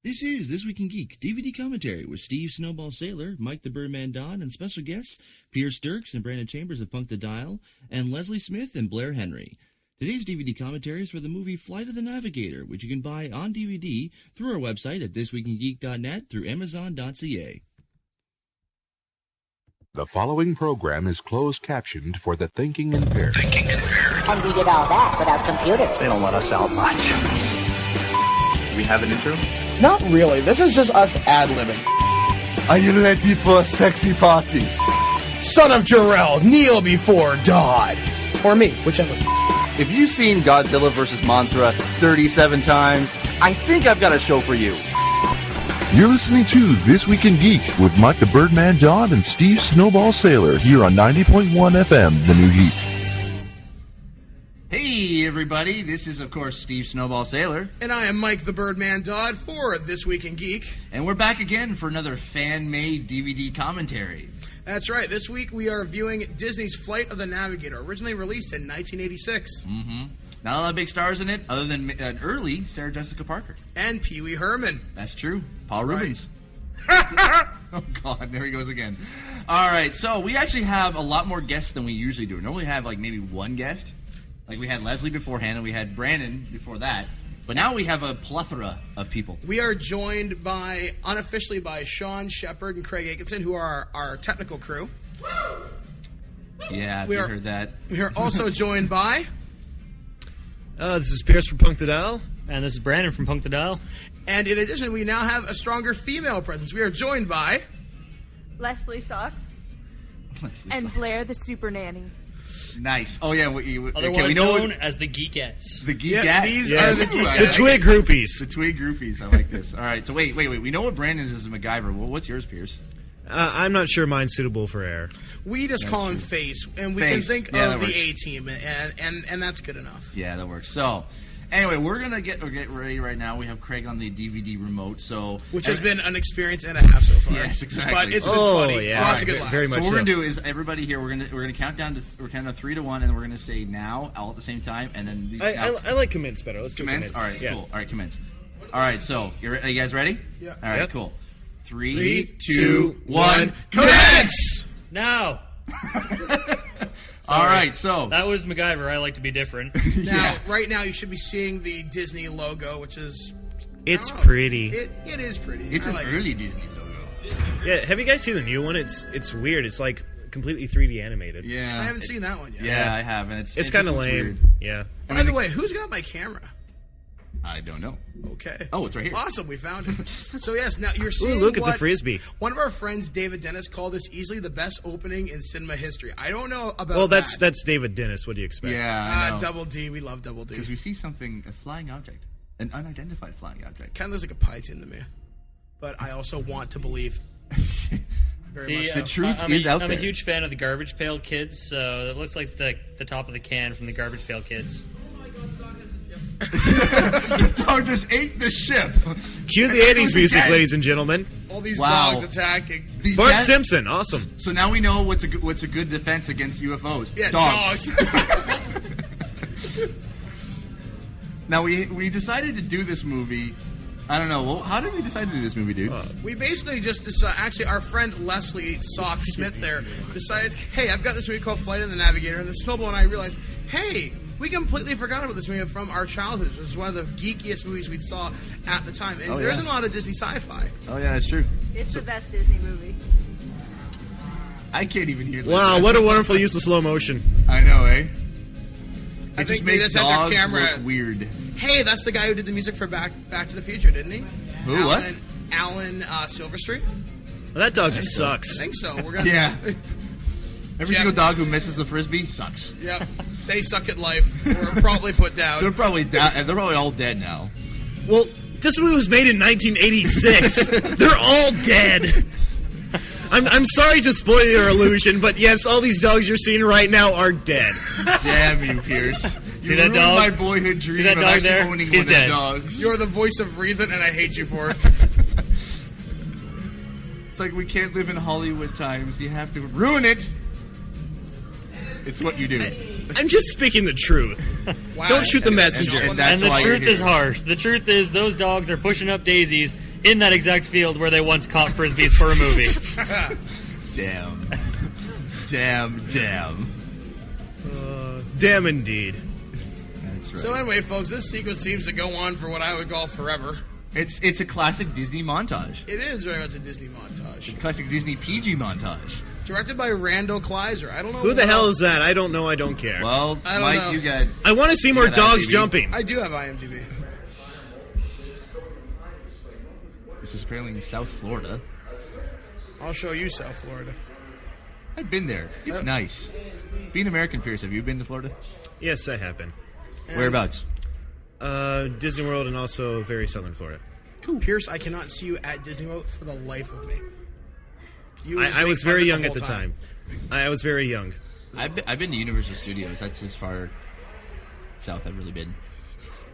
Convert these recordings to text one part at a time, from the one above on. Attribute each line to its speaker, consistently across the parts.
Speaker 1: This is This Week in Geek DVD commentary with Steve Snowball Sailor, Mike the Birdman Don, and special guests Pierce Sturks and Brandon Chambers of Punk the Dial, and Leslie Smith and Blair Henry. Today's DVD commentary is for the movie Flight of the Navigator, which you can buy on DVD through our website at thisweekingeek.net through amazon.ca.
Speaker 2: The following program is closed captioned for the thinking impaired.
Speaker 3: And we did all that without computers.
Speaker 4: They don't let us out much. Do we have an intro?
Speaker 5: Not really. This is just us ad-libbing.
Speaker 6: Are you ready for a sexy party?
Speaker 5: Son of Jor-El, kneel before Dodd. Or me, whichever.
Speaker 6: If you've seen Godzilla vs. Mothra 37 times, I think I've got a show for you.
Speaker 2: You're listening to This Week in Geek with Mike the Birdman Don and Steve Snowball Sailor here on 90.1 FM, The New Geek.
Speaker 1: Hey everybody, this is of course Steve Snowball Sailor.
Speaker 5: And I am Mike the Birdman Dodd for This Week in Geek.
Speaker 1: And we're back again for another fan-made DVD commentary.
Speaker 5: That's right. This week we are viewing Disney's Flight of the Navigator, originally released in 1986.
Speaker 1: Mm-hmm. Not a lot of big stars in it, other than an early Sarah Jessica Parker.
Speaker 5: And Pee Wee Herman.
Speaker 1: That's true. Paul
Speaker 5: Right.
Speaker 1: Rubens. Oh, God, there he goes again. All right, so we actually have a lot more guests than we usually do. We normally have, like, maybe one guest. Like, we had Leslie beforehand, and we had Brandon before that. But now we have a plethora of people.
Speaker 5: We are joined unofficially by Sean Shepard and Craig Aikenson, who are our technical crew.
Speaker 1: Yeah, you heard that.
Speaker 5: We are also joined by...
Speaker 7: This is Pierce from Punk the Dial.
Speaker 8: And this is Brandon from Punk the Dial.
Speaker 5: And in addition, we now have a stronger female presence. We are joined by...
Speaker 9: Leslie Socks. And Blair the Super Nanny.
Speaker 1: Nice. Oh, yeah.
Speaker 8: Otherwise known as the Geekettes.
Speaker 1: The Geekettes?
Speaker 5: Yeah, these are the Geekettes.
Speaker 7: The Twig groupies.
Speaker 1: The Twig groupies. I like this. All right. So, wait. We know what Brandon's is MacGyver. Well, what's yours, Pierce?
Speaker 7: I'm not sure mine's suitable for air.
Speaker 5: We just call him Face, and we can think of the A-Team, and that's good enough.
Speaker 1: Yeah, that works. So, anyway, we're gonna get ready right now. We have Craig on the DVD remote, which
Speaker 5: has been an experience and a half so far.
Speaker 1: Yes, exactly.
Speaker 5: But it's been funny.
Speaker 7: Yeah.
Speaker 5: Lots of good laughs.
Speaker 7: Very much
Speaker 1: So what we're gonna do is everybody here we're gonna count down to 3 to 1, and we're gonna say now all at the same time, and then
Speaker 7: I like commence better. Let's do
Speaker 1: commence. All right,
Speaker 7: yeah.
Speaker 1: cool. All right, commence. All right, so are you guys ready?
Speaker 5: Yeah.
Speaker 1: All right,
Speaker 7: Yep.
Speaker 1: cool. 3,
Speaker 5: 3,
Speaker 1: 2, 1, commence!
Speaker 8: Now!
Speaker 1: All right, so
Speaker 8: That was MacGyver. I like to be different.
Speaker 5: Now, right now, you should be seeing the Disney logo, which is...
Speaker 7: It's
Speaker 5: I don't know,
Speaker 7: pretty.
Speaker 5: It is pretty.
Speaker 1: it's
Speaker 5: I
Speaker 1: an
Speaker 5: like it.
Speaker 1: early Disney logo.
Speaker 7: Yeah, have you guys seen the new one? It's weird. It's like completely 3D animated.
Speaker 1: Yeah,
Speaker 5: I haven't seen that one yet.
Speaker 1: Yeah, I have, and
Speaker 7: It's
Speaker 1: it
Speaker 7: kind of
Speaker 1: just looks
Speaker 7: lame.
Speaker 1: weird.
Speaker 7: Yeah.
Speaker 5: By the way, who's got my camera?
Speaker 1: I don't know.
Speaker 5: Okay.
Speaker 1: Oh, it's right here.
Speaker 5: Awesome, we found it. So yes, now you're seeing
Speaker 7: look, it's a
Speaker 5: what
Speaker 7: Frisbee.
Speaker 5: One of our friends, David Dennis, called this easily the best opening in cinema history. I don't know about
Speaker 7: Well,
Speaker 5: that.
Speaker 7: that's David Dennis. What do you expect?
Speaker 1: Yeah, I know.
Speaker 5: Double D, we love Double D.
Speaker 1: Because we see something, a flying object, an unidentified flying object.
Speaker 5: Kind of looks like a pie tin to me, but I also want to believe. Very
Speaker 8: See,
Speaker 5: much so.
Speaker 1: The truth
Speaker 8: I'm
Speaker 1: is out
Speaker 8: I'm
Speaker 1: there.
Speaker 8: a huge fan of the Garbage Pail Kids, so it looks like the top of the can from the Garbage Pail Kids.
Speaker 1: The dog just ate the ship.
Speaker 7: Cue the 80s music, ladies and gentlemen.
Speaker 5: All these
Speaker 1: Wow.
Speaker 5: dogs attacking.
Speaker 7: Bart Simpson, awesome.
Speaker 1: So now we know what's a good defense against UFOs.
Speaker 5: Yeah,
Speaker 1: dogs.
Speaker 5: dogs.
Speaker 1: Now we decided to do this movie. I don't know. Well, how did we decide to do this movie, dude?
Speaker 5: We basically just decided. Actually, our friend Leslie Sock Smith there decided, hey, I've got this movie called Flight of the Navigator, and the Snowball and I realized, hey, we completely forgot about this movie from our childhood. It was one of the geekiest movies we saw at the time, and there isn't a lot of Disney sci-fi.
Speaker 1: Oh yeah, that's true.
Speaker 9: It's the best Disney movie.
Speaker 1: I can't even hear.
Speaker 7: Wow, what a wonderful use of slow motion.
Speaker 1: I know, eh?
Speaker 5: I
Speaker 1: It
Speaker 5: think
Speaker 1: just
Speaker 5: they
Speaker 1: makes
Speaker 5: just had their
Speaker 1: dogs
Speaker 5: camera.
Speaker 1: look weird.
Speaker 5: Hey, that's the guy who did the music for Back to the Future, didn't he?
Speaker 1: Who, what?
Speaker 5: Alan Silverstreet.
Speaker 7: Well, that dog just
Speaker 5: I
Speaker 7: sucks.
Speaker 5: think so. We're gonna.
Speaker 1: Yeah. Every
Speaker 5: Jeff-
Speaker 1: single dog who misses the frisbee sucks.
Speaker 5: Yep. They suck at life. Or probably put down.
Speaker 1: They're probably they're probably all dead now.
Speaker 7: Well, this movie was made in 1986. They're all dead. I'm sorry to spoil your illusion, but yes, all these dogs you're seeing right now are dead.
Speaker 1: Damn you, Pierce. You
Speaker 8: See that
Speaker 1: ruined
Speaker 8: dog?
Speaker 1: my boyhood dream
Speaker 8: that
Speaker 1: of
Speaker 8: dog
Speaker 1: actually
Speaker 8: there?
Speaker 1: owning
Speaker 8: He's
Speaker 1: one
Speaker 8: dead.
Speaker 1: of the dogs.
Speaker 5: You're the voice of reason, and I hate you for it.
Speaker 1: It's like we can't live in Hollywood times. You have to ruin it. It's what you do.
Speaker 7: I'm just speaking the truth.
Speaker 5: Wow.
Speaker 7: Don't shoot the messenger.
Speaker 1: And that's
Speaker 8: And the
Speaker 1: why you're
Speaker 8: truth is
Speaker 1: here.
Speaker 8: harsh. The truth is those dogs are pushing up daisies in that exact field where they once caught frisbees for a movie.
Speaker 6: Damn. Damn.
Speaker 7: Damn indeed.
Speaker 6: That's right.
Speaker 5: So anyway, folks, this sequence seems to go on for what I would call forever.
Speaker 6: It's a classic Disney montage.
Speaker 5: It is very much a Disney montage.
Speaker 6: A classic Disney PG montage.
Speaker 5: Directed by Randall Kleiser. I don't know
Speaker 7: Who the hell is that? I don't know. I don't care.
Speaker 6: Well,
Speaker 5: I don't
Speaker 6: Mike,
Speaker 5: know.
Speaker 6: you got...
Speaker 7: I want to see more dogs
Speaker 6: IMDb.
Speaker 7: jumping.
Speaker 5: I do have IMDb.
Speaker 6: This is apparently in South Florida.
Speaker 5: I'll show you South Florida.
Speaker 6: I've been there. It's nice. Being American, Pierce, have you been to Florida?
Speaker 7: Yes, I have been.
Speaker 6: Whereabouts?
Speaker 7: Disney World and also very southern Florida.
Speaker 5: Cool. Pierce, I cannot see you at Disney World for the life of me.
Speaker 7: I was very young at the time. I was very young.
Speaker 6: I've been to Universal Studios. That's as far south I've really been.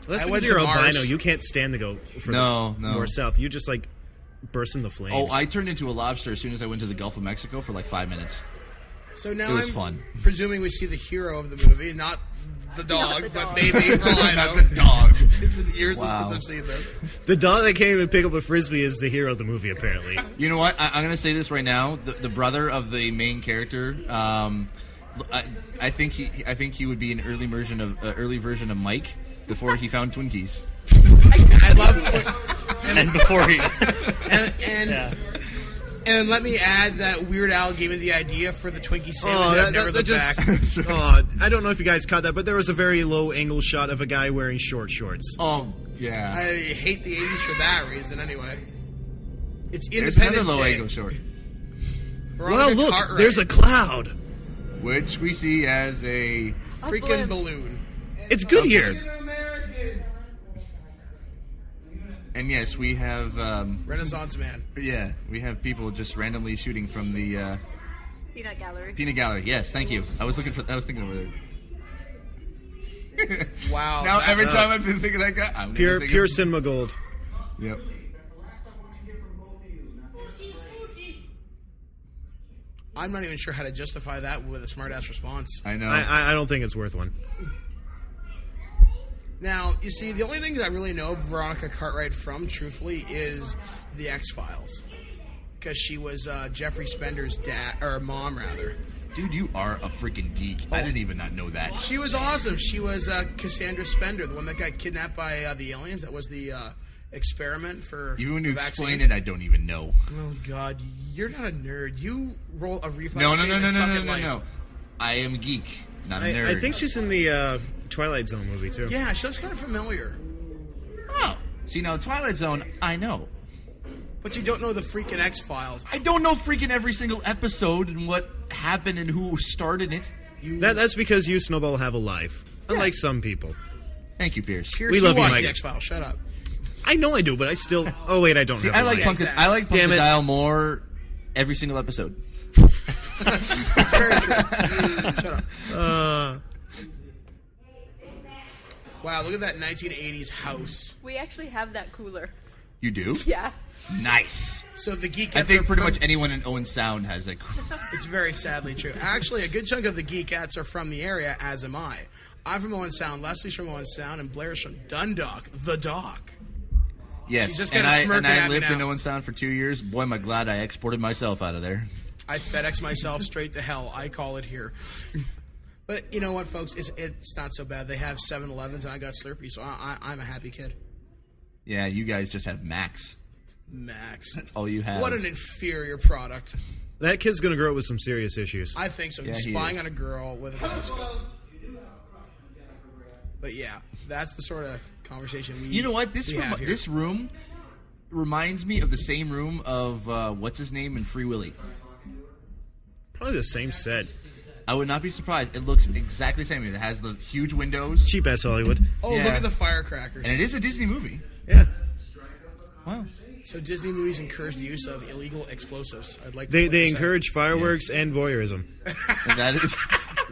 Speaker 7: Well, that's
Speaker 5: I
Speaker 7: because
Speaker 5: went
Speaker 7: you're
Speaker 5: to Mars.
Speaker 7: albino. You can't stand to go for
Speaker 6: No.
Speaker 7: more south. You just like burst into flames.
Speaker 6: Oh, I turned into a lobster as soon as I went to the Gulf of Mexico for like 5 minutes.
Speaker 5: So now
Speaker 6: It was
Speaker 5: I'm
Speaker 6: fun.
Speaker 5: presuming we see the hero of the movie, not the dog,
Speaker 9: the
Speaker 5: but
Speaker 9: dog.
Speaker 5: maybe for all I know.
Speaker 6: Not the dog.
Speaker 5: It's been years
Speaker 6: Wow.
Speaker 5: since I've seen this.
Speaker 7: The dog that can't even pick up a frisbee is the hero of the movie, apparently.
Speaker 6: You know what? I'm going to say this right now. The brother of the main character, I think he would be an early version of Mike before he found Twinkies.
Speaker 5: I love
Speaker 8: And before he...
Speaker 5: and
Speaker 8: Yeah.
Speaker 5: and let me add that Weird Al gave me the idea for the Twinkie sandwich. I've never looked back.
Speaker 7: I don't know if you guys caught that, but there was a very low angle shot of a guy wearing short shorts.
Speaker 6: Oh, yeah.
Speaker 5: I hate the 80s for that reason. Anyway, it's
Speaker 6: There's another
Speaker 5: Independence
Speaker 6: low
Speaker 5: Day.
Speaker 6: angle short,
Speaker 5: Veronica
Speaker 7: Well, look,
Speaker 5: Cartwright,
Speaker 7: there's a cloud.
Speaker 6: which we see as a...
Speaker 5: freaking balloon.
Speaker 7: It's Goodyear.
Speaker 6: And yes, we have...
Speaker 5: Renaissance man.
Speaker 6: yeah, we have people just randomly shooting from the
Speaker 9: Peanut gallery.
Speaker 6: peanut gallery. Yes, thank you. I was thinking over there.
Speaker 5: Wow.
Speaker 6: Now
Speaker 5: that-
Speaker 6: every time I've been thinking of that guy, I'm
Speaker 7: Pure
Speaker 6: gonna think of-
Speaker 7: cinema gold.
Speaker 6: Yep.
Speaker 5: I'm not even sure how to justify that with a smart-ass response.
Speaker 6: I know.
Speaker 7: I don't think it's worth one.
Speaker 5: Now, you see, the only thing that I really know Veronica Cartwright from, truthfully, is The X-Files. Because she was Jeffrey Spender's dad, or mom, rather.
Speaker 6: Dude, you are a freaking geek. I didn't even not know that.
Speaker 5: She was awesome. She was Cassandra Spender, the one that got kidnapped by the aliens. That was the experiment for
Speaker 6: Even when you
Speaker 5: the
Speaker 6: explain
Speaker 5: vaccine.
Speaker 6: it, I don't even know.
Speaker 5: Oh, God. You're not a nerd. You roll a reflex
Speaker 6: No.
Speaker 5: save and suck at life.
Speaker 6: I am a geek, not a nerd.
Speaker 7: I think she's in the Twilight Zone movie, too.
Speaker 5: Yeah, she looks kind of familiar.
Speaker 6: Oh. See, now, Twilight Zone, I know.
Speaker 5: But you don't know the freaking X-Files.
Speaker 6: I don't know freaking every single episode and what happened and who started it.
Speaker 7: That's because you, Snowball, have a life. Unlike some people.
Speaker 6: Thank you, Pierce.
Speaker 5: Pierce,
Speaker 7: We
Speaker 5: you
Speaker 7: love you,
Speaker 5: watch
Speaker 7: Mike.
Speaker 5: the X-Files. Shut up.
Speaker 7: I know I do, but I still... Oh, wait, I don't
Speaker 6: See,
Speaker 7: have
Speaker 6: I
Speaker 7: a
Speaker 6: like
Speaker 7: life.
Speaker 6: Punk the,
Speaker 5: Exactly.
Speaker 6: I like Punk
Speaker 7: Damn
Speaker 6: the
Speaker 7: it.
Speaker 6: Dial more every single episode.
Speaker 5: Very true. Shut up. Wow, look at that 1980s house.
Speaker 9: We actually have that cooler.
Speaker 6: You do?
Speaker 9: Yeah.
Speaker 6: Nice.
Speaker 5: So the geek.
Speaker 6: I think pretty much anyone in Owen Sound has that.
Speaker 5: It's very sadly true. Actually, a good chunk of the geekettes are from the area, as am I. I'm from Owen Sound, Leslie's from Owen Sound, and Blair's from Dundalk, the Dock.
Speaker 6: Yes,
Speaker 5: She's just
Speaker 6: and
Speaker 5: kinda
Speaker 6: I
Speaker 5: smirking at me
Speaker 6: lived in
Speaker 5: now.
Speaker 6: Owen Sound for 2 years. Boy, am I glad I exported myself out of there.
Speaker 5: I FedEx myself straight to hell. I call it here. But you know what, folks? It's not so bad. They have 7-Elevens, and I got Slurpee, so I'm a happy kid.
Speaker 6: Yeah, you guys just have Max.
Speaker 5: Max.
Speaker 6: That's all you have.
Speaker 5: What an inferior product.
Speaker 7: That kid's going to grow up with some serious issues.
Speaker 5: I think so.
Speaker 6: Yeah,
Speaker 5: He's
Speaker 6: he
Speaker 5: spying
Speaker 6: is.
Speaker 5: on a girl with a telescope. But yeah, that's the sort of conversation we
Speaker 6: You know what?
Speaker 5: we have here.
Speaker 6: This room reminds me of the same room of what's his name in Free Willy.
Speaker 7: Probably the same set.
Speaker 6: I would not be surprised. It looks exactly the same. It has the huge windows,
Speaker 7: Cheap ass Hollywood.
Speaker 5: Oh,
Speaker 6: Yeah.
Speaker 5: look at the firecrackers.
Speaker 6: and it is a Disney movie.
Speaker 7: Yeah.
Speaker 6: Wow.
Speaker 5: So Disney movies encourage the use of illegal explosives. I'd like to
Speaker 7: They
Speaker 5: point this out.
Speaker 7: encourage fireworks and voyeurism.
Speaker 6: And that is,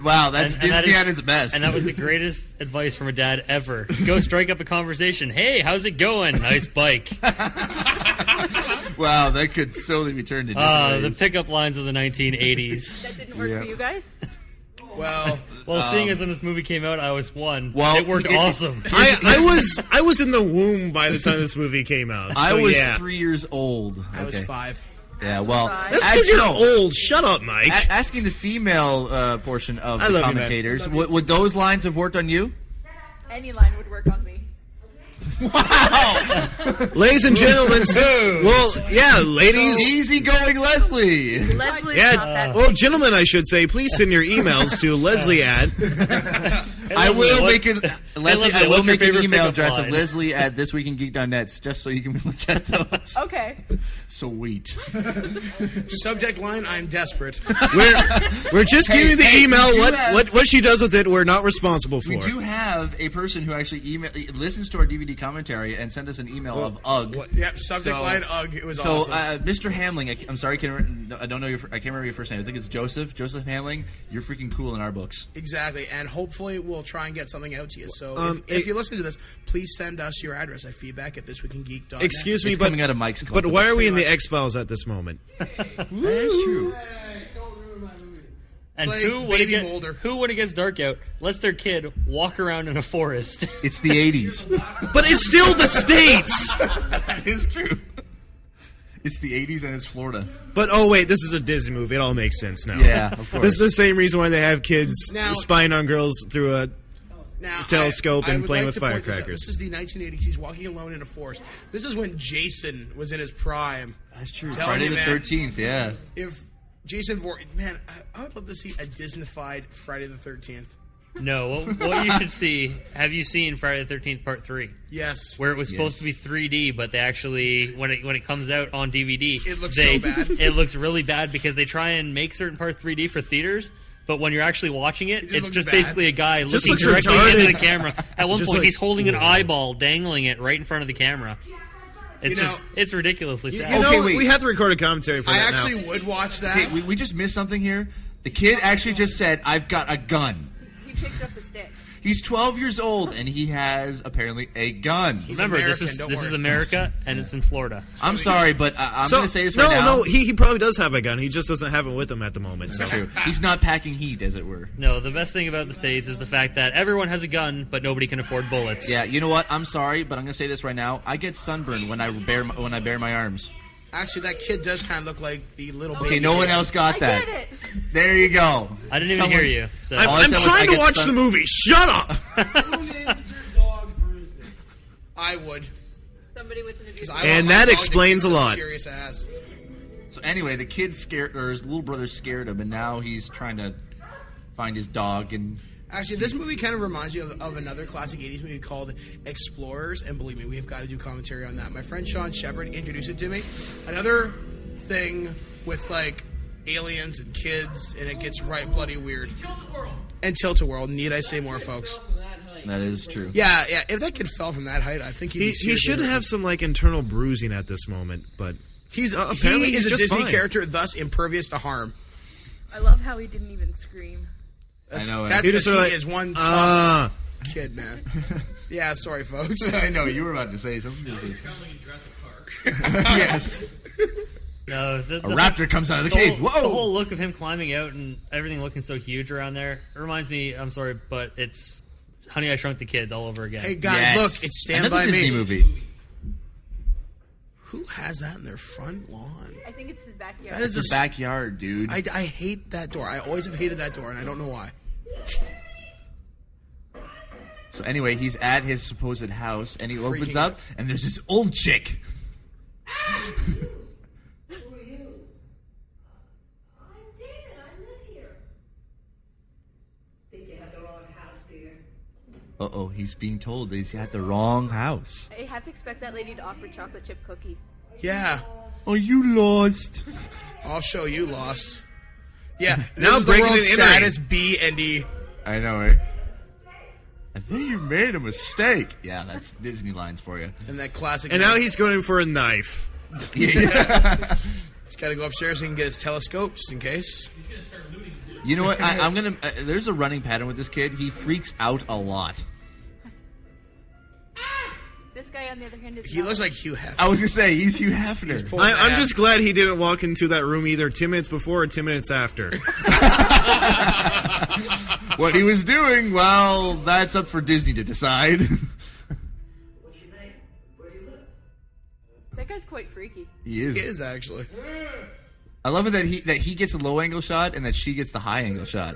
Speaker 6: wow, that's
Speaker 8: And that
Speaker 6: Disney
Speaker 8: is-
Speaker 6: at its best.
Speaker 8: And that was the greatest advice from a dad ever. Go strike up a conversation. Hey, how's it going? Nice bike.
Speaker 6: Wow, that could solely be turned into
Speaker 8: The pickup lines of the 1980s.
Speaker 9: That didn't work
Speaker 6: Yeah.
Speaker 9: for you guys?
Speaker 5: Well,
Speaker 8: seeing as when this movie came out, I was 1.
Speaker 6: Well,
Speaker 8: it worked awesome.
Speaker 7: I was in the womb by the time this movie came out.
Speaker 6: I was 3 years old.
Speaker 5: I was 5.
Speaker 6: Yeah, well,
Speaker 7: that's because you're old. Shut up, Mike.
Speaker 6: Asking the female portion of the
Speaker 7: love
Speaker 6: commentators, would those lines have worked on you?
Speaker 9: Any line would work on me.
Speaker 6: Wow!
Speaker 7: Ladies and gentlemen, ladies.
Speaker 6: Easygoing Leslie.
Speaker 9: Leslie's not that
Speaker 7: Well, gentlemen, I should say, please send your emails to Leslie at.
Speaker 6: I will make an email address
Speaker 8: line?
Speaker 6: of Leslie at ThisWeekInGeek.net just so you can look at those.
Speaker 9: Okay.
Speaker 6: Sweet.
Speaker 5: Subject line: I'm desperate.
Speaker 7: We're just giving you the email. What she does with it, we're not responsible for.
Speaker 6: We do have a person who actually listens to our DVD commentary and sent us an email of UGG.
Speaker 5: Yep, subject line UGG. It was awesome.
Speaker 6: Mr. Hamling, I'm sorry, I don't know I can't remember your first name. I think it's Joseph Hamling. You're freaking cool in our books.
Speaker 5: Exactly, and hopefully we'll try and get something out to you. So if you listen to this, please send us your address at feedback@thisweekingeek.net.
Speaker 7: Excuse me,
Speaker 6: It's coming out of Mike's club.
Speaker 7: but why are we in the X-Files at this moment?
Speaker 6: That is true.
Speaker 8: And
Speaker 5: Like
Speaker 8: who,
Speaker 5: Mulder.
Speaker 8: when it gets dark out, lets their kid walk around in a forest?
Speaker 6: It's the 80s.
Speaker 7: But it's still the States!
Speaker 6: That is true. It's the 80s and it's Florida.
Speaker 7: But, oh wait, this is a Disney movie. It all makes sense now.
Speaker 6: Yeah, of course.
Speaker 7: This is the same reason why they have kids
Speaker 5: Now-
Speaker 7: spying on girls through a telescope and
Speaker 5: would
Speaker 7: playing
Speaker 5: like
Speaker 7: with
Speaker 5: to point this out.
Speaker 7: firecrackers.
Speaker 5: This is the 1980s. He's walking alone in a forest. This is when Jason was in his prime.
Speaker 6: That's true.
Speaker 5: Telling
Speaker 6: Friday
Speaker 5: you,
Speaker 6: the
Speaker 5: man.
Speaker 6: 13th, yeah.
Speaker 5: If Jason man, I would love to see a Disney-fied Friday the 13th.
Speaker 8: No, what you should see, have you seen Friday the 13th Part 3?
Speaker 5: Yes.
Speaker 8: Where it was supposed to be 3D, but they actually, when it comes out on DVD,
Speaker 5: It looks so bad.
Speaker 8: It looks really bad because they try and make certain parts 3D for theaters, but when you're actually watching it,
Speaker 5: just
Speaker 8: it's
Speaker 5: looks
Speaker 8: just
Speaker 5: bad.
Speaker 8: basically a guy
Speaker 7: Just
Speaker 8: looking
Speaker 7: looks
Speaker 8: directly
Speaker 7: retarded.
Speaker 8: into the camera. At one
Speaker 7: Just
Speaker 8: point,
Speaker 7: like-
Speaker 8: he's holding an eyeball, dangling it right in front of the camera. It's it's ridiculously sad.
Speaker 7: You know,
Speaker 6: Okay, wait.
Speaker 7: we have to record a commentary for
Speaker 5: I
Speaker 7: that
Speaker 5: actually
Speaker 7: now.
Speaker 5: would watch that.
Speaker 6: Hey, we just missed something here. The kid actually just said, I've got a gun.
Speaker 9: He picked up the stick.
Speaker 6: He's 12 years old, and he has, apparently, a gun.
Speaker 5: He's
Speaker 8: Remember,
Speaker 5: American,
Speaker 8: this
Speaker 5: don't
Speaker 8: is
Speaker 5: worry.
Speaker 8: America, and it's in Florida.
Speaker 6: I'm sorry, but I'm going to say this right now.
Speaker 7: No, he probably does have a gun. He just doesn't have it with him at the moment. So.
Speaker 6: True. He's not packing heat, as it were.
Speaker 8: No, the best thing about the States is the fact that everyone has a gun, but nobody can afford bullets.
Speaker 6: Yeah, you know what? I'm sorry, but I'm going to say this right now. I get sunburned when I bare my arms.
Speaker 5: Actually, that kid does kind of look like the little baby.
Speaker 6: Okay, no one
Speaker 5: Jason.
Speaker 6: else got
Speaker 9: I
Speaker 6: that.
Speaker 9: get it.
Speaker 6: There you go.
Speaker 8: I didn't even hear you. So.
Speaker 7: I'm
Speaker 6: All I said was I
Speaker 7: trying to
Speaker 6: get
Speaker 7: watch the movie. Shut up!
Speaker 5: I would.
Speaker 9: Somebody with an abuse.
Speaker 5: 'Cause I want
Speaker 7: And
Speaker 5: my
Speaker 7: that
Speaker 5: dog to
Speaker 7: explains
Speaker 5: kick
Speaker 7: a
Speaker 5: some
Speaker 7: lot.
Speaker 5: Serious ass.
Speaker 6: So anyway, the kid scared, or his little brother scared him, and now he's trying to find his dog. And
Speaker 5: Actually, this movie kind of reminds you of another classic 80s movie called Explorers, and believe me, we've got to do commentary on that. My friend Sean Shepard introduced it to me. Another thing with, like, aliens and kids, and it gets right bloody weird. And Tilt-A-Whirl. Need I say more, folks?
Speaker 6: that is true.
Speaker 5: Yeah, if that kid fell from that height, I think he'd be
Speaker 7: He
Speaker 5: seriously
Speaker 7: should
Speaker 5: hurt.
Speaker 7: have some like internal bruising at this moment, but
Speaker 5: He
Speaker 7: apparently
Speaker 5: is
Speaker 7: he's
Speaker 5: a
Speaker 7: just
Speaker 5: Disney
Speaker 7: fine.
Speaker 5: character, thus impervious to harm.
Speaker 9: I love how he didn't even scream.
Speaker 5: That's,
Speaker 6: I know,
Speaker 5: That's
Speaker 7: He
Speaker 5: because
Speaker 7: just sort of
Speaker 5: he
Speaker 7: like,
Speaker 5: is one tough kid, man. Yeah, sorry, folks.
Speaker 6: I know, you were about to say something. Yes.
Speaker 8: No,
Speaker 6: A raptor comes out of the cave.
Speaker 8: The
Speaker 6: Whoa!
Speaker 8: whole look of him climbing out and everything looking so huge around there it reminds me. I'm sorry, but it's Honey, I Shrunk the Kids all over again.
Speaker 5: Hey, guys,
Speaker 6: Yes.
Speaker 5: look, it's Stand
Speaker 6: Another
Speaker 5: By
Speaker 6: Disney
Speaker 5: Me.
Speaker 6: movie.
Speaker 5: Who has that in their front lawn?
Speaker 9: I think it's his backyard.
Speaker 5: That is
Speaker 6: It's a backyard, dude.
Speaker 5: I hate that door. I always have hated that door, and I don't know why.
Speaker 6: So anyway, he's at his supposed house, and he opens
Speaker 5: Freaking
Speaker 6: up,
Speaker 5: out.
Speaker 6: and there's this old chick. Uh-oh, he's being told that he's at the wrong house.
Speaker 9: I have to expect that lady to offer chocolate chip cookies.
Speaker 5: Yeah,
Speaker 6: Oh, you lost.
Speaker 5: I'll show you lost. Yeah,
Speaker 7: Now
Speaker 5: this is the
Speaker 7: breaking
Speaker 5: world's
Speaker 7: and entering.
Speaker 5: saddest B and D.
Speaker 6: I know, eh? I think you made a mistake. Yeah, that's Disney lines for you.
Speaker 5: And that classic.
Speaker 7: and now he's going for a knife.
Speaker 6: Yeah.
Speaker 5: He's got to go upstairs so he can get his telescope, just in case.
Speaker 6: You know what? I'm gonna. There's a running pattern with this kid. He freaks out a lot.
Speaker 9: This guy, on the other hand, is
Speaker 5: He
Speaker 9: not.
Speaker 5: looks like Hugh Hefner.
Speaker 6: I was gonna say he's Hugh Hefner.
Speaker 5: pulling
Speaker 7: I'm
Speaker 5: that.
Speaker 7: just glad he didn't walk into that room either 10 minutes before or 10 minutes after.
Speaker 6: What he was doing, well, that's up for Disney to decide.
Speaker 9: That guy's quite freaky.
Speaker 6: He is.
Speaker 5: He is, actually.
Speaker 6: I love it that he gets a low angle shot and that she gets the high angle shot.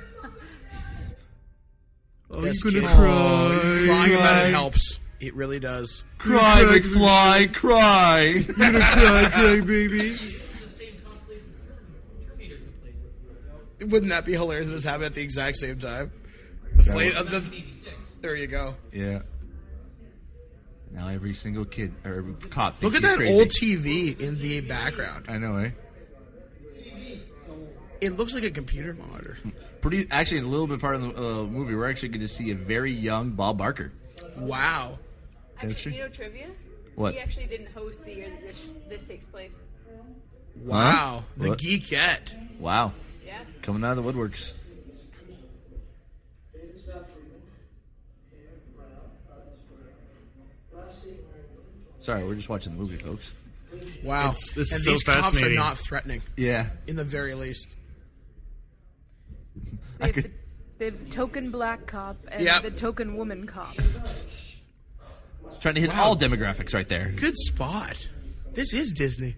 Speaker 5: Oh, you're gonna cry. Crying about it helps. It really does.
Speaker 6: Cry, McFly, cry.
Speaker 7: You're gonna cry, baby.
Speaker 5: Wouldn't that be hilarious if this happened at the exact same time? There you go.
Speaker 6: Yeah. Now every single kid or every cop.
Speaker 5: Look at that old TV in the background.
Speaker 6: I know, eh?
Speaker 5: It looks like a computer monitor.
Speaker 6: Actually, a little bit part of the movie, we're actually going to see a very young Bob Barker.
Speaker 5: Wow.
Speaker 9: Actually, you know trivia?
Speaker 6: What?
Speaker 9: He actually didn't host the year that this takes place.
Speaker 5: Wow.
Speaker 6: Huh?
Speaker 5: The
Speaker 6: What?
Speaker 5: Geekette.
Speaker 6: Wow.
Speaker 9: Yeah.
Speaker 6: Coming out of the woodworks. Sorry, we're just watching the movie, folks.
Speaker 5: Wow.
Speaker 7: This
Speaker 5: and
Speaker 7: is so
Speaker 5: these cops are
Speaker 7: fascinating.
Speaker 5: not threatening,
Speaker 6: Yeah.
Speaker 5: in the very least.
Speaker 9: They have the token black cop and
Speaker 5: Yep.
Speaker 9: the token woman cop.
Speaker 6: Trying to hit all demographics right there.
Speaker 5: Good spot. This is Disney.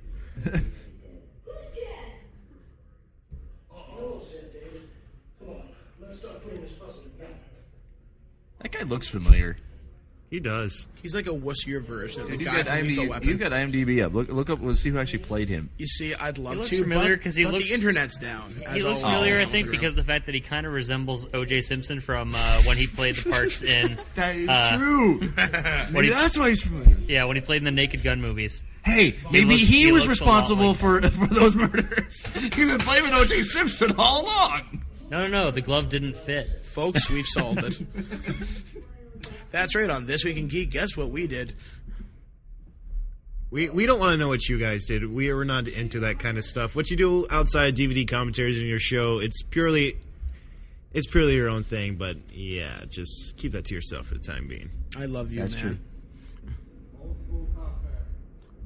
Speaker 6: That guy looks familiar.
Speaker 7: He does.
Speaker 5: He's like a wussier version of the
Speaker 6: You've
Speaker 5: guy
Speaker 6: got,
Speaker 5: from Lethal
Speaker 6: IMDb,
Speaker 5: Weapon.
Speaker 6: you've got IMDb up. Look up. Let's see who actually played him.
Speaker 5: You see, I'd love
Speaker 8: looks
Speaker 5: to,
Speaker 8: familiar
Speaker 5: but,
Speaker 8: 'cause he
Speaker 5: but
Speaker 8: looks-
Speaker 5: the internet's down.
Speaker 8: He looks familiar, I think, because of the fact that he kind of resembles O.J. Simpson from when he played the parts in.
Speaker 6: That is
Speaker 8: true.
Speaker 6: Maybe that's why he's familiar.
Speaker 8: Yeah, when he played in the Naked Gun movies.
Speaker 6: Hey, maybe
Speaker 8: looks-
Speaker 6: he
Speaker 8: he
Speaker 6: was
Speaker 8: looks a lot
Speaker 6: responsible
Speaker 8: like
Speaker 6: for those murders. He's been blaming O.J. Simpson all along.
Speaker 8: No, the glove didn't fit.
Speaker 5: Folks, we've solved it. That's right. On This Week in Geek, guess what we did?
Speaker 7: We don't want to know what you guys did. We are not into that kind of stuff. What you do outside DVD commentaries in your show, it's purely your own thing. But yeah, just keep that to yourself for the time being.
Speaker 5: I love you,
Speaker 6: That's
Speaker 5: man.
Speaker 6: true.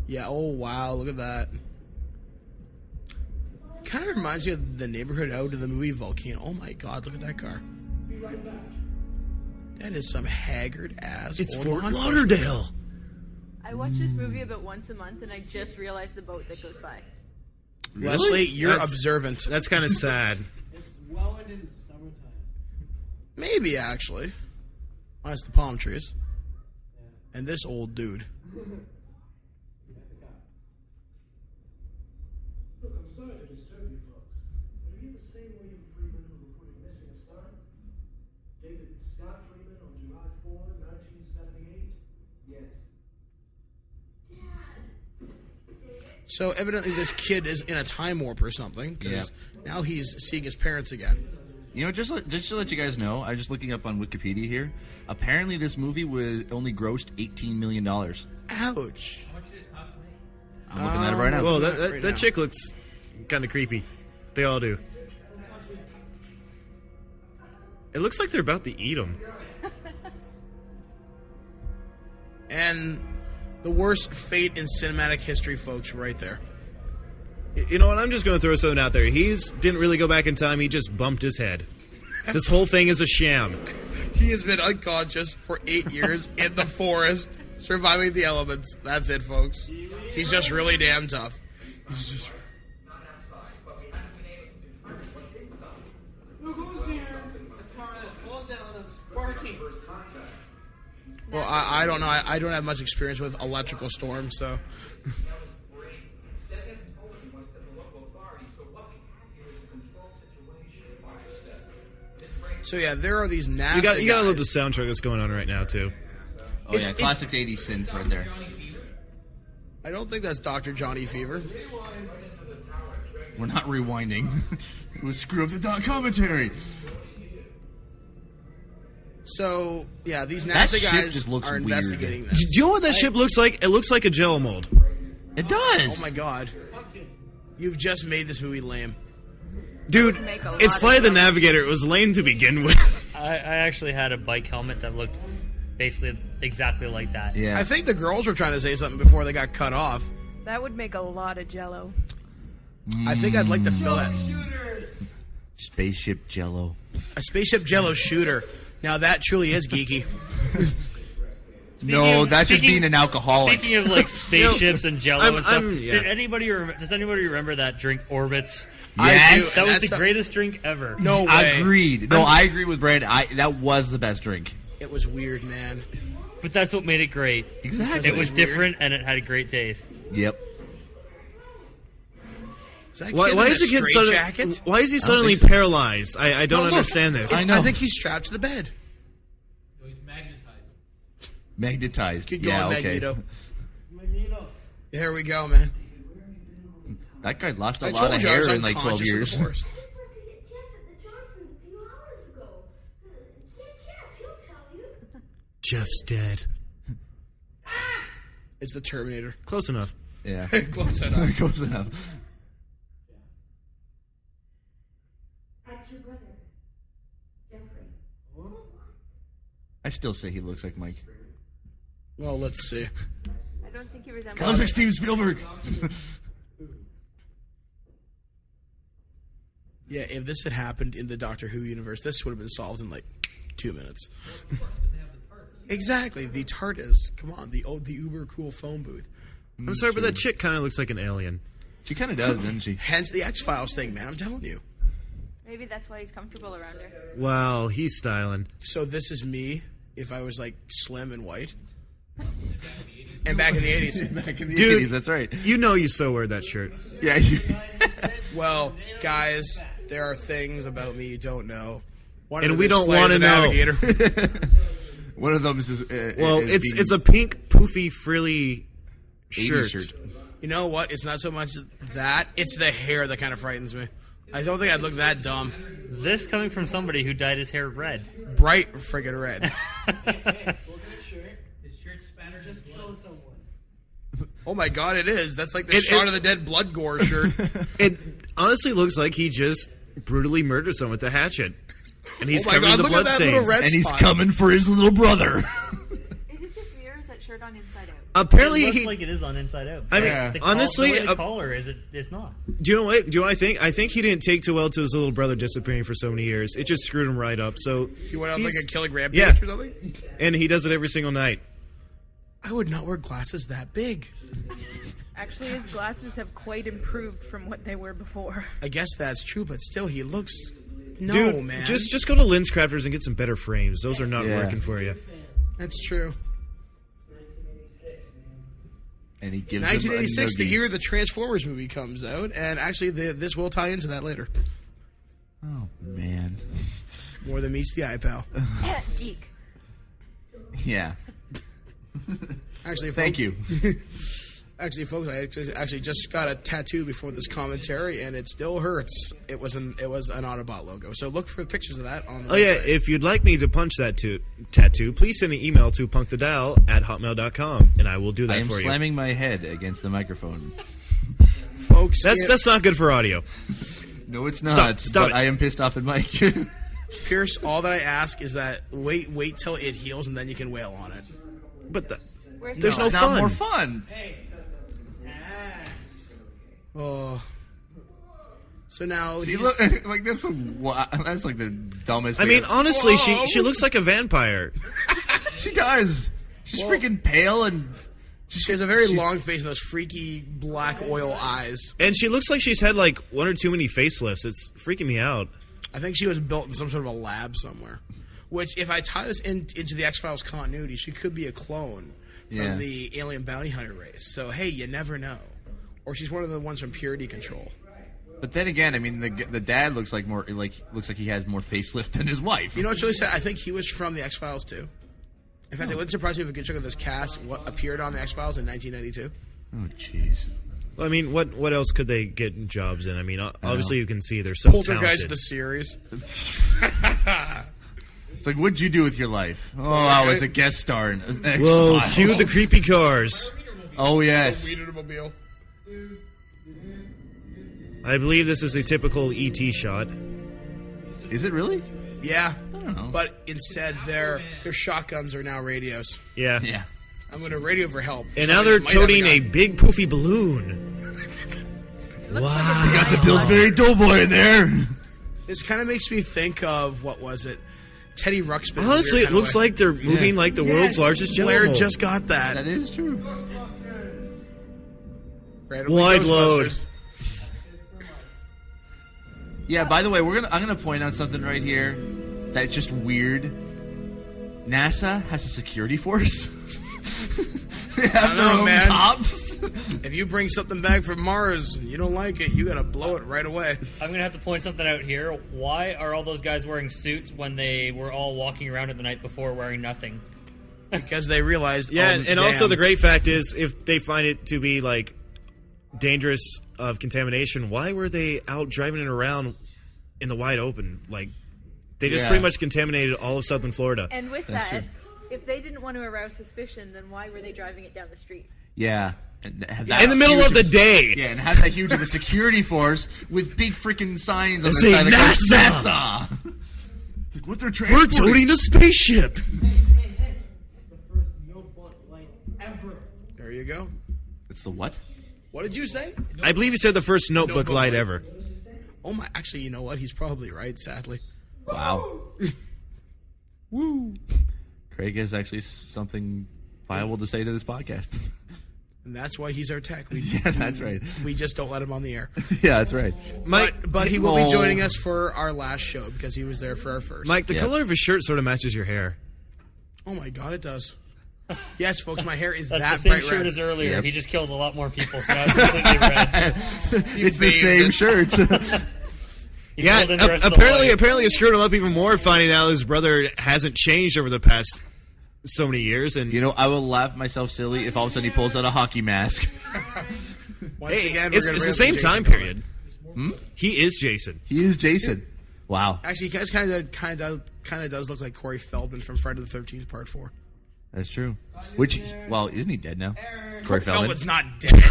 Speaker 5: Yeah. Oh wow, look at that. Kind of reminds me of the neighborhood out of the movie Volcano. Oh my God, look at that car. That is some haggard ass.
Speaker 7: It's
Speaker 5: old
Speaker 7: Fort
Speaker 5: Honda.
Speaker 7: Lauderdale.
Speaker 9: I watch this movie about once a month, and I just realized the boat that goes by.
Speaker 5: Leslie, you're
Speaker 7: That's-
Speaker 5: observant.
Speaker 7: That's kind of sad.
Speaker 10: Well into the summertime.
Speaker 5: Maybe actually. Minus the palm trees. And this old dude.
Speaker 10: Look, I'm sorry to disturb you folks. But are you the same William Freeman who reported missing a son? David Scott Freeman on July 4, 1978? Yes.
Speaker 5: So evidently this kid is in a time warp or something, because now he's seeing his parents again.
Speaker 6: You know, just to let you guys know, I'm just looking up on Wikipedia here. Apparently, this movie was only grossed $18 million.
Speaker 5: Ouch.
Speaker 6: I'm looking at it right now.
Speaker 7: Well,
Speaker 5: Right
Speaker 7: that
Speaker 5: now.
Speaker 7: chick looks kind of creepy. They all do. It looks like they're about to eat him.
Speaker 5: And the worst fate in cinematic history, folks, right there.
Speaker 7: You know what? I'm just going to throw something out there. Didn't really go back in time. He just bumped his head. This whole thing is a sham.
Speaker 5: He has been unconscious for 8 years in the forest, surviving the elements. That's it, folks. He's just really damn tough. He's just...
Speaker 10: Who goes there? The car that falls down and is sparking.
Speaker 5: Well, I don't know. I don't have much experience with electrical storms, so... So yeah, there are these NASA
Speaker 7: You gotta
Speaker 5: guys.
Speaker 7: love the soundtrack that's going on right now too.
Speaker 6: Oh yeah, classic '80s synth right there.
Speaker 5: I don't think that's Dr. Johnny Fever.
Speaker 6: We're not rewinding. It was screw up the commentary.
Speaker 5: So yeah, these
Speaker 6: That
Speaker 5: NASA
Speaker 6: ship
Speaker 5: guys
Speaker 6: just looks
Speaker 5: are
Speaker 6: weird.
Speaker 5: investigating
Speaker 7: Do
Speaker 5: this.
Speaker 7: you know what that ship looks like? It looks like a Jello mold.
Speaker 6: It does.
Speaker 5: Oh my God, you've just made this movie lame.
Speaker 7: Dude,
Speaker 9: Make a lot
Speaker 7: it's
Speaker 9: of
Speaker 7: Flight of the
Speaker 9: sense.
Speaker 7: Navigator. It was lame to begin with.
Speaker 8: I actually had a bike helmet that looked basically exactly like that.
Speaker 6: Yeah.
Speaker 5: I think the girls were trying to say something before they got cut off.
Speaker 9: That would make a lot of jello.
Speaker 5: I think I'd like to fill it.
Speaker 6: Spaceship Jello.
Speaker 5: A spaceship Jello shooter. Now that truly is geeky.
Speaker 6: That's just being an alcoholic.
Speaker 8: Speaking of like spaceships and Jello and stuff,
Speaker 7: yeah.
Speaker 8: does anybody remember that drink Orbits?
Speaker 6: Yes.
Speaker 8: That was the greatest drink ever.
Speaker 5: No way.
Speaker 6: Agreed. No, I agree with Brandon. That was the best drink.
Speaker 5: It was weird, man.
Speaker 8: But that's what made it great.
Speaker 6: Exactly.
Speaker 8: It was different and it had a great taste.
Speaker 6: Yep.
Speaker 7: Why is the kid suddenly? Why is he suddenly paralyzed? I don't understand this.
Speaker 5: I think he's strapped to the bed.
Speaker 4: No, he's magnetized.
Speaker 6: Magnetized.
Speaker 5: Keep going,
Speaker 6: okay.
Speaker 5: Magneto. There we go, man.
Speaker 6: That guy lost a
Speaker 5: I
Speaker 6: lot
Speaker 5: told
Speaker 6: of
Speaker 5: you I was
Speaker 6: hair in like 12
Speaker 5: unconscious in the
Speaker 6: years.
Speaker 5: forest.
Speaker 7: Jeff's dead.
Speaker 5: It's the Terminator.
Speaker 7: Close enough.
Speaker 6: Yeah.
Speaker 5: Close enough.
Speaker 6: Close enough.
Speaker 11: That's your brother, Jeffrey.
Speaker 6: I still say he looks like Mike.
Speaker 5: Well, let's see.
Speaker 9: I don't think he resembles.
Speaker 6: Looks like Steven Spielberg.
Speaker 5: Yeah, if this had happened in the Doctor Who universe, this would have been solved in like 2 minutes. Exactly, the TARDIS. Come on, the uber cool phone booth.
Speaker 7: I'm sorry, but that chick kind of looks like an alien.
Speaker 6: She kind of does, doesn't she?
Speaker 5: Hence the X-Files thing, man. I'm telling you.
Speaker 9: Maybe that's why he's comfortable around her.
Speaker 7: Wow, he's styling.
Speaker 5: So this is me if I was like slim and white. And back in the 80s.
Speaker 6: Back in the
Speaker 7: Dude,
Speaker 6: 80s, that's right.
Speaker 7: You know you so wear that shirt.
Speaker 6: Yeah.
Speaker 5: Well, guys, there are things about me you don't know. One
Speaker 7: And
Speaker 5: of
Speaker 7: we
Speaker 5: them is
Speaker 7: don't
Speaker 5: Flight of
Speaker 7: wanna
Speaker 5: the
Speaker 7: know.
Speaker 5: Navigator.
Speaker 6: One of them is
Speaker 7: Well,
Speaker 6: is
Speaker 7: it's a pink, poofy, frilly
Speaker 6: 80s
Speaker 7: shirt.
Speaker 5: You know what? It's not so much that. It's the hair that kind of frightens me. I don't think I'd look that dumb.
Speaker 8: This coming from somebody who dyed his hair red.
Speaker 5: Bright friggin' red.
Speaker 4: His shirt's spanner just killed someone.
Speaker 5: Oh my god, it is. That's like the Shaun of the Dead blood gore shirt.
Speaker 7: It honestly looks like he just brutally murdered someone with a hatchet. And he's
Speaker 5: Oh my
Speaker 7: covered
Speaker 5: God,
Speaker 7: in the
Speaker 5: look at that little
Speaker 7: bloodstains.
Speaker 5: red
Speaker 6: and he's
Speaker 5: spot.
Speaker 6: coming for his little brother.
Speaker 9: Is it just me or is that shirt on inside out?
Speaker 7: Apparently,
Speaker 8: It looks like it is on Inside Out.
Speaker 7: I mean,
Speaker 8: The
Speaker 7: honestly,
Speaker 8: the way the collar is, it's not.
Speaker 7: do you know what? Do you know what I think? I think he didn't take too well to his little brother disappearing for so many years. It just screwed him right up. So
Speaker 5: He went on like
Speaker 7: he's-
Speaker 5: a killing rampage
Speaker 7: yeah.
Speaker 5: or something?
Speaker 7: and he does it every single night.
Speaker 5: I would not wear glasses that big.
Speaker 9: Actually, his glasses have quite improved from what they were before.
Speaker 5: I guess that's true, but still, he looks... No,
Speaker 7: Dude,
Speaker 5: man.
Speaker 7: just go to Lens Crafters and get some better frames. Those are not
Speaker 6: Yeah.
Speaker 7: working for you.
Speaker 5: That's true.
Speaker 6: And he gives him a
Speaker 5: 1986, the
Speaker 6: noogie.
Speaker 5: year the Transformers movie comes out, and actually, this will tie into that later.
Speaker 6: Oh, man.
Speaker 5: More than meets the eye, pal.
Speaker 9: Geek.
Speaker 6: Yeah.
Speaker 5: Actually,
Speaker 6: Thank you.
Speaker 5: Actually, folks, I actually just got a tattoo before this commentary, and it still hurts. It was an Autobot logo. So look for pictures of that on the
Speaker 7: Oh yeah,
Speaker 5: website.
Speaker 7: if you'd like me to punch that tattoo, please send an email to punkthedial@hotmail.com, and I will do that
Speaker 6: I am
Speaker 7: for you.
Speaker 6: slamming my head against the microphone.
Speaker 5: Folks,
Speaker 7: That's not good for audio.
Speaker 6: No, it's not.
Speaker 7: Stop
Speaker 6: but
Speaker 7: it.
Speaker 6: I am pissed off at Mike.
Speaker 5: Pierce, all that I ask is that wait till it heals, and then you can wail on it.
Speaker 7: But
Speaker 9: Where's
Speaker 7: there's
Speaker 9: the
Speaker 7: no
Speaker 6: It's not
Speaker 7: fun.
Speaker 6: more fun.
Speaker 5: Oh. So now...
Speaker 6: See,
Speaker 5: he's-
Speaker 6: look, like that's that's like the dumbest.
Speaker 7: I
Speaker 6: thing.
Speaker 7: mean, honestly,
Speaker 6: Whoa.
Speaker 7: she looks like a vampire.
Speaker 6: She does. She's freaking pale and
Speaker 5: She has a very long face and those freaky black oil eyes.
Speaker 7: And she looks like she's had like one or too many facelifts. It's freaking me out.
Speaker 5: I think she was built in some sort of a lab somewhere. Which, if I tie this into the X-Files continuity, she could be a clone from
Speaker 6: Yeah.
Speaker 5: the alien bounty hunter race. So, hey, you never know. Or she's one of the ones from Purity Control.
Speaker 6: But then again, I mean, the dad looks like he has more facelift than his wife.
Speaker 5: You know what's really sad? I think he was from the X-Files, too. In fact, it wouldn't surprise me if a good chunk of this cast appeared on the X-Files in 1992.
Speaker 6: Oh, jeez.
Speaker 7: Well, I mean, what else could they get jobs in? I mean, obviously you can see they're so
Speaker 5: Poltergeist
Speaker 7: talented.
Speaker 5: the series.
Speaker 6: It's like, what'd you do with your life? Oh, I was a guest star in X-Files.
Speaker 7: Whoa, cue the creepy cars.
Speaker 6: Oh, yes.
Speaker 5: Wienermobile.
Speaker 7: I believe this is a typical ET shot.
Speaker 6: Is it really?
Speaker 5: Yeah.
Speaker 6: I don't know.
Speaker 5: But instead, their shotguns are now radios.
Speaker 7: Yeah.
Speaker 6: Yeah.
Speaker 5: I'm going to radio for help.
Speaker 7: And now they're toting a big poofy balloon.
Speaker 9: Looks
Speaker 7: Wow.
Speaker 9: like a
Speaker 6: Got the Pillsbury Doughboy in there.
Speaker 5: This kind of makes me think of, what was it? Teddy Ruxpin.
Speaker 7: Honestly, it looks like they're moving like the world's largest jello
Speaker 5: Blair
Speaker 7: hole.
Speaker 5: just got that.
Speaker 6: That is true.
Speaker 7: Wide load.
Speaker 6: Yeah, by the way, I'm gonna point out something right here that's just weird. NASA has a security force. They have their own cops.
Speaker 5: If you bring something back from Mars and you don't like it, you gotta blow it right away.
Speaker 8: I'm going to have to point something out here. Why are all those guys wearing suits when they were all walking around it the night before wearing nothing?
Speaker 5: Because they realized,
Speaker 7: Yeah, and also the great fact is, if they find it to be, like, dangerous of contamination, why were they out driving it around in the wide open? Like, they just pretty much contaminated all of southern Florida.
Speaker 9: And with that, if they didn't want to arouse suspicion, then why were they driving it down the street?
Speaker 6: Yeah.
Speaker 7: In the middle of the day.
Speaker 6: Yeah, and has that huge of a security force with big freaking signs on the
Speaker 7: say
Speaker 6: side that goes,
Speaker 7: NASA!
Speaker 6: NASA! Like, what they're
Speaker 7: We're
Speaker 6: transporting.
Speaker 7: toting a spaceship!
Speaker 5: There you go.
Speaker 6: It's the what?
Speaker 5: What did you say?
Speaker 7: I believe he said the first notebook light ever.
Speaker 5: Oh my! Actually, you know what? He's probably right. Sadly.
Speaker 6: Wow.
Speaker 5: Woo!
Speaker 6: Craig has actually something viable to say to this podcast.
Speaker 5: And that's why he's our tech.
Speaker 6: Yeah, that's right.
Speaker 5: We just don't let him on the air.
Speaker 6: Yeah, that's right.
Speaker 7: Mike,
Speaker 5: But he will be joining us for our last show because he was there for our first.
Speaker 7: Mike, the color of his shirt sort of matches your hair.
Speaker 5: Oh my God, it does. Yes, folks, my hair is
Speaker 8: That's
Speaker 5: that
Speaker 8: the same
Speaker 5: bright
Speaker 8: shirt
Speaker 5: red.
Speaker 8: as earlier.
Speaker 6: Yep.
Speaker 8: He just killed a lot more people, so now it's completely red.
Speaker 6: It's the same shirt.
Speaker 7: Yeah,
Speaker 8: filled in the rest of the
Speaker 7: apparently
Speaker 8: white.
Speaker 7: it screwed him up even more, finding out his brother hasn't changed over the past so many years. And
Speaker 6: You know, I will laugh myself silly if all of a sudden he pulls out a hockey mask.
Speaker 5: Once
Speaker 7: hey,
Speaker 5: again, we're
Speaker 7: it's
Speaker 5: gonna
Speaker 7: the
Speaker 5: bring
Speaker 7: same
Speaker 5: up the
Speaker 7: time
Speaker 5: Jason
Speaker 7: period. He is Jason.
Speaker 6: He is Jason. Wow.
Speaker 5: Actually, he guys kind of does look like Corey Feldman from Friday the 13th Part 4.
Speaker 6: That's true. Which, well, isn't he dead now? Corey Feldman.
Speaker 5: Feldman's not dead.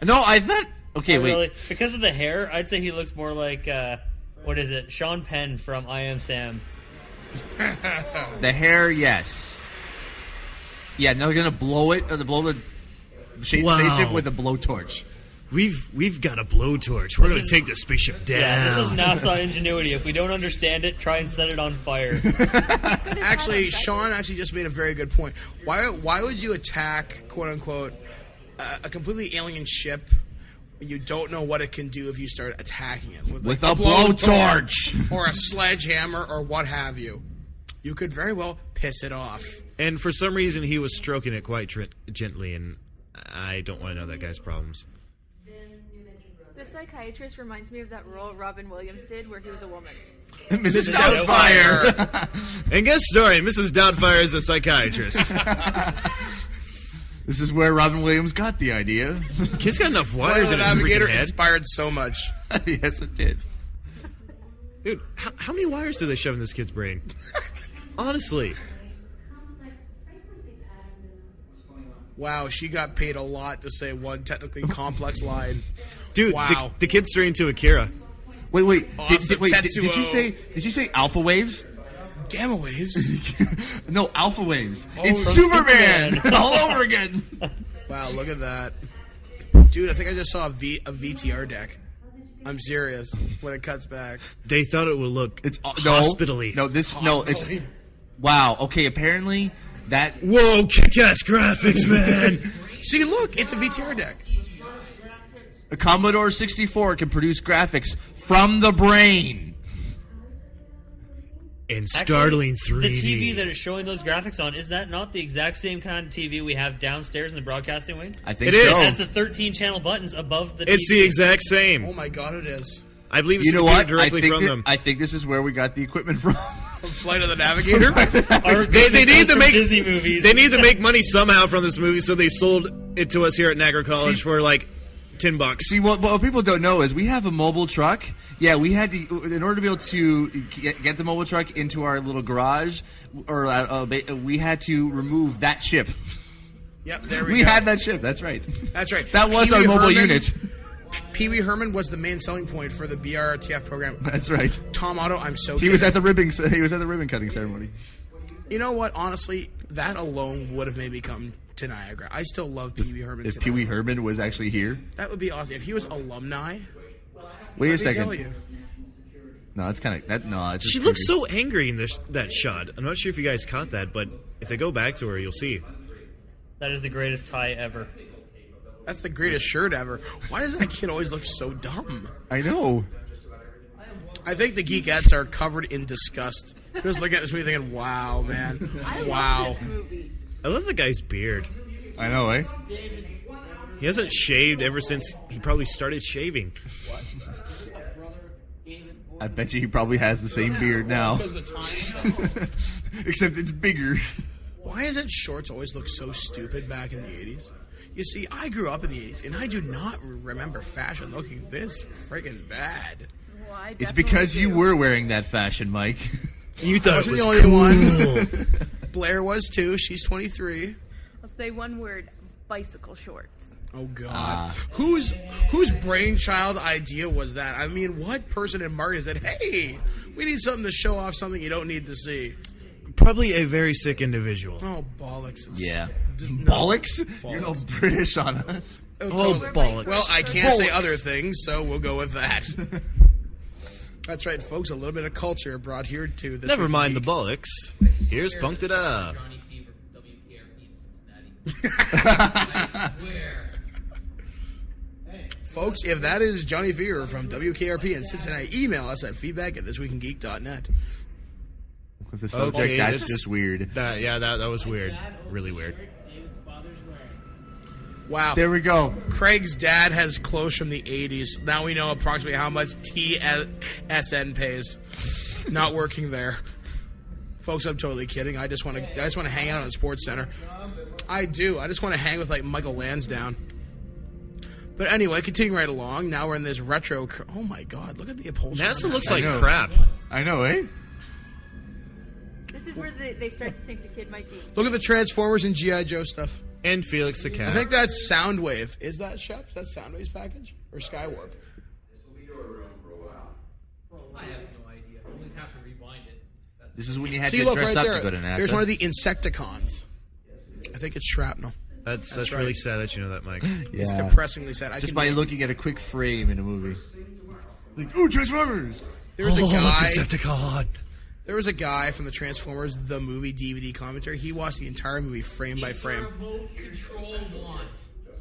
Speaker 6: No, I thought... Okay,
Speaker 8: Oh,
Speaker 6: wait.
Speaker 8: really? Because of the hair, I'd say he looks more like, what is it? Sean Penn from I Am Sam.
Speaker 6: The hair, yes. Yeah, now they're gonna blow it, blow the spaceship with a blowtorch.
Speaker 7: We've got a blowtorch. We're going to take the spaceship down.
Speaker 8: Yeah, this is NASA ingenuity. If we don't understand it, try and set it on fire.
Speaker 5: Actually, Sean actually just made a very good point. Why would you attack, quote unquote, a completely alien ship? You don't know what it can do if you start attacking it with
Speaker 6: a blowtorch
Speaker 5: or a sledgehammer or what have you. You could very well piss it off.
Speaker 7: And for some reason, he was stroking it quite gently, and I don't want to know that guy's problems.
Speaker 9: The psychiatrist reminds me of that role Robin Williams did where he was a woman.
Speaker 6: Mrs. Doubtfire.
Speaker 7: And guest starring Mrs. Doubtfire is a psychiatrist.
Speaker 6: This is where Robin Williams got the idea.
Speaker 7: Kid's got enough wires in his
Speaker 5: Navigator
Speaker 7: freaking head.
Speaker 5: inspired so much.
Speaker 6: Yes, it did.
Speaker 7: Dude, how many wires do they shove in this kid's brain? Honestly.
Speaker 5: Wow, she got paid a lot to say one technically complex line.
Speaker 7: Dude,
Speaker 5: wow.
Speaker 7: the kid's straight into Akira.
Speaker 6: Wait.
Speaker 5: Awesome.
Speaker 6: Did you say alpha waves?
Speaker 5: Gamma waves?
Speaker 6: No, alpha waves.
Speaker 5: Oh,
Speaker 6: it's
Speaker 5: from
Speaker 6: Superman
Speaker 8: Superman.
Speaker 6: all over again.
Speaker 5: Wow, look at that. Dude, I think I just saw a VTR deck. I'm serious. When it cuts back.
Speaker 7: They thought it would look
Speaker 6: hospitally.
Speaker 5: Hospitally.
Speaker 6: Wow, okay, apparently that...
Speaker 7: Whoa, kick-ass graphics, man!
Speaker 5: See, look, it's a VTR deck.
Speaker 6: A Commodore 64 can produce graphics from the brain.
Speaker 7: In startling 3D.
Speaker 8: The TV that is showing those graphics on, is that not the exact same kind of TV we have downstairs in the broadcasting wing?
Speaker 6: I think
Speaker 7: it is.
Speaker 6: so.
Speaker 8: It has the 13 channel buttons above the TV.
Speaker 7: It's the exact same.
Speaker 5: Oh my God, it is.
Speaker 7: I believe it's
Speaker 6: You know what?
Speaker 7: directly from them.
Speaker 6: I think this is where we got the equipment from.
Speaker 5: From Flight of the Navigator?
Speaker 7: They need to make
Speaker 8: Disney movies.
Speaker 7: They need to make money somehow from this movie, so they sold it to us here at Niagara College for like $10.
Speaker 6: See, what people don't know is we have a mobile truck. Yeah, we had to, in order to be able to get the mobile truck into our little garage, or we had to remove that chip.
Speaker 5: Yep, there
Speaker 6: We
Speaker 5: go.
Speaker 6: had that chip. That's right.
Speaker 5: That's right.
Speaker 6: That was
Speaker 5: Pee-wee
Speaker 6: our mobile
Speaker 5: Herman-
Speaker 6: unit.
Speaker 5: Pee-wee Herman was the main selling point for the BRTF program.
Speaker 6: That's right.
Speaker 5: Tom Otto, I'm so
Speaker 6: He was
Speaker 5: kidding.
Speaker 6: at the ribbon. He was at the ribbon cutting ceremony.
Speaker 5: You know what? Honestly, that alone would have made me come to Niagara. I still love Pee-wee Herman.
Speaker 6: If Pee Wee Herman was actually here.
Speaker 5: That would be awesome. If he was alumni,
Speaker 6: Wait a
Speaker 5: let me
Speaker 6: second.
Speaker 5: tell you.
Speaker 6: No, it's kind of that. No, it's just
Speaker 7: She looks so angry in that shot. I'm not sure if you guys caught that, but if they go back to her, you'll see.
Speaker 8: That is the greatest tie ever.
Speaker 5: That's the greatest shirt ever. Why does that kid always look so dumb?
Speaker 6: I know.
Speaker 5: I think the geekettes are covered in disgust. Just looking at this movie thinking, wow, man. Wow.
Speaker 7: I love the guy's beard.
Speaker 6: I know, eh?
Speaker 7: He hasn't shaved ever since he probably started shaving.
Speaker 6: I bet you he probably has the same beard now. Except it's bigger.
Speaker 5: Why is it shorts always look so stupid back in the 80s? You see, I grew up in the 80s, and I do not remember fashion looking this friggin' bad.
Speaker 9: Well,
Speaker 6: It's because you were wearing that fashion, Mike.
Speaker 7: You thought it was
Speaker 5: the only
Speaker 7: cool.
Speaker 5: one. Blair was too. She's 23.
Speaker 9: I'll say one word: bicycle shorts.
Speaker 5: Oh God, whose brainchild idea was that? I mean, what person in marketing said, "Hey, we need something to show off something you don't need to see"?
Speaker 7: Probably a very sick individual.
Speaker 5: Oh bollocks!
Speaker 6: Yeah.
Speaker 5: No.
Speaker 6: Bollocks? You're no British on us.
Speaker 7: Oh, bollocks.
Speaker 5: Well, I can't say other things, so we'll go with that. That's right, folks. A little bit of culture brought here to this.
Speaker 7: Never mind the bollocks. Here's Punked It Up.
Speaker 5: Folks, if that is Johnny Fever from WKRP in Cincinnati, email us at feedback@thisweekingeek.net.
Speaker 6: With the subject,
Speaker 7: Okay,
Speaker 6: that's just weird.
Speaker 7: That was weird. Really weird.
Speaker 5: Wow.
Speaker 6: There we go.
Speaker 5: Craig's dad has clothes from the 80s. Now we know approximately how much TSN pays. Not working there. Folks, I'm totally kidding. I just want to hang out at a sports center. I do. I just want to hang with like Michael Lansdowne. But anyway, continuing right along. Now we're in this retro. Oh my God! Look at the upholstery.
Speaker 7: NASA looks
Speaker 6: I
Speaker 7: like
Speaker 6: know.
Speaker 7: crap.
Speaker 6: I know, eh?
Speaker 9: This is where they start to think the kid might be.
Speaker 5: Look at the Transformers and G.I. Joe stuff.
Speaker 7: And Felix the Cat.
Speaker 5: I think that's Soundwave. Is that Shep? Is that Soundwave's package? Or Skywarp?
Speaker 12: I have no idea. We'll have to rewind it.
Speaker 6: This is when you had
Speaker 5: See,
Speaker 6: to
Speaker 5: look
Speaker 6: dress
Speaker 5: right
Speaker 6: up
Speaker 5: there.
Speaker 6: to go to NASA.
Speaker 5: There's one of the Insecticons. I think it's Shrapnel.
Speaker 7: That's
Speaker 5: right.
Speaker 7: really sad that you know that, Mike.
Speaker 5: It's
Speaker 6: Yeah.
Speaker 5: depressingly sad.
Speaker 6: Just by looking at a quick frame in a movie. Like, ooh, Transformers!
Speaker 5: There was a guy.
Speaker 7: Decepticon.
Speaker 5: There was a guy from the Transformers the movie DVD commentary. He watched the entire movie frame by frame.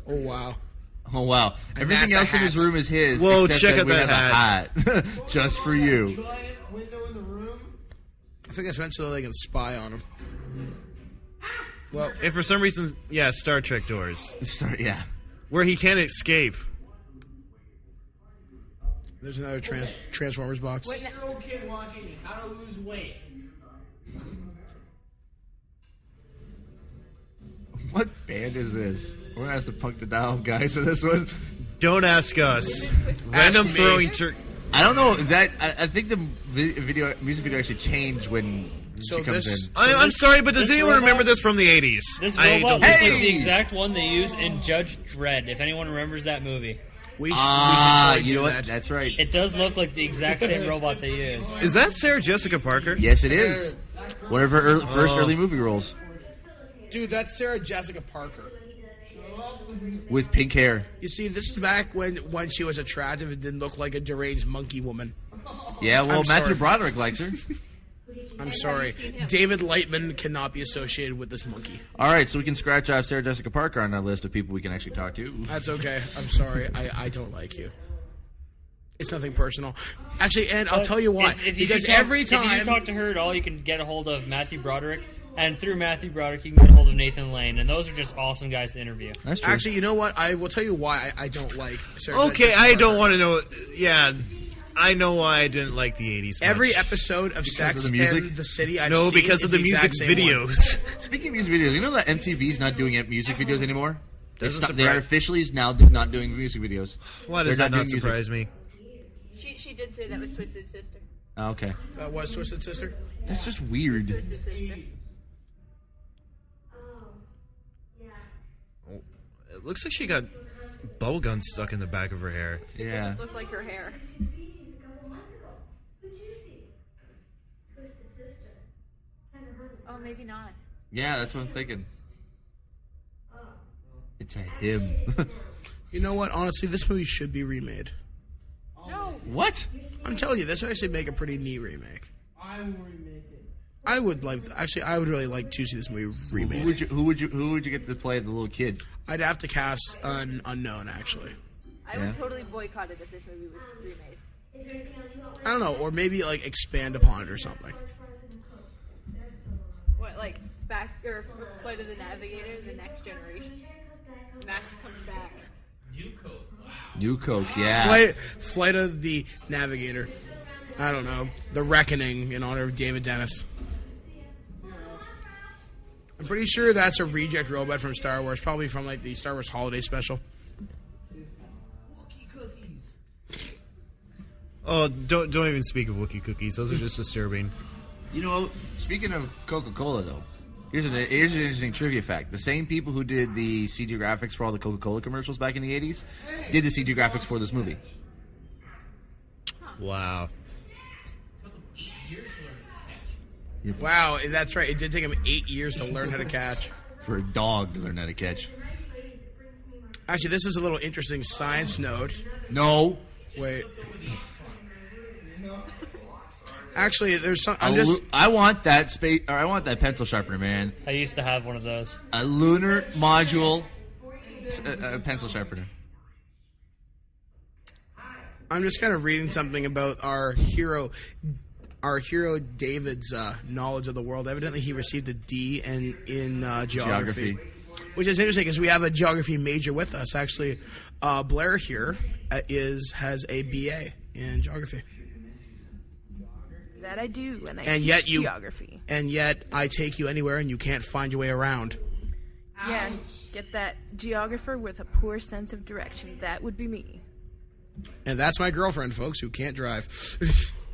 Speaker 5: Oh wow!
Speaker 6: Oh, wow. Everything
Speaker 5: NASA
Speaker 6: else in his
Speaker 5: hat.
Speaker 6: room is his.
Speaker 7: Whoa,
Speaker 6: except
Speaker 7: check
Speaker 6: that
Speaker 7: out
Speaker 6: we
Speaker 7: that
Speaker 6: have a hat. Just for you.
Speaker 10: Giant window in the room.
Speaker 5: I think that's meant so they can spy on him. Well,
Speaker 7: And for some reason, yeah, Star Trek doors.
Speaker 6: Yeah.
Speaker 7: Where he can't escape.
Speaker 5: there's another Transformers box.
Speaker 12: 8-year-old kid watching How to Lose Weight.
Speaker 6: What band is this? We're going to ask the Punk to Dial guys for this one.
Speaker 7: Don't ask us. Random
Speaker 5: me.
Speaker 7: throwing...
Speaker 6: I don't know. That I think the music video actually changed when
Speaker 5: So
Speaker 6: she comes
Speaker 5: this-
Speaker 6: in.
Speaker 7: I'm sorry, but does
Speaker 8: this
Speaker 7: anyone
Speaker 8: robot-
Speaker 7: remember this from the 80s?
Speaker 8: This
Speaker 7: I
Speaker 8: robot
Speaker 7: don't
Speaker 8: looks
Speaker 7: think
Speaker 8: like
Speaker 7: so.
Speaker 8: the exact one they use in Judge Dredd, if anyone remembers that movie.
Speaker 5: We should totally
Speaker 6: You
Speaker 5: do
Speaker 6: know what?
Speaker 5: that.
Speaker 6: That's right.
Speaker 8: It does look like the exact same robot they use.
Speaker 7: Is that Sarah Jessica Parker?
Speaker 6: Yes, it is. One of her first early movie roles.
Speaker 5: Dude, that's Sarah Jessica Parker.
Speaker 6: With pink hair.
Speaker 5: You see, this is back when she was attractive and didn't look like a deranged monkey woman.
Speaker 6: Yeah, well,
Speaker 5: I'm
Speaker 6: Matthew
Speaker 5: sorry.
Speaker 6: Broderick likes her.
Speaker 5: I'm sorry. David Lightman cannot be associated with this monkey.
Speaker 6: All right, so we can scratch off Sarah Jessica Parker on our list of people we can actually talk to.
Speaker 5: That's okay. I'm sorry. I don't like you. It's nothing personal. Actually, and I'll tell you why.
Speaker 8: If you
Speaker 5: because
Speaker 8: do talk,
Speaker 5: every
Speaker 8: if you
Speaker 5: time...
Speaker 8: do talk to her at all, you can get a hold of Matthew Broderick, and through Matthew Broderick, you can get a hold of Nathan Lane, and those are just awesome guys to interview.
Speaker 6: That's true.
Speaker 5: Actually, you know what? I will tell you why I don't like Sarah
Speaker 7: Okay,
Speaker 5: Jessica
Speaker 7: I
Speaker 5: Parker.
Speaker 7: don't want to know. Yeah, I know why I didn't like the 80s much.
Speaker 5: Every episode of Sex
Speaker 6: of the music?
Speaker 5: and the City I've
Speaker 7: No,
Speaker 5: seen
Speaker 7: because
Speaker 5: is
Speaker 7: of the music
Speaker 5: exact same one.
Speaker 7: videos.
Speaker 6: Speaking of music videos, you know that MTV's not doing music videos anymore? They
Speaker 7: Doesn't
Speaker 6: they are
Speaker 7: surprise-
Speaker 6: officially now not doing music videos.
Speaker 7: Why does
Speaker 6: They're
Speaker 7: that not
Speaker 6: doing music.
Speaker 7: surprise me?
Speaker 9: She did say that was Twisted Sister.
Speaker 6: Oh, okay.
Speaker 5: That was Twisted Sister?
Speaker 6: That's just weird.
Speaker 9: Twisted Sister.
Speaker 7: It looks like she got bubblegum stuck in the back of her hair.
Speaker 6: Yeah.
Speaker 9: Looked like her hair. Oh, maybe not.
Speaker 6: Yeah, that's what I'm thinking. It's a him.
Speaker 5: You know what? Honestly, this movie should be remade.
Speaker 9: No.
Speaker 6: What?
Speaker 5: I'm telling you, this would actually make a pretty neat remake.
Speaker 12: I will remake it.
Speaker 5: I would really like to see this movie remade.
Speaker 6: Who would you get to play the little kid?
Speaker 5: I'd have to cast an unknown, actually.
Speaker 9: I would totally boycott it if this movie was remade.
Speaker 5: I don't know, or maybe like expand upon it or something.
Speaker 9: What, like Flight of the Navigator, the next generation? Max comes back.
Speaker 6: New Coke, yeah.
Speaker 5: Flight of the Navigator. I don't know. The Reckoning in honor of David Dennis. I'm pretty sure that's a reject robot from Star Wars, probably from like the Star Wars Holiday Special.
Speaker 7: Oh, don't even speak of Wookiee cookies. Those are just disturbing.
Speaker 6: You know, speaking of Coca-Cola, though, here's an interesting trivia fact. The same people who did the CG graphics for all the Coca-Cola commercials back in the 80s did the CG graphics for this movie.
Speaker 7: Wow.
Speaker 5: Wow, that's right. It did take him 8 years to learn how to catch.
Speaker 6: For a dog to learn how to catch.
Speaker 5: Actually, this is a little interesting science note.
Speaker 6: No.
Speaker 5: Wait. Actually, there's some.
Speaker 6: I want that space, or I want that pencil sharpener, man.
Speaker 8: I used to have one of those.
Speaker 6: A lunar module pencil sharpener.
Speaker 5: I'm just kind of reading something about our hero David's knowledge of the world. Evidently, he received a D in geography, which is interesting because we have a geography major with us. Actually, Blair here has a BA in geography.
Speaker 9: That I do, and I
Speaker 5: and
Speaker 9: teach
Speaker 5: yet
Speaker 9: geography.
Speaker 5: And yet I take you anywhere, and you can't find your way around.
Speaker 9: Yeah, get that geographer with a poor sense of direction. That would be me.
Speaker 5: And that's my girlfriend, folks, who can't drive.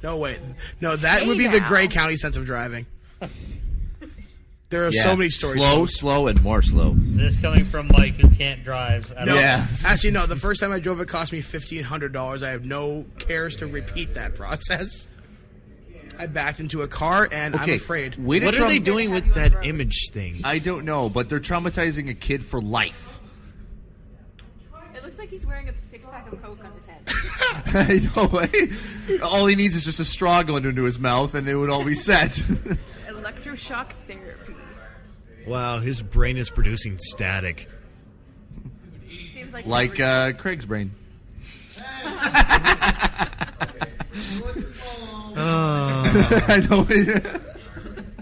Speaker 5: No, wait. No, that would be the Gray County sense of driving. There are so many stories.
Speaker 6: Slow, and more slow.
Speaker 8: This coming from Mike, who can't drive at all.
Speaker 6: Yeah.
Speaker 5: Actually, no. The first time I drove, it cost me $1,500. I have no cares to repeat that process. I backed into a car, and I'm afraid.
Speaker 7: What are they doing with that image thing?
Speaker 6: I don't know, but they're traumatizing a kid for life.
Speaker 9: It looks like he's wearing a six-pack of Coke on his head.
Speaker 6: I know. All he needs is just a straw going into his mouth, and it would all be set.
Speaker 9: Electroshock therapy.
Speaker 7: Wow, his brain is producing static.
Speaker 9: Seems
Speaker 6: like Craig's brain. I know.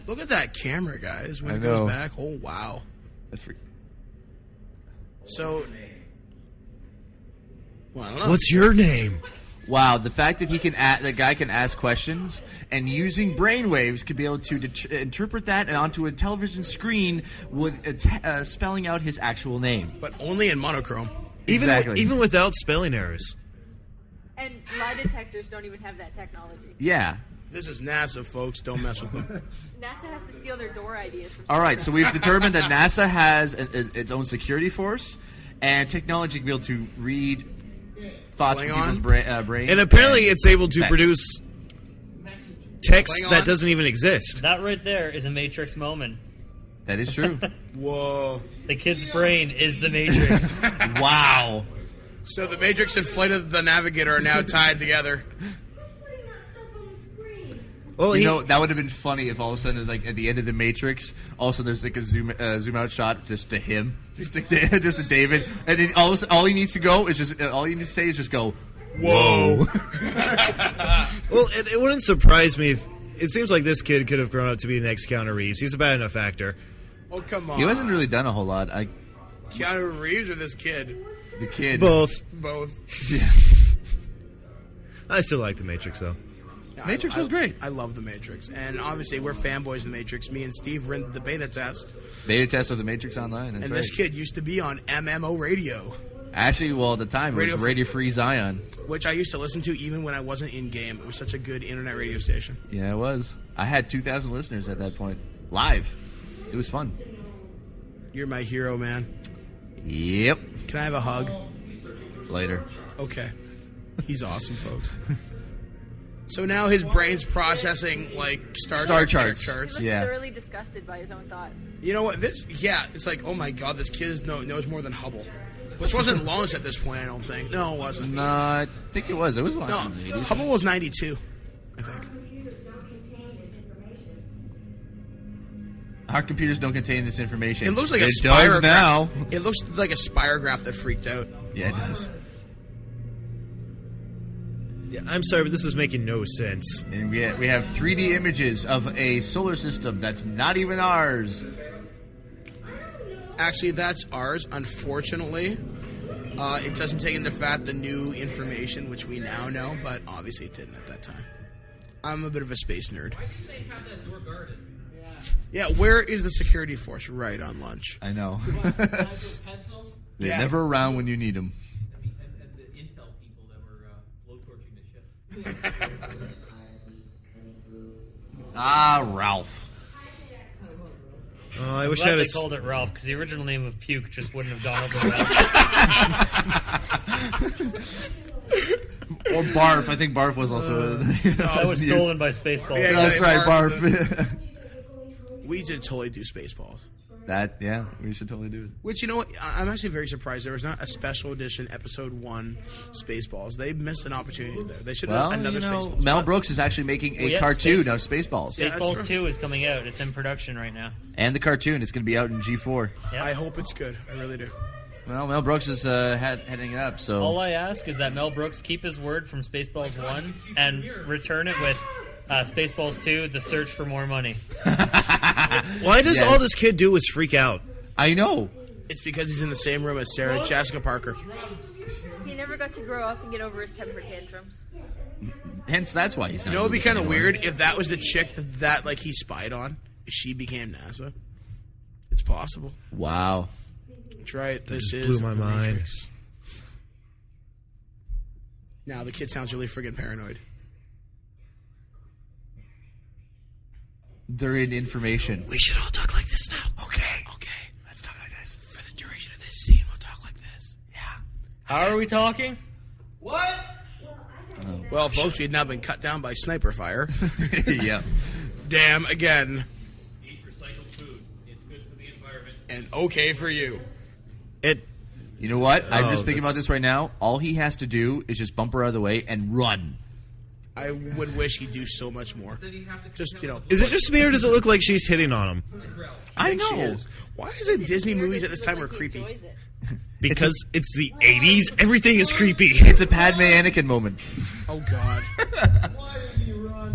Speaker 5: Look at that camera, guys. When it goes back, oh wow,
Speaker 6: that's freaking.
Speaker 5: So, well, I don't know.
Speaker 7: What's your name?
Speaker 6: Wow, the fact that the guy can ask questions and using brainwaves could be able to interpret that onto a television screen with spelling out his actual name,
Speaker 5: but only in monochrome.
Speaker 7: Even without spelling errors.
Speaker 9: And lie detectors don't even have that technology.
Speaker 6: Yeah.
Speaker 5: This is NASA, folks. Don't mess with them.
Speaker 9: NASA has to steal their door ideas from
Speaker 6: All right, so we've determined that NASA has its own security force and technology to be able to read thoughts from people's brains.
Speaker 7: And apparently it's able to produce text that doesn't even exist.
Speaker 8: That right there is a Matrix moment.
Speaker 6: That is true.
Speaker 5: Whoa.
Speaker 8: The kid's brain is the Matrix.
Speaker 6: Wow.
Speaker 5: So the Matrix and Flight of the Navigator are now tied together.
Speaker 6: Well, that would have been funny if all of a sudden, like at the end of the Matrix, also there's like a zoom out shot just to him, just to David, and then all he needs to go is just all you need to say is just go, whoa.
Speaker 7: Well, it wouldn't surprise me if it seems like this kid could have grown up to be the next Keanu Reeves. He's a bad enough actor.
Speaker 5: Oh come on!
Speaker 6: He hasn't really done a whole lot.
Speaker 5: Keanu Reeves or this kid?
Speaker 6: The kid.
Speaker 7: Both.
Speaker 6: Yeah.
Speaker 7: I still like The Matrix, though.
Speaker 6: Matrix was great.
Speaker 5: I love The Matrix. And obviously, we're fanboys of The Matrix. Me and Steve ran the beta test.
Speaker 6: Beta test of The Matrix Online. That's
Speaker 5: and
Speaker 6: right.
Speaker 5: This kid used to be on MMO radio.
Speaker 6: Actually, well, at the time, it was Radio Free Zion.
Speaker 5: Which I used to listen to even when I wasn't in-game. It was such a good internet radio station.
Speaker 6: Yeah, it was. I had 2,000 listeners at that point. Live. It was fun.
Speaker 5: You're my hero, man.
Speaker 6: Yep.
Speaker 5: Can I have a hug?
Speaker 6: Later.
Speaker 5: Okay. He's awesome, folks. So now his brain's processing like star charts.
Speaker 9: He looks thoroughly disgusted by his own thoughts.
Speaker 5: You know what? It's like, oh my god, this kid knows more than Hubble. Which wasn't launched at this point, I don't think. No, it wasn't.
Speaker 6: No, I think it was. It was launched in the 80s.
Speaker 5: Hubble was 92, I think.
Speaker 6: Our computers don't contain this information.
Speaker 5: It looks like a
Speaker 6: does
Speaker 5: spirograph.
Speaker 6: now.
Speaker 5: It looks like a spirograph that freaked out.
Speaker 6: Yeah, it does.
Speaker 7: Yeah, I'm sorry, but this is making no sense.
Speaker 6: And we have 3D images of a solar system that's not even ours.
Speaker 5: Actually, that's ours, unfortunately. It doesn't take into fact the new information, which we now know, but obviously it didn't at that time. I'm a bit of a space nerd.
Speaker 12: Why do they have that door guarded?
Speaker 5: Yeah, where is the security force? Right on lunch.
Speaker 6: I know.
Speaker 12: Pencils?
Speaker 6: They're
Speaker 5: Yeah.
Speaker 6: never around when you need them.
Speaker 12: And the intel people that were blowtorching the ship.
Speaker 6: Ralph.
Speaker 7: Oh, I wish I
Speaker 8: Glad
Speaker 7: had
Speaker 8: they
Speaker 7: a
Speaker 8: called it Ralph, because the original name of Puke just wouldn't have gone over well.
Speaker 6: Or Barf. I think Barf was also.
Speaker 8: That was stolen by Spaceballs.
Speaker 5: Yeah,
Speaker 6: That's right,
Speaker 5: Barf.
Speaker 6: Barf.
Speaker 5: We should totally do Spaceballs.
Speaker 6: Yeah, we should totally do it.
Speaker 5: Which, you know what? I'm actually very surprised there was not a special edition Episode 1 Spaceballs. They missed an opportunity there. They should have
Speaker 6: Well,
Speaker 5: another Spaceballs.
Speaker 6: Mel
Speaker 5: But-
Speaker 6: Brooks is actually making a
Speaker 8: yeah,
Speaker 6: cartoon
Speaker 8: Space-
Speaker 6: of Spaceballs.
Speaker 5: Yeah, that's
Speaker 8: Spaceballs
Speaker 5: true.
Speaker 8: 2 is coming out. It's in production right now.
Speaker 6: And the cartoon, it's going to be out in G4.
Speaker 8: Yep.
Speaker 5: I hope it's good. I really do.
Speaker 6: Well, Mel Brooks is heading it up, so...
Speaker 8: All I ask is that Mel Brooks keep his word from Spaceballs 1 and return it with Spaceballs 2, The Search for More Money.
Speaker 7: Why does
Speaker 6: Yes.
Speaker 7: all this kid do is freak out?
Speaker 6: I know.
Speaker 5: It's because he's in the same room as Sarah Jessica Parker.
Speaker 9: He never got to grow up and get over his temper tantrums.
Speaker 6: Hence, that's why he's not...
Speaker 5: You know, it'd be
Speaker 6: doing this
Speaker 5: kind of
Speaker 6: anymore.
Speaker 5: weird if that was the chick that like he spied on. If she became NASA. It's possible.
Speaker 6: Wow.
Speaker 5: That's right. This
Speaker 7: just
Speaker 5: is
Speaker 7: blew my
Speaker 5: the
Speaker 7: mind.
Speaker 5: Matrix. Now the kid sounds really friggin' paranoid.
Speaker 6: They're in information.
Speaker 5: We should all talk like this now.
Speaker 6: Okay.
Speaker 5: Let's talk like this. For the duration of this scene, we'll talk like this. Yeah.
Speaker 8: How are we talking?
Speaker 5: Well, folks, we had now been cut down by sniper fire.
Speaker 6: Yeah.
Speaker 5: Damn again.
Speaker 12: Eat recycled food. It's good for the environment.
Speaker 5: And okay for you.
Speaker 6: You know what? I'm
Speaker 7: Oh,
Speaker 6: just thinking about
Speaker 7: that's-
Speaker 6: this right now. All he has to do is just bump her out of the way and run.
Speaker 5: I would wish he'd do so much more. Just, you know.
Speaker 7: Is it just me or does it look like she's hitting on him?
Speaker 5: I think she
Speaker 6: know.
Speaker 5: is. Why is it Disney movies at this time are creepy?
Speaker 7: Because it's the 80s, everything is creepy.
Speaker 6: It's a Padme Anakin moment.
Speaker 5: Oh, God.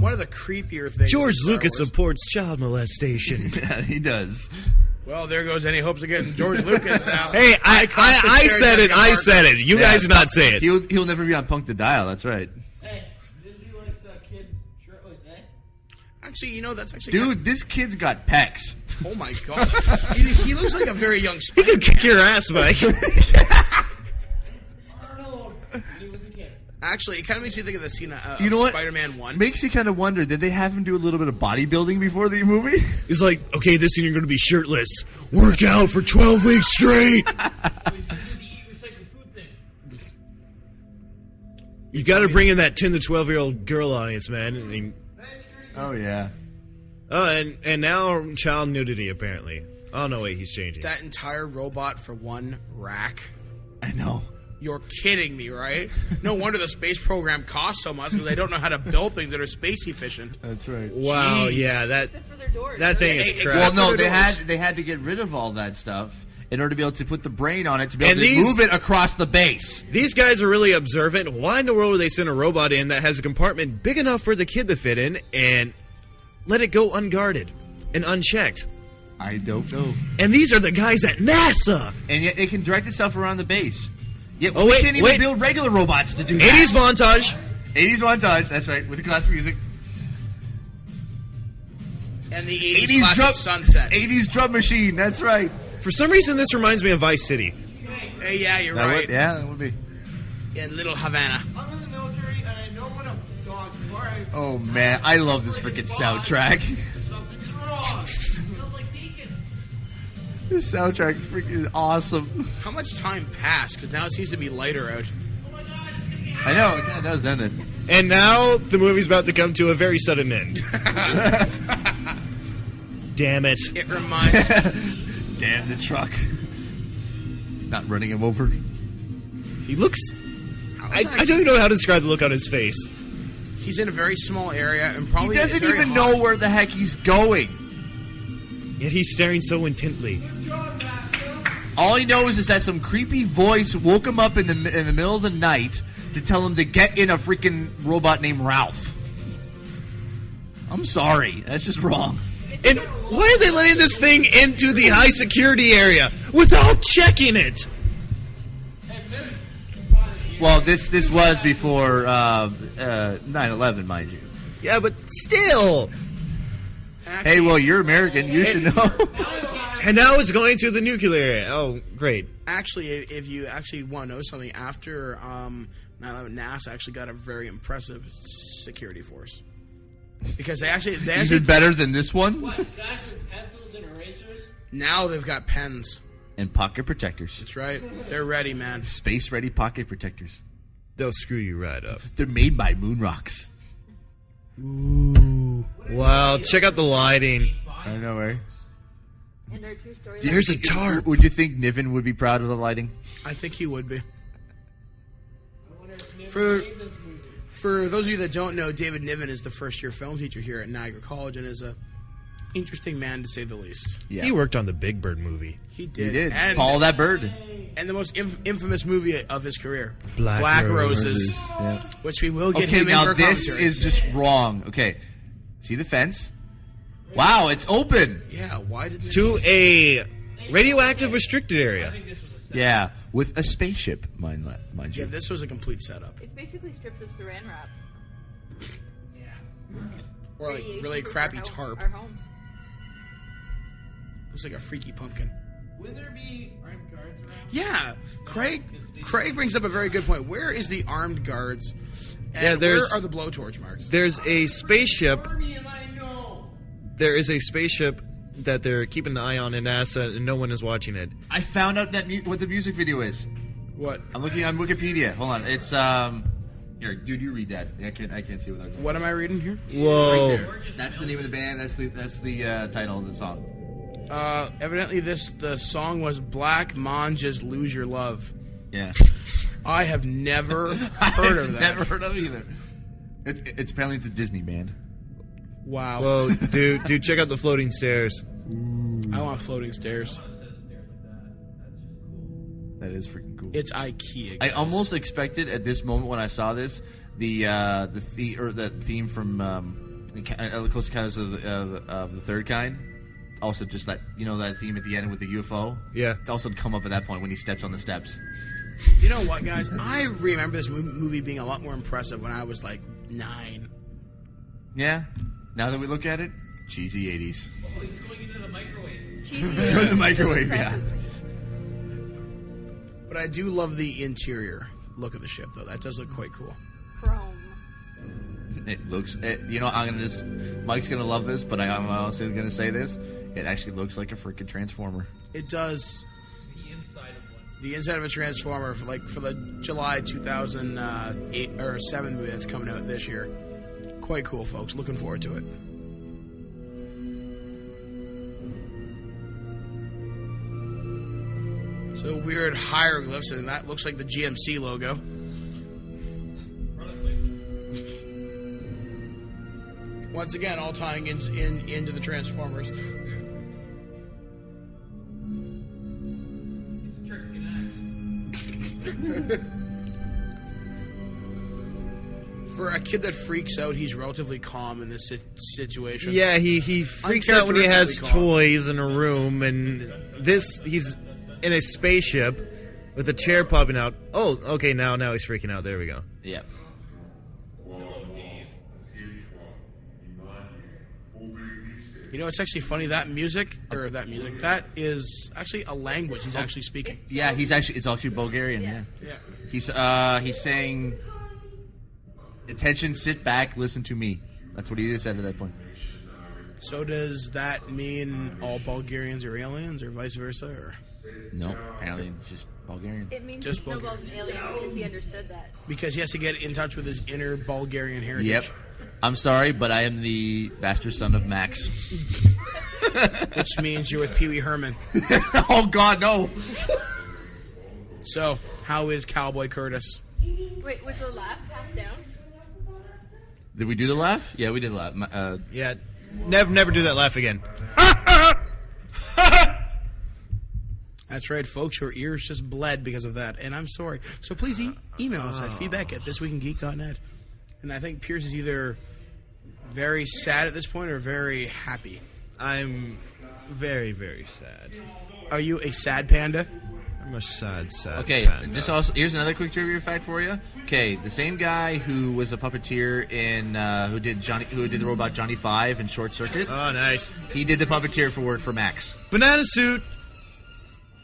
Speaker 5: One of the creepier things.
Speaker 7: George
Speaker 5: in Star
Speaker 7: Lucas
Speaker 5: Wars.
Speaker 7: supports child molestation.
Speaker 6: Yeah, he does.
Speaker 5: Well, there goes any hopes of getting George Lucas now.
Speaker 7: Hey, I said it. I said it. You guys did not say it.
Speaker 6: He'll never be on Punk the Dial. That's right.
Speaker 12: Hey, Disney likes kids shirtless, eh?
Speaker 5: Actually, you know, that's actually...
Speaker 6: Dude, this kid's got pecs.
Speaker 5: Oh, my God. he looks like a very young
Speaker 7: He
Speaker 5: Spider.
Speaker 7: could kick your ass, Mike.
Speaker 12: Arnold! He was a kid.
Speaker 5: Actually, it kind of makes me think of the scene of
Speaker 6: You know what?
Speaker 5: Spider-Man 1.
Speaker 6: Makes you kind of wonder, did they have him do a little bit of bodybuilding before the movie?
Speaker 7: He's like, okay, this scene you're going to be shirtless. Work out for 12 weeks straight.
Speaker 12: So he's going to do the eat recycled food thing.
Speaker 7: You got to bring in that 10 to 12-year-old girl audience, man. I mean,
Speaker 6: Oh, yeah.
Speaker 7: oh, and now child nudity, apparently. Oh, no, wait, he's changing.
Speaker 5: That entire robot for one rack.
Speaker 6: I know.
Speaker 5: You're kidding me, right? No wonder the space program costs so much because they don't know how to build things that are space efficient.
Speaker 6: That's right.
Speaker 7: Wow,
Speaker 5: Jeez.
Speaker 7: yeah,
Speaker 9: Except for their doors.
Speaker 7: that thing is
Speaker 5: Hey,
Speaker 7: crap.
Speaker 6: Well,
Speaker 5: except
Speaker 6: no,
Speaker 5: for the doors.
Speaker 6: they had to get rid of all that stuff in order to be able to put the brain on it to be able
Speaker 7: And
Speaker 6: to
Speaker 7: these-
Speaker 6: move it across the base.
Speaker 7: These guys are really observant. Why in the world would they send a robot in that has a compartment big enough for the kid to fit in and let it go unguarded and unchecked?
Speaker 6: I don't know.
Speaker 7: And these are the guys at NASA.
Speaker 6: And yet it can direct itself around the base. Yet
Speaker 7: Oh,
Speaker 6: we
Speaker 7: wait,
Speaker 6: can't even
Speaker 7: wait.
Speaker 6: build regular robots to do
Speaker 7: 80s
Speaker 6: that.
Speaker 7: montage.
Speaker 6: 80s montage, that's right, with the classic music.
Speaker 5: And the 80s classic sunset.
Speaker 6: 80s drum machine, that's right.
Speaker 7: For some reason, this reminds me of Vice City.
Speaker 5: Hey, yeah, you're
Speaker 6: That
Speaker 5: right.
Speaker 6: would, yeah, that would be.
Speaker 5: In Little Havana.
Speaker 12: I'm in the military and I know when a dog barks,
Speaker 6: Oh man, I love this freaking soundtrack.
Speaker 12: something's wrong. Smells like bacon.
Speaker 6: This soundtrack is freaking awesome.
Speaker 5: How much time passed? Because now it seems to be lighter out.
Speaker 6: I know, it kind of does, doesn't it?
Speaker 7: And now the movie's about to come to a very sudden end. Damn it.
Speaker 5: It reminds
Speaker 6: Damn the truck. Not running him over.
Speaker 7: He looks... I don't even know how to describe the look on his face.
Speaker 5: He's in a very small area and probably
Speaker 6: He doesn't
Speaker 5: very
Speaker 6: even
Speaker 5: hot.
Speaker 6: know where the heck he's going.
Speaker 7: Yet he's staring so intently.
Speaker 6: All he knows is that some creepy voice woke him up in the middle of the night to tell him to get in a freaking robot named Ralph. I'm sorry. That's just wrong.
Speaker 7: And why are they letting this thing into the high security area without checking it?
Speaker 6: Well, this was before 9/11, mind you.
Speaker 7: Yeah, but still.
Speaker 6: Hey, well, you're American. You should know.
Speaker 7: And now it's going to the nuclear area. Oh, great.
Speaker 5: Actually, if you actually want to know something, after 9/11, NASA actually got a very impressive security force. Because they actually
Speaker 6: did better than this one?
Speaker 12: What, guys with pencils and erasers?
Speaker 5: Now they've got pens.
Speaker 6: And pocket protectors.
Speaker 5: That's right. They're ready, man.
Speaker 6: Space-ready pocket protectors.
Speaker 7: They'll screw you right up.
Speaker 6: They're made by moon rocks.
Speaker 7: Ooh. Wow, check out the lighting.
Speaker 6: I know, right?
Speaker 9: And there are 2 storylines.
Speaker 7: There's a tarp.
Speaker 6: Would you think Niven would be proud of the lighting?
Speaker 5: I think he would be. For those of you that don't know, David Niven is the first-year film teacher here at Niagara College and is a interesting man, to say the least.
Speaker 6: Yeah.
Speaker 7: He worked on the Big Bird movie.
Speaker 5: He did.
Speaker 6: He did.
Speaker 5: And,
Speaker 6: Follow that bird.
Speaker 5: And the most infamous movie of his career,
Speaker 7: Black
Speaker 5: Roses.
Speaker 6: Yeah.
Speaker 5: Which we will get
Speaker 6: Okay,
Speaker 5: him in
Speaker 6: now
Speaker 5: for
Speaker 6: this
Speaker 5: commentary.
Speaker 6: is just wrong. Okay. See the fence? Wow, it's open.
Speaker 5: Yeah, why didn't
Speaker 7: To a radioactive restricted area.
Speaker 6: Yeah, with a spaceship, mind you.
Speaker 5: Yeah, this was a complete setup.
Speaker 9: It's basically strips of saran wrap.
Speaker 5: Or like really crappy tarp.
Speaker 9: Our homes.
Speaker 5: Looks like a freaky pumpkin.
Speaker 12: Will there be armed guards around?
Speaker 5: Yeah, Craig brings up a very good point. Where is the armed guards? And
Speaker 7: Yeah, there's-
Speaker 5: where are the blowtorch marks?
Speaker 7: There's a spaceship.
Speaker 12: Army and I know.
Speaker 7: There is a spaceship that they're keeping an eye on in NASA, and no one is watching it.
Speaker 6: I found out that what the music video is.
Speaker 5: What?
Speaker 6: I'm looking on Wikipedia. Hold on. It's here, dude, you read that. I can't see without.
Speaker 5: What am I reading here?
Speaker 7: Whoa.
Speaker 6: Right there. That's the name of the band. That's the title of the song.
Speaker 5: Evidently, the song was Black Manja's "Lose Your Love."
Speaker 6: Yeah.
Speaker 5: I have never heard of that.
Speaker 6: Never heard of it either. It's apparently it's a Disney band.
Speaker 5: Wow.
Speaker 7: Whoa, dude, check out the floating stairs.
Speaker 5: I want floating stairs.
Speaker 6: That is freaking cool.
Speaker 5: It's IKEA.
Speaker 6: I
Speaker 5: guys.
Speaker 6: almost expected at this moment when I saw this the theme from Close Encounters of the Third Kind. Also, just that that theme at the end with the UFO.
Speaker 7: Yeah.
Speaker 6: Also come up at that point when he steps on the steps.
Speaker 5: You know what, guys? I remember this movie being a lot more impressive when I was like 9.
Speaker 6: Yeah. Now that we look at it, cheesy 80s.
Speaker 12: Oh, he's going into the microwave.
Speaker 9: Cheesy.
Speaker 6: Throws the microwave, yeah.
Speaker 5: But I do love the interior look of the ship, though. That does look quite cool.
Speaker 9: Chrome.
Speaker 6: It looks. I'm gonna just. Mike's gonna love this, but I'm also gonna say this. It actually looks like a freaking transformer.
Speaker 5: It does.
Speaker 12: The inside of one.
Speaker 5: The inside of a transformer for the July 2008 or 7 movie that's coming out this year. Quite cool, folks. Looking forward to it. So weird hieroglyphs, and that looks like the GMC logo. Once again, all tying into the Transformers.
Speaker 12: It's trick and axe.
Speaker 5: For a kid that freaks out, he's relatively calm in this situation.
Speaker 7: Yeah, he freaks out when he has
Speaker 5: Uncharacteristically calm.
Speaker 7: toys in a room, and he's in a spaceship with a chair popping out. Oh, okay, now he's freaking out. There we go.
Speaker 6: Yeah.
Speaker 5: You know, it's actually funny, that is actually a language he's actually speaking.
Speaker 6: Yeah, it's actually Bulgarian. Yeah. He's saying, "Attention, sit back, listen to me." That's what he just said at that point.
Speaker 5: So does that mean all Bulgarians are aliens, or vice versa? Or?
Speaker 6: No, apparently it's just Bulgarian.
Speaker 9: It means
Speaker 5: Just
Speaker 9: Snowball's an alien because he understood that.
Speaker 5: Because he has to get in touch with his inner Bulgarian heritage.
Speaker 6: Yep. I'm sorry, but I am the bastard son of Max.
Speaker 5: Which means you're with Pee Wee Herman.
Speaker 6: Oh God, no!
Speaker 5: So, how is Cowboy Curtis?
Speaker 9: Wait, was the laugh passed down?
Speaker 6: Did we do the laugh? Yeah, we did the laugh.
Speaker 7: Yeah, never do that laugh again.
Speaker 5: That's right, folks. Your ears just bled because of that, and I'm sorry. So please email us at feedback@thisweekingeek.net. And I think Pierce is either very sad at this point or very happy.
Speaker 7: I'm very, very sad.
Speaker 5: Are you a sad panda?
Speaker 7: I'm a sad
Speaker 6: Okay,
Speaker 7: panda.
Speaker 6: just also here's another quick trivia fact for you. Okay, the same guy who was a puppeteer in who did the robot Johnny Five in Short Circuit.
Speaker 7: Oh, nice.
Speaker 6: He did the puppeteer for Max.
Speaker 7: Banana suit.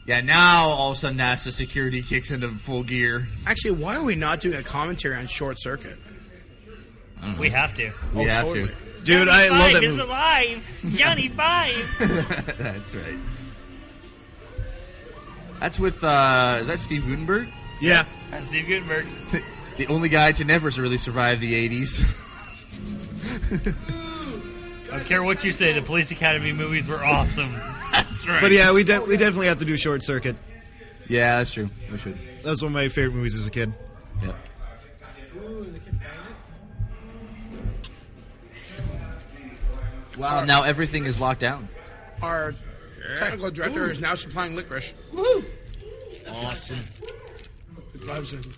Speaker 6: Yeah, now all of a sudden NASA security kicks into full gear.
Speaker 5: Actually, why are we not doing a commentary on Short Circuit?
Speaker 8: We have to.
Speaker 6: We have
Speaker 5: totally.
Speaker 6: to.
Speaker 7: Dude,
Speaker 8: Johnny
Speaker 7: I love
Speaker 8: Five
Speaker 7: that
Speaker 8: is
Speaker 7: movie.
Speaker 8: alive. Johnny Five.
Speaker 6: That's right. That's with is that Steve Gutenberg?
Speaker 7: Yeah.
Speaker 8: That's Steve Gutenberg.
Speaker 6: The only guy to never really survive the 80s.
Speaker 8: I don't care what you say, the Police Academy movies were awesome.
Speaker 6: That's right.
Speaker 7: But yeah, we definitely have to do Short Circuit.
Speaker 6: Yeah, that's true. We should.
Speaker 7: That's one of my favorite movies as a kid.
Speaker 6: Yep. Wow, now everything is locked down.
Speaker 5: Our technical director is now supplying licorice.
Speaker 6: Woo!
Speaker 5: Awesome.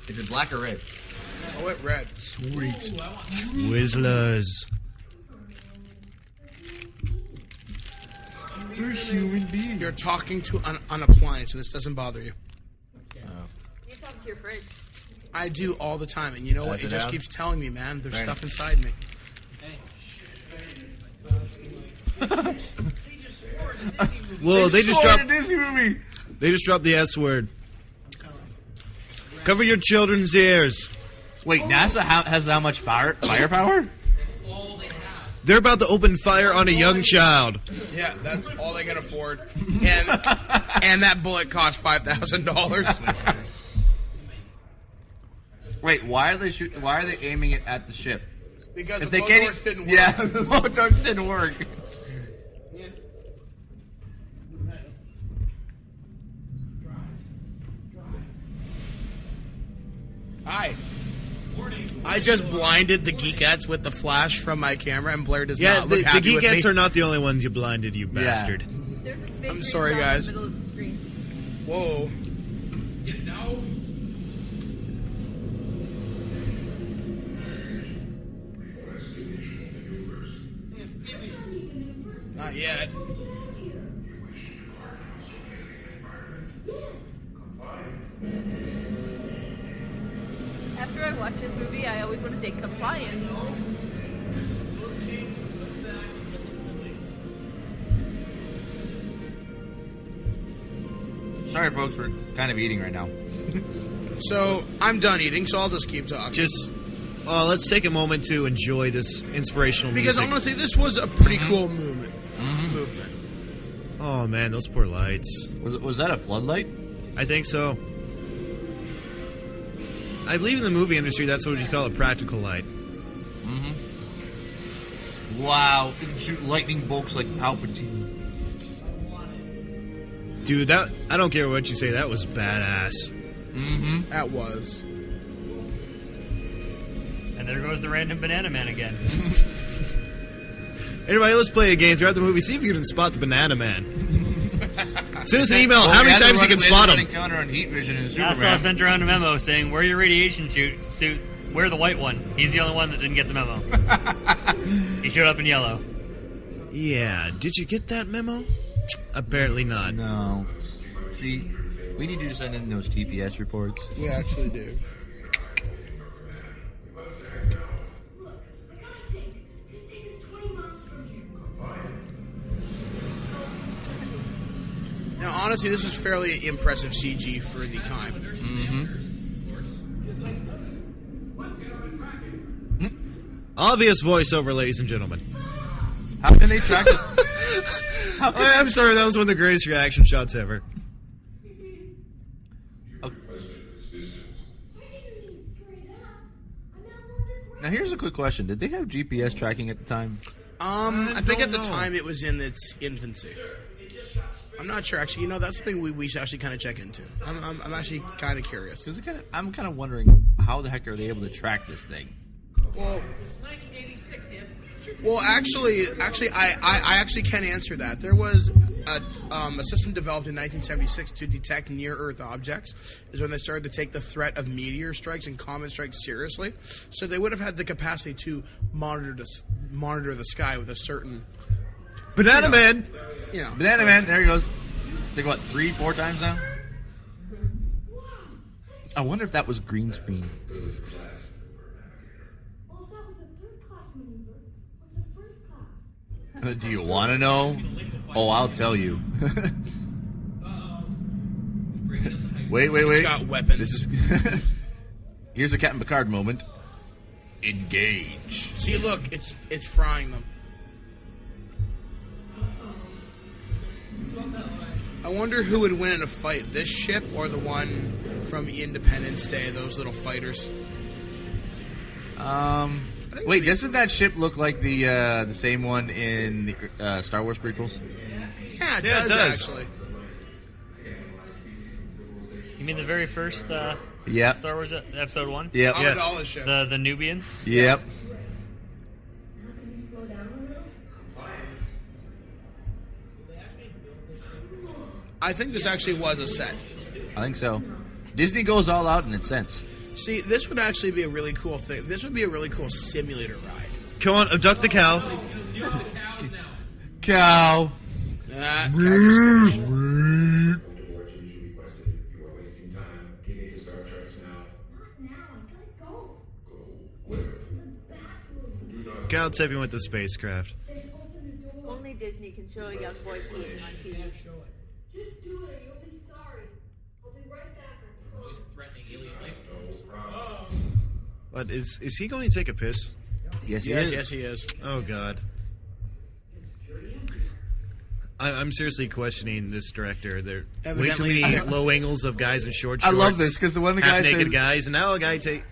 Speaker 6: Is it black or red?
Speaker 5: Oh, it red.
Speaker 7: Sweet. Twizzlers.
Speaker 6: They're human beings.
Speaker 5: You're talking to an appliance, and this doesn't bother you.
Speaker 9: You talk to your fridge.
Speaker 5: I do all the time, and you know what?
Speaker 6: Pass
Speaker 5: It
Speaker 6: it
Speaker 5: just
Speaker 6: out.
Speaker 5: keeps telling me, man, there's
Speaker 6: Right.
Speaker 5: stuff inside me.
Speaker 7: Whoa, they just dropped.
Speaker 6: a Disney movie.
Speaker 7: They just dropped the S word. Cover your children's ears.
Speaker 6: Wait, NASA has how much firepower?
Speaker 7: They're about to open fire on a young child.
Speaker 5: Yeah, that's all they can afford. And that bullet cost $5,000.
Speaker 6: Wait, why are they aiming it at the ship?
Speaker 5: Because
Speaker 6: If
Speaker 5: the
Speaker 6: they can't,
Speaker 5: blowtorch didn't work.
Speaker 6: yeah, the blowtorch didn't work.
Speaker 5: Hi. I just blinded the geekettes with the flash from my camera, and Blair does
Speaker 7: Yeah,
Speaker 5: not
Speaker 7: the
Speaker 5: look happy with
Speaker 7: geekettes
Speaker 5: me.
Speaker 7: are not the only ones you blinded, you bastard.
Speaker 9: There's a big
Speaker 5: I'm
Speaker 9: green
Speaker 5: sorry,
Speaker 9: dot
Speaker 5: guys.
Speaker 9: In the middle of the screen.
Speaker 5: Whoa. Not yet.
Speaker 9: After I watch this movie, I always want to say compliant.
Speaker 6: Sorry, folks, we're kind of eating right now.
Speaker 5: So, I'm done eating, so I'll just keep talking.
Speaker 7: Let's take a moment to enjoy this inspirational
Speaker 5: Because
Speaker 7: music.
Speaker 5: I'm going to say this was a pretty cool movement.
Speaker 7: Oh man, those poor lights.
Speaker 6: Was that a floodlight?
Speaker 7: I think so. I believe in the movie industry, that's what you call a practical light.
Speaker 6: Wow, it can shoot lightning bolts like Palpatine.
Speaker 7: Dude, that I don't care what you say, that was badass.
Speaker 5: That was.
Speaker 8: And there goes the random banana man again.
Speaker 7: Anybody, let's play a game throughout the movie. See if you can spot the Banana Man. Send us an email. How many times you can spot him?
Speaker 6: Encounter on heat vision in
Speaker 8: NASA
Speaker 6: Superman.
Speaker 8: sent around a memo saying, wear your radiation suit, wear the white one. He's the only one that didn't get the memo. He showed up in yellow.
Speaker 7: Yeah, did you get that memo? Apparently not.
Speaker 6: No. See, we need to send in those TPS reports.
Speaker 5: We actually do. Now, honestly, this was fairly impressive CG for the time.
Speaker 7: Obvious voiceover, ladies and gentlemen.
Speaker 6: How can they track it?
Speaker 7: I'm sorry, that was one of the greatest reaction shots ever.
Speaker 6: Now, here's a quick question. Did they have GPS tracking at the time?
Speaker 5: I think at the time it was in its infancy. I'm not sure. Actually, that's something we should actually kind of check into. I'm actually kind of curious.
Speaker 6: I'm kind of wondering how the heck are they able to track this thing?
Speaker 5: Well,
Speaker 12: It's 1986. They have feature.
Speaker 5: Well, actually, I actually can answer that. There was a system developed in 1976 to detect near-Earth objects. Is when they started to take the threat of meteor strikes and comet strikes seriously. So they would have had the capacity to monitor the sky with a certain
Speaker 7: Banana Man.
Speaker 6: Banana Man. There he goes. It's like what, 3-4 times now? I wonder if that was green screen.
Speaker 11: Well, if that was a third-class maneuver, what's a first class?
Speaker 6: Do you want to know? Oh, I'll tell you. Wait.
Speaker 5: It's got weapons.
Speaker 6: Here's a Captain Picard moment. Engage.
Speaker 5: See, look, it's frying them. I wonder who would win in a fight, this ship or the one from Independence Day, those little fighters.
Speaker 6: Wait, doesn't that ship look like the same one in the Star Wars prequels?
Speaker 5: Yeah, it does actually.
Speaker 8: You mean the very first
Speaker 6: Yep.
Speaker 8: Star Wars Episode 1?
Speaker 6: Yep.
Speaker 5: Amidala's ship.
Speaker 8: The Nubian?
Speaker 6: Yep.
Speaker 5: I think this actually was a set.
Speaker 6: I think so. Disney goes all out in its sense.
Speaker 5: See, this would actually be a really cool thing. This would be a really cool simulator ride.
Speaker 7: Come on, abduct the cow.
Speaker 6: Cow.
Speaker 7: Cow tipping with the spacecraft.
Speaker 9: Only Disney can show a young boy peeing on TV.
Speaker 11: Just do it or you'll be sorry. I'll be right back, I promise.
Speaker 12: Threatening alien life forms.
Speaker 7: But is he going to take a piss?
Speaker 6: Yes, he is.
Speaker 5: Yes, he is.
Speaker 7: Oh, God. I'm seriously questioning this director. There way too many low angles of guys in short shorts.
Speaker 6: I love this because the one of the guys
Speaker 7: half-naked
Speaker 6: says,
Speaker 7: guys,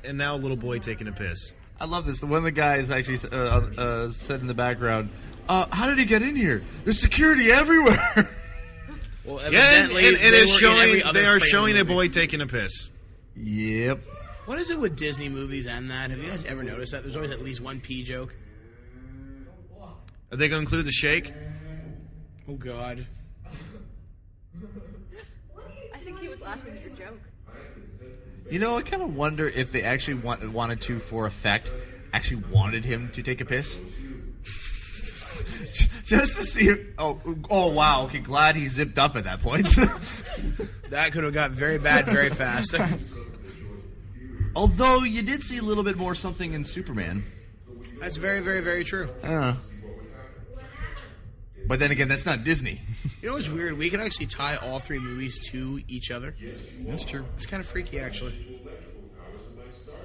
Speaker 7: and now a little boy taking a piss.
Speaker 6: I love this. The one of the guys actually said in the background, "How did he get in here? There's security everywhere."
Speaker 5: Well,
Speaker 7: Yeah, and it is showing. They are
Speaker 5: Fable
Speaker 7: showing a
Speaker 5: movie.
Speaker 7: boy taking a piss.
Speaker 6: Yep.
Speaker 5: What is it with Disney movies and that? Have you guys ever noticed that? There's always at least one pee joke.
Speaker 7: Are they going to include the shake?
Speaker 5: Oh, God.
Speaker 9: I think he was laughing at your joke.
Speaker 6: You know, I kind of wonder if they actually wanted to, for effect, actually wanted him to take a piss. Just to see if, oh wow, okay, glad he zipped up at that point.
Speaker 5: That could have got very bad very fast.
Speaker 6: Although you did see a little bit more something in Superman.
Speaker 5: That's very, very, very true.
Speaker 6: But then again, that's not Disney.
Speaker 5: You know what's weird? We can actually tie all three movies to each other.
Speaker 6: That's true.
Speaker 5: It's kind of freaky, actually.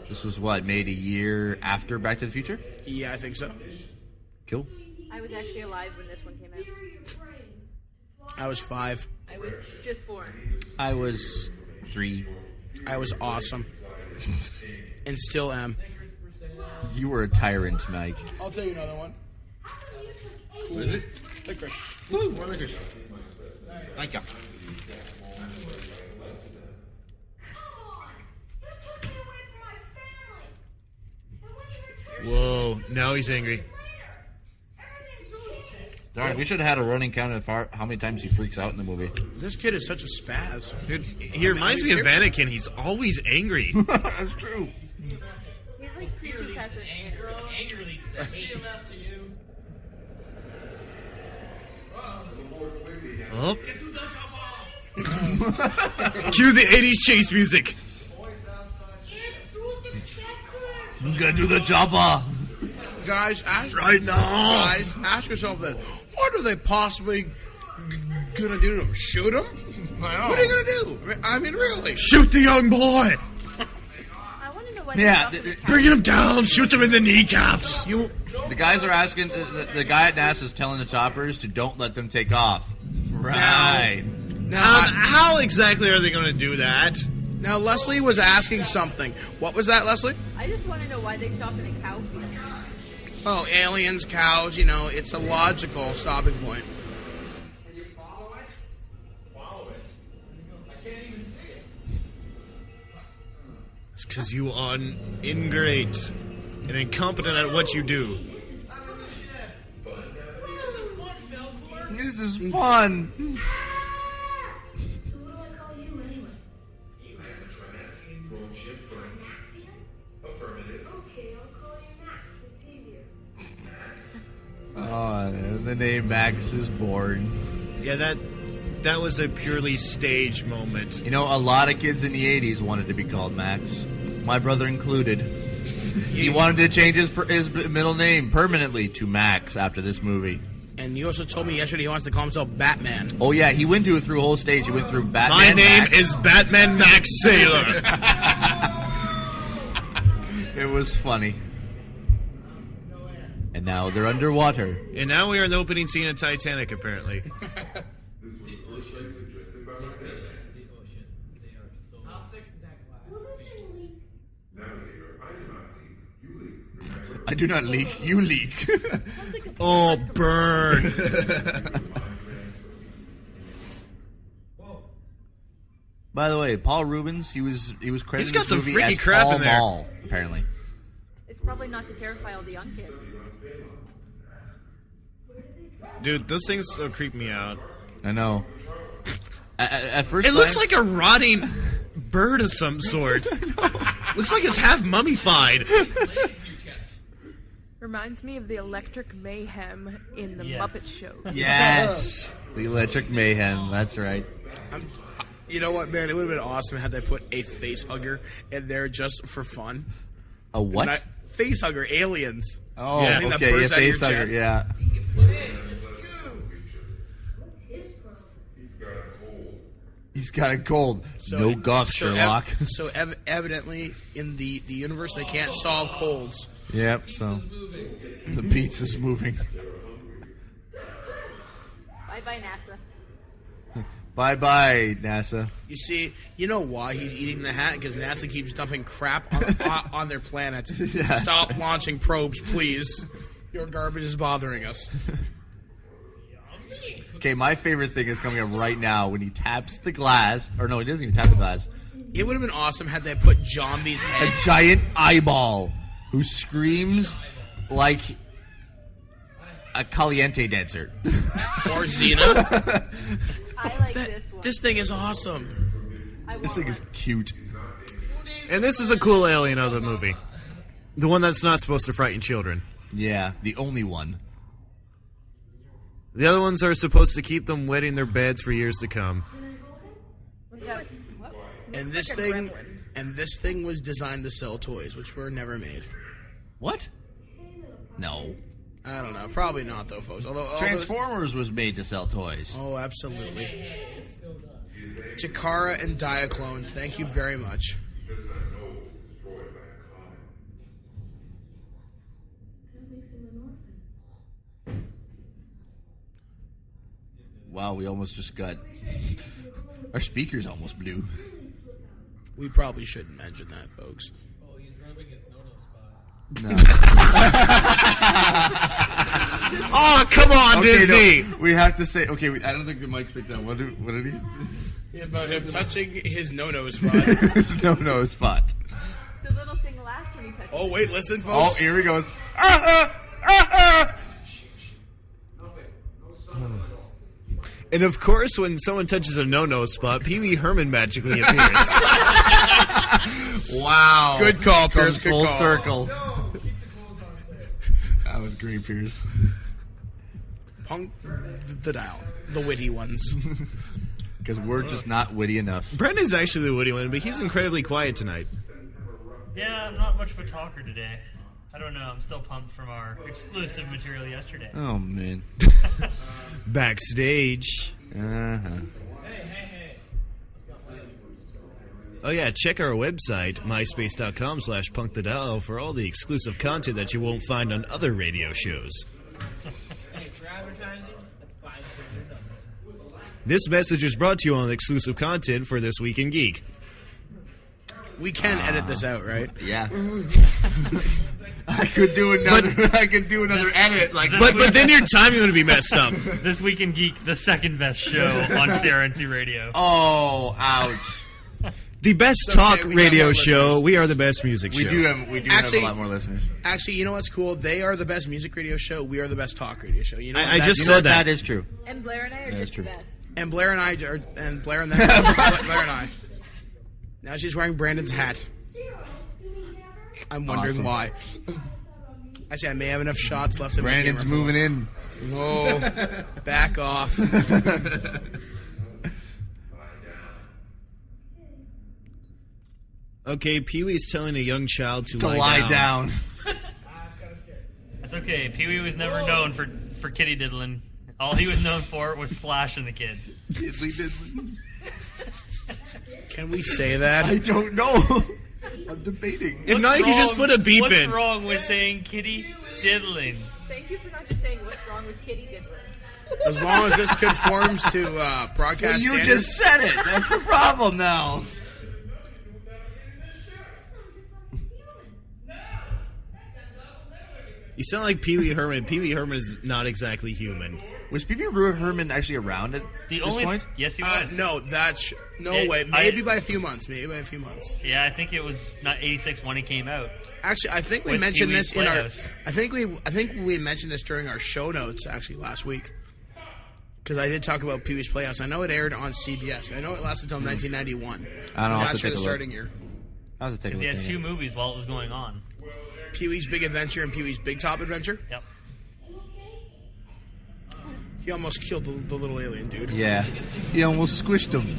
Speaker 6: This was what, made a year after Back to the Future?
Speaker 5: Yeah, I think so.
Speaker 6: Cool.
Speaker 9: I was actually alive when this one came out.
Speaker 5: I was 5.
Speaker 9: I was just born.
Speaker 6: I was 3.
Speaker 5: I was awesome. And still am.
Speaker 6: You were a tyrant, Mike.
Speaker 5: I'll tell you another one.
Speaker 6: What is it?
Speaker 5: Licorice.
Speaker 6: Woo, more licorice. Thank you.
Speaker 7: Whoa! Now he's angry.
Speaker 6: Darn, we should have had a running count of how many times he freaks out in the movie.
Speaker 5: This kid is such a spaz.
Speaker 7: Dude, he reminds me of Anakin. He's always angry.
Speaker 6: That's true.
Speaker 9: He's like creepy peasant.
Speaker 12: Anger leads to hate.
Speaker 7: Oh. Cue the 80s chase music.
Speaker 6: Gotta do the chopper.
Speaker 5: Guys, ask
Speaker 7: Right now.
Speaker 5: Guys, ask yourself this: what are they possibly gonna do to him? Shoot him? What are they gonna do? I mean, really?
Speaker 7: Shoot the young boy.
Speaker 9: I want to know why.
Speaker 6: Yeah,
Speaker 7: Bring him down. Shoot him in the kneecaps.
Speaker 6: The guys are asking, the guy at NASA is telling the choppers to don't let them take off. Right.
Speaker 5: Now,
Speaker 7: How exactly are they going to do that?
Speaker 5: now, Leslie was asking something. What was that, Leslie?
Speaker 9: I just want to know why they stopped in a cow field.
Speaker 5: Oh, aliens, cows. You know, it's a logical stopping point.
Speaker 7: because you are ingrate and incompetent at what you do.
Speaker 6: This is fun.
Speaker 11: So what do I call you anyway? Okay, I'll call you Max. It's easier.
Speaker 6: Oh, the name Max is born.
Speaker 7: Yeah, that was a purely stage moment.
Speaker 6: You know, a lot of kids in the 80s wanted to be called Max. My brother included. He wanted to change his middle name permanently to Max after this movie.
Speaker 5: And he also told me yesterday he wants to call himself Batman.
Speaker 6: Oh, yeah, he went through a whole stage. He went through Batman.
Speaker 7: My name
Speaker 6: Max.
Speaker 7: is Batman Max Sailor.
Speaker 6: It was funny. And now they're underwater.
Speaker 7: And now we are in the opening scene of Titanic, apparently.
Speaker 11: Well, this thing leaked.
Speaker 6: I do not leak, you leak.
Speaker 7: Oh, burn.
Speaker 6: By the way, Paul Rubens, he was credited
Speaker 7: He's got
Speaker 6: in this
Speaker 7: some
Speaker 6: movie
Speaker 7: freaky
Speaker 6: as
Speaker 7: crap
Speaker 6: Paul
Speaker 7: in there.
Speaker 6: Mall, apparently.
Speaker 9: It's probably not to terrify all the young kids.
Speaker 7: Dude, those things so creep me out.
Speaker 6: I know. At first
Speaker 7: It looks
Speaker 6: glance-
Speaker 7: like a rotting bird of some sort. Looks like it's half mummified.
Speaker 13: Reminds me of the Electric Mayhem in the
Speaker 8: Yes.
Speaker 13: Muppet Show.
Speaker 6: Yes. The Electric Mayhem, that's right.
Speaker 5: You know what, man? It would have been awesome had they put a face hugger in there just for fun.
Speaker 6: A what?
Speaker 5: Face hugger, aliens.
Speaker 6: Oh,
Speaker 5: The thing that
Speaker 6: okay, yeah,
Speaker 5: bursts out of your
Speaker 6: face hugger,
Speaker 5: chest.
Speaker 6: yeah. He's got a cold. No guff, Sherlock.
Speaker 5: Evidently, in the universe, they can't solve colds.
Speaker 6: Yep, so the pizza's moving.
Speaker 9: Bye-bye, NASA.
Speaker 6: Bye-bye, NASA.
Speaker 5: You see, you know why he's eating the hat? Because NASA keeps dumping crap on their planet.
Speaker 6: Yes.
Speaker 5: Stop launching probes, please. Your garbage is bothering us.
Speaker 6: Okay, my favorite thing is coming up right now when he taps the glass. Or no, he doesn't even tap the glass.
Speaker 5: It would have been awesome had they put Zombie's
Speaker 6: A
Speaker 5: head.
Speaker 6: giant eyeball who screams like a caliente dancer.
Speaker 5: Or Xena.
Speaker 9: I like this one.
Speaker 5: This thing is awesome.
Speaker 6: This thing is cute.
Speaker 7: And this is a cool alien of the movie. The one that's not supposed to frighten children.
Speaker 6: Yeah, the only one.
Speaker 7: The other ones are supposed to keep them wet in their beds for years to come.
Speaker 5: And this thing was designed to sell toys, which were never made.
Speaker 6: What? No.
Speaker 5: I don't know. Probably not, though, folks. Although
Speaker 6: Transformers was made to sell toys.
Speaker 5: Oh, absolutely. Takara and Diaclone, thank you very much.
Speaker 6: Wow, we almost just got... Our speakers almost blew.
Speaker 5: We probably shouldn't mention that, folks.
Speaker 12: Oh, he's rubbing his no-no spot.
Speaker 6: No.
Speaker 7: Oh, come on, Disney!
Speaker 6: No, we have to say... Okay, I don't think the mic's picked up. What did he...
Speaker 5: Yeah, about him touching his no-no spot.
Speaker 6: His no spot.
Speaker 9: The little thing lasts when he touches
Speaker 5: Oh, wait, listen,
Speaker 6: Oh,
Speaker 5: folks.
Speaker 6: here he goes.
Speaker 7: And of course, when someone touches a no-no spot, Pee Wee Herman magically appears.
Speaker 6: Wow.
Speaker 5: Good call, Pierce.
Speaker 6: Comes
Speaker 5: Good
Speaker 6: full
Speaker 5: call.
Speaker 6: circle. That was great, Pierce.
Speaker 5: Punk the dial. The witty ones.
Speaker 6: Because we're just not witty enough.
Speaker 7: Brendan's actually the witty one, but he's incredibly quiet tonight.
Speaker 8: Yeah, I'm not much of a talker today. I don't know. I'm still pumped from our exclusive material yesterday.
Speaker 6: Oh, man.
Speaker 7: Backstage.
Speaker 6: Uh-huh.
Speaker 7: Oh yeah, check our website, myspace.com/punkthedial for all the exclusive content that you won't find on other radio shows. This message is brought to you on exclusive content for This Week in Geek.
Speaker 5: We can edit this out, right?
Speaker 6: Yeah. I could do another edit.
Speaker 7: But then your timing would be messed up.
Speaker 8: This Week in Geek, the second best show on CRNC Radio.
Speaker 6: Oh, ouch.
Speaker 7: The best
Speaker 5: It's okay,
Speaker 7: talk
Speaker 5: we got
Speaker 7: radio
Speaker 5: more
Speaker 7: show.
Speaker 5: listeners.
Speaker 7: We are the best music show.
Speaker 6: We do have
Speaker 5: Actually-
Speaker 6: a lot more listeners.
Speaker 5: Actually, you know what's cool? They are the best music radio show. We are the best talk radio show. You know,
Speaker 7: I
Speaker 5: that-
Speaker 7: just
Speaker 5: you know
Speaker 7: said
Speaker 5: what
Speaker 7: that.
Speaker 6: That is true.
Speaker 9: And Blair and I are
Speaker 6: That is
Speaker 9: just the
Speaker 6: true.
Speaker 9: best.
Speaker 5: And Blair and I are, and Blair and then Blair and I. Now she's wearing Brandon's hat. I'm wondering
Speaker 6: Awesome.
Speaker 5: why. Actually, I may have enough shots left in
Speaker 6: Brandon's
Speaker 5: my camera.
Speaker 6: moving in.
Speaker 5: No, back off.
Speaker 7: Okay, Pee-wee's telling a young child to,
Speaker 6: To lie down.
Speaker 8: That's okay. Pee Wee was never known for kitty diddling. All he was known for was flashing the kids.
Speaker 5: Can we say that?
Speaker 6: I don't know. I'm debating.
Speaker 7: If not, you can just put a beep
Speaker 8: what's
Speaker 7: in.
Speaker 8: What's wrong with saying kitty diddling?
Speaker 9: Thank you for not just saying what's wrong with kitty diddling.
Speaker 5: As long as this conforms to broadcast
Speaker 6: Well, you
Speaker 5: standards.
Speaker 6: just said it. That's the problem now.
Speaker 7: You sound like Pee Wee Herman. Pee Wee Herman is not exactly human.
Speaker 6: Was Pee Wee Herman actually around at
Speaker 8: The
Speaker 6: this
Speaker 8: only
Speaker 6: point?
Speaker 8: yes, he was.
Speaker 5: No, that's no
Speaker 8: It-
Speaker 5: way. Maybe by a few months. Maybe by a few months.
Speaker 8: Yeah, I think it was not 86 when he came out.
Speaker 5: Actually, I think we
Speaker 8: With
Speaker 5: mentioned
Speaker 8: Pee-wee's
Speaker 5: this in our.
Speaker 8: Playhouse.
Speaker 5: I think we mentioned this during our show notes actually last week. Because I did talk about Pee Wee's Playhouse. I know it aired on CBS. I know it lasted until 1991.
Speaker 6: I don't know, I'll
Speaker 5: I'm
Speaker 6: have
Speaker 5: not
Speaker 6: to
Speaker 5: sure
Speaker 6: take
Speaker 5: the
Speaker 6: a
Speaker 5: starting
Speaker 6: look.
Speaker 5: year.
Speaker 6: I'll have to take a
Speaker 8: Because
Speaker 6: look.
Speaker 8: he had two movies while it was going on.
Speaker 5: Pee Wee's Big Adventure and Pee Wee's Big Top Adventure.
Speaker 8: Yep.
Speaker 5: He almost killed the little alien dude.
Speaker 6: Yeah. He almost squished him.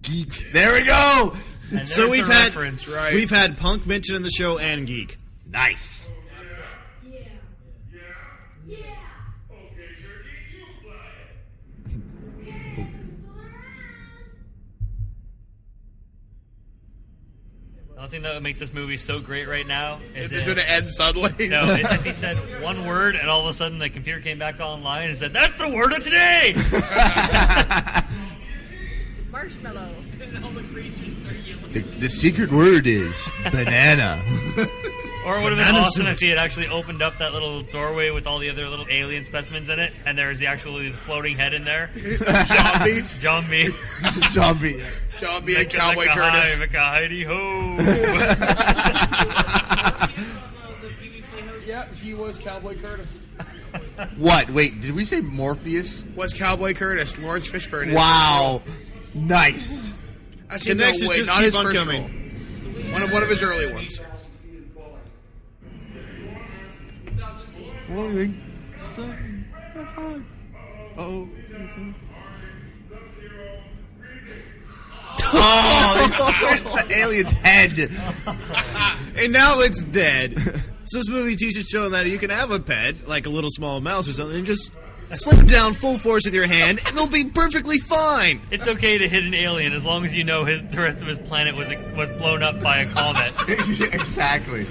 Speaker 6: Geek. There we go.
Speaker 8: And
Speaker 7: So
Speaker 8: there's
Speaker 7: we've
Speaker 8: the
Speaker 7: had
Speaker 8: reference.
Speaker 5: Right.
Speaker 7: we've had Punk mentioned in the show and Geek.
Speaker 6: Nice.
Speaker 8: The only thing that would make this movie so great right now is
Speaker 5: It's going to end suddenly.
Speaker 8: no, is if he said one word and all of a sudden the computer came back online and said, "That's the word of today."
Speaker 9: Marshmallow.
Speaker 12: And all the creatures start yelling.
Speaker 6: The secret word is banana.
Speaker 8: Or it would have been
Speaker 7: Banana
Speaker 8: awesome
Speaker 7: suit.
Speaker 8: if he had actually opened up that little doorway with all the other little alien specimens in it, and there was the actual floating head in there.
Speaker 5: Zombie.
Speaker 8: John B.
Speaker 6: Zombie.
Speaker 5: John B. and Cowboy Curtis.
Speaker 8: Heidi ho.
Speaker 5: Yeah, he was Cowboy Curtis.
Speaker 6: What? Wait, did we say Morpheus?
Speaker 5: Was Cowboy Curtis. Lawrence Fishburne. is-
Speaker 6: Wow. Nice.
Speaker 5: Actually,
Speaker 7: Connections
Speaker 5: no, wait,
Speaker 7: just
Speaker 5: not
Speaker 7: keep
Speaker 5: his
Speaker 7: on
Speaker 5: first
Speaker 7: coming.
Speaker 5: role. One of his early ones.
Speaker 6: Oh, they squished the alien's head.
Speaker 7: And now it's dead. So this movie teaches children that you can have a pet, like a little small mouse or something, and just slip it down full force with your hand, and it'll be perfectly fine.
Speaker 8: It's okay to hit an alien as long as you know the rest of his planet was blown up by a comet.
Speaker 6: Exactly.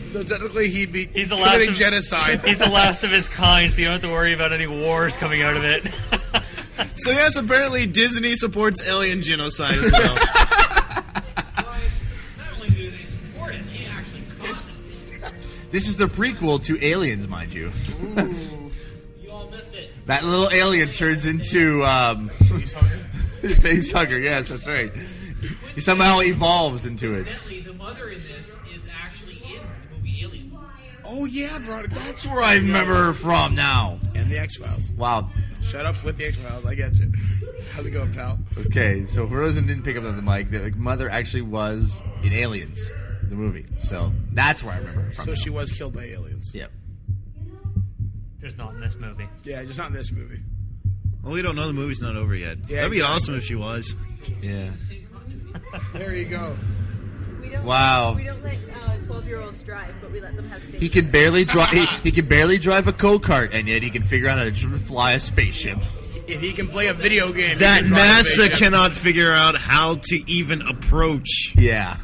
Speaker 5: So technically, he'd be
Speaker 8: He's the last
Speaker 5: committing
Speaker 8: of,
Speaker 5: genocide.
Speaker 8: He's the last of his kind, so you don't have to worry about any wars coming out of it.
Speaker 7: So yes, apparently Disney supports alien genocide as well.
Speaker 12: Not only do they support it, they actually caused it.
Speaker 6: This is the prequel to Aliens, mind you.
Speaker 12: You all missed it.
Speaker 6: That little alien turns into face hugger. Yes, that's right. He somehow evolves into it.
Speaker 12: Incidentally, the mother in this is actually in the movie Alien.
Speaker 5: Oh yeah, Veronica.
Speaker 6: That's where I remember her from now.
Speaker 5: And the X-Files.
Speaker 6: Wow.
Speaker 5: Shut up with the X-Files. I get you. How's it going, pal?
Speaker 6: Okay, so for those who didn't pick up on the mic, the mother actually was in Aliens, the movie. So that's where I remember her from.
Speaker 5: So she was killed by aliens.
Speaker 6: Yep.
Speaker 8: Just not in this movie.
Speaker 5: Yeah, just not in this movie.
Speaker 7: Well, we don't know. The movie's not over yet.
Speaker 5: Yeah,
Speaker 7: That'd be
Speaker 5: exactly.
Speaker 7: awesome if she was.
Speaker 6: Yeah.
Speaker 5: There you go.
Speaker 9: We don't
Speaker 6: Wow.
Speaker 9: We don't let 12-year-olds drive, but we let them have station.
Speaker 6: He can barely drive. He can barely drive a go-kart, and yet he can figure out how to fly a spaceship.
Speaker 5: If he can play a video game,
Speaker 7: That
Speaker 5: he can drive a
Speaker 7: NASA
Speaker 5: spaceship.
Speaker 7: cannot figure out how to even approach.
Speaker 6: Yeah.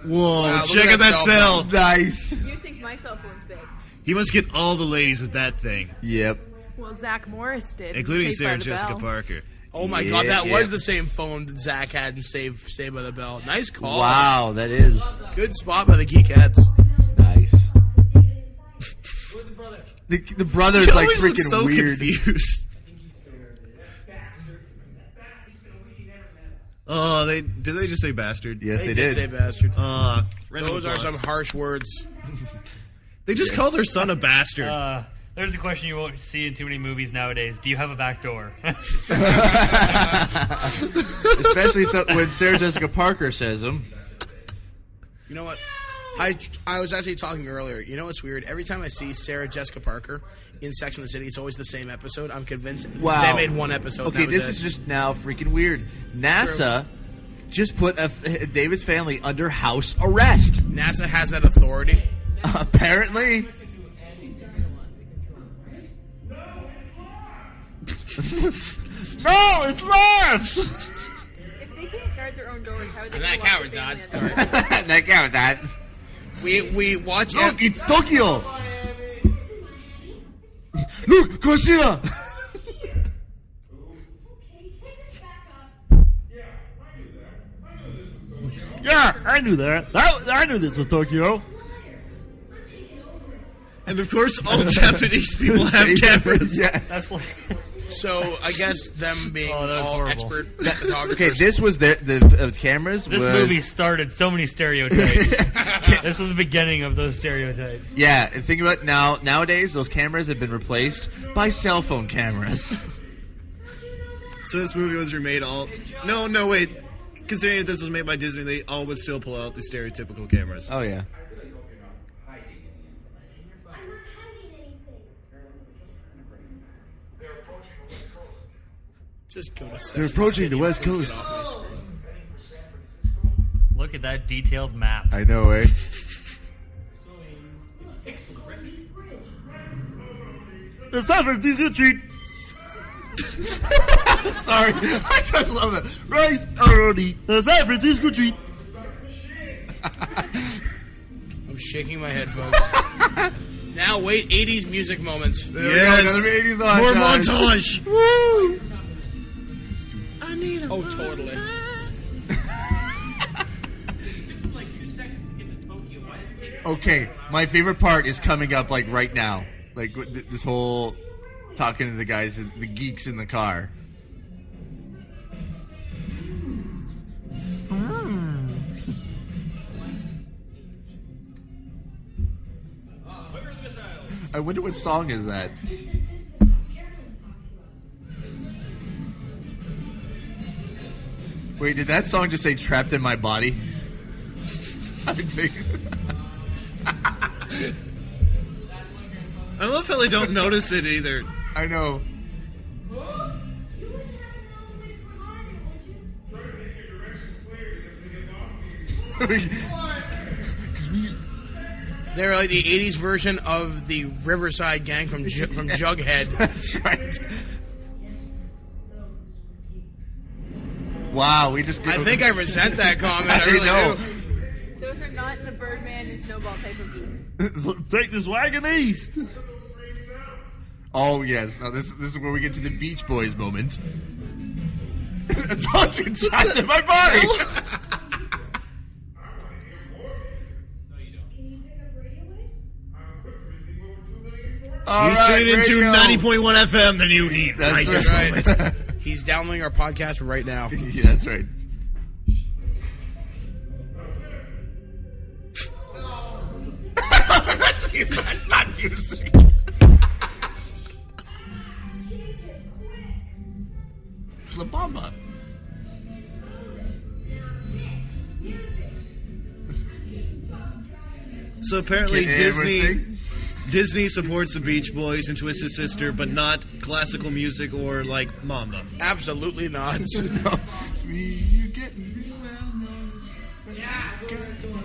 Speaker 7: Whoa,
Speaker 5: Wow, look
Speaker 7: check
Speaker 5: at
Speaker 7: out
Speaker 5: that
Speaker 7: that
Speaker 5: cell
Speaker 7: cell.
Speaker 6: Nice.
Speaker 9: You think my cell phone's big?
Speaker 7: He must get all the ladies with that thing,
Speaker 6: Yep.
Speaker 13: Well, Zach Morris did.
Speaker 7: including
Speaker 13: Saved by
Speaker 7: Sarah
Speaker 13: the
Speaker 7: Jessica
Speaker 13: Bell.
Speaker 7: Parker.
Speaker 5: Oh my
Speaker 6: Yeah,
Speaker 5: god, that
Speaker 6: yeah.
Speaker 5: was the same phone that Zach had in Saved by the Bell. Nice call.
Speaker 6: Wow, that is
Speaker 5: Good spot by the Geekettes.
Speaker 6: nice.
Speaker 12: Who are the brothers?
Speaker 6: The brother's
Speaker 7: He
Speaker 6: like
Speaker 7: always looks
Speaker 6: freaking
Speaker 7: so
Speaker 6: weird.
Speaker 7: confused. Oh, did they just say bastard?
Speaker 6: Yes, they
Speaker 5: did
Speaker 6: did.
Speaker 5: say bastard.
Speaker 7: Those
Speaker 5: Those are some harsh words.
Speaker 7: They just call their son a bastard.
Speaker 8: There's a question you won't see in too many movies nowadays. Do you have a back door?
Speaker 6: Especially when Sarah Jessica Parker says them.
Speaker 5: You know what? I was actually talking earlier. You know what's weird? Every time I see Sarah Jessica Parker in Sex and the City, it's always the same episode. I'm convinced they made one episode.
Speaker 6: Okay, this is just now freaking weird. NASA just put David's family under house arrest.
Speaker 5: NASA has that authority.
Speaker 6: Apparently. No, it's not!
Speaker 9: If they can't guard their own doors, how would they
Speaker 5: That
Speaker 9: know what
Speaker 5: coward's
Speaker 9: the
Speaker 5: on.
Speaker 9: family
Speaker 5: Sorry.
Speaker 9: has?
Speaker 6: That guy with that.
Speaker 5: We watch.
Speaker 6: Look, it's Tokyo. Look, Godzilla.
Speaker 14: Yeah, I knew that. I knew this was Tokyo.
Speaker 7: And of course, all Japanese people have cameras.
Speaker 6: Yes.
Speaker 8: That's like.
Speaker 5: So I guess them being all
Speaker 8: horrible.
Speaker 5: expert photographers.
Speaker 6: Okay, this was the cameras.
Speaker 8: This
Speaker 6: was,
Speaker 8: movie started so many stereotypes. This was the beginning of those stereotypes.
Speaker 6: Yeah, and think about it now. Nowadays, those cameras have been replaced by cell phone cameras.
Speaker 7: So this movie was remade all... No, wait. Considering that this was made by Disney, they all would still pull out the stereotypical cameras.
Speaker 6: Oh, yeah.
Speaker 5: Just go to.
Speaker 6: They're approaching the West Coast.
Speaker 8: Look at that detailed map.
Speaker 6: I know, eh?
Speaker 14: The San Francisco treat.
Speaker 6: Sorry, I just love it.
Speaker 14: Rice already. The San Francisco treat.
Speaker 5: I'm shaking my head, folks. Now wait, 80s music moments.
Speaker 6: There we go, another 80s
Speaker 7: More
Speaker 6: montage.
Speaker 7: montage.
Speaker 14: Woo!
Speaker 5: Oh, totally.
Speaker 6: Okay, my favorite part is coming up like right now. Like this whole talking to the guys, the geeks in the car. I wonder what song is that? Wait, did that song just say "Trapped in My Body"? I think.
Speaker 7: I love how they don't notice it either.
Speaker 6: I know.
Speaker 5: They're like the 80s version of the Riverside Gang from Jughead.
Speaker 6: That's right. Wow, we just.
Speaker 5: I think I resent that comment. I really
Speaker 6: know.
Speaker 5: do.
Speaker 9: Those are not the Birdman and Snowball type of geeks.
Speaker 14: Take this wagon east.
Speaker 6: Oh yes, now this is where we get to the Beach Boys moment. It's all too trapped in my body.
Speaker 7: He's tuned into 90.1 FM, the new heat.
Speaker 6: That's
Speaker 7: this
Speaker 5: right.
Speaker 7: moment.
Speaker 5: He's downloading our podcast right now.
Speaker 6: Yeah, that's right. That's not music. It's La Bamba.
Speaker 7: So apparently
Speaker 6: Can anyone sing?
Speaker 7: Disney supports the Beach Boys and Twisted Sister, but not classical music or like Mamba.
Speaker 5: Absolutely not.
Speaker 6: No, it's me. You get me well.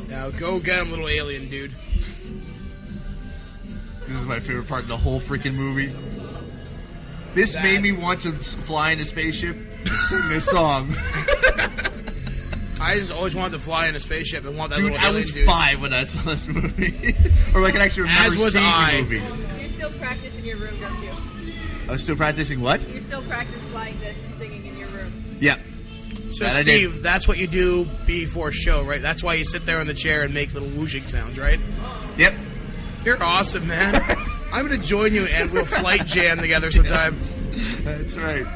Speaker 5: Now go get him, little alien dude.
Speaker 6: This is my favorite part of the whole freaking movie. This made me want to fly in a spaceship and sing this song.
Speaker 5: I just always wanted to fly in a spaceship and want that
Speaker 6: Dude,
Speaker 5: little
Speaker 6: I
Speaker 5: alien
Speaker 6: was
Speaker 5: dude.
Speaker 6: 5 when I saw this movie. Or I can actually remember
Speaker 5: As was
Speaker 6: seeing
Speaker 5: I.
Speaker 6: the movie.
Speaker 9: You still practice in your room, don't you?
Speaker 6: I was still practicing what?
Speaker 9: You still practice flying this and singing in your room.
Speaker 6: Yeah.
Speaker 5: So
Speaker 6: That I did.
Speaker 5: Steve, that's what you do before show, right? That's why you sit there in the chair and make little whooshing sounds, right?
Speaker 6: Yep.
Speaker 5: You're awesome, man. I'm going to join you and we'll flight jam together sometime.
Speaker 6: Yes, that's right.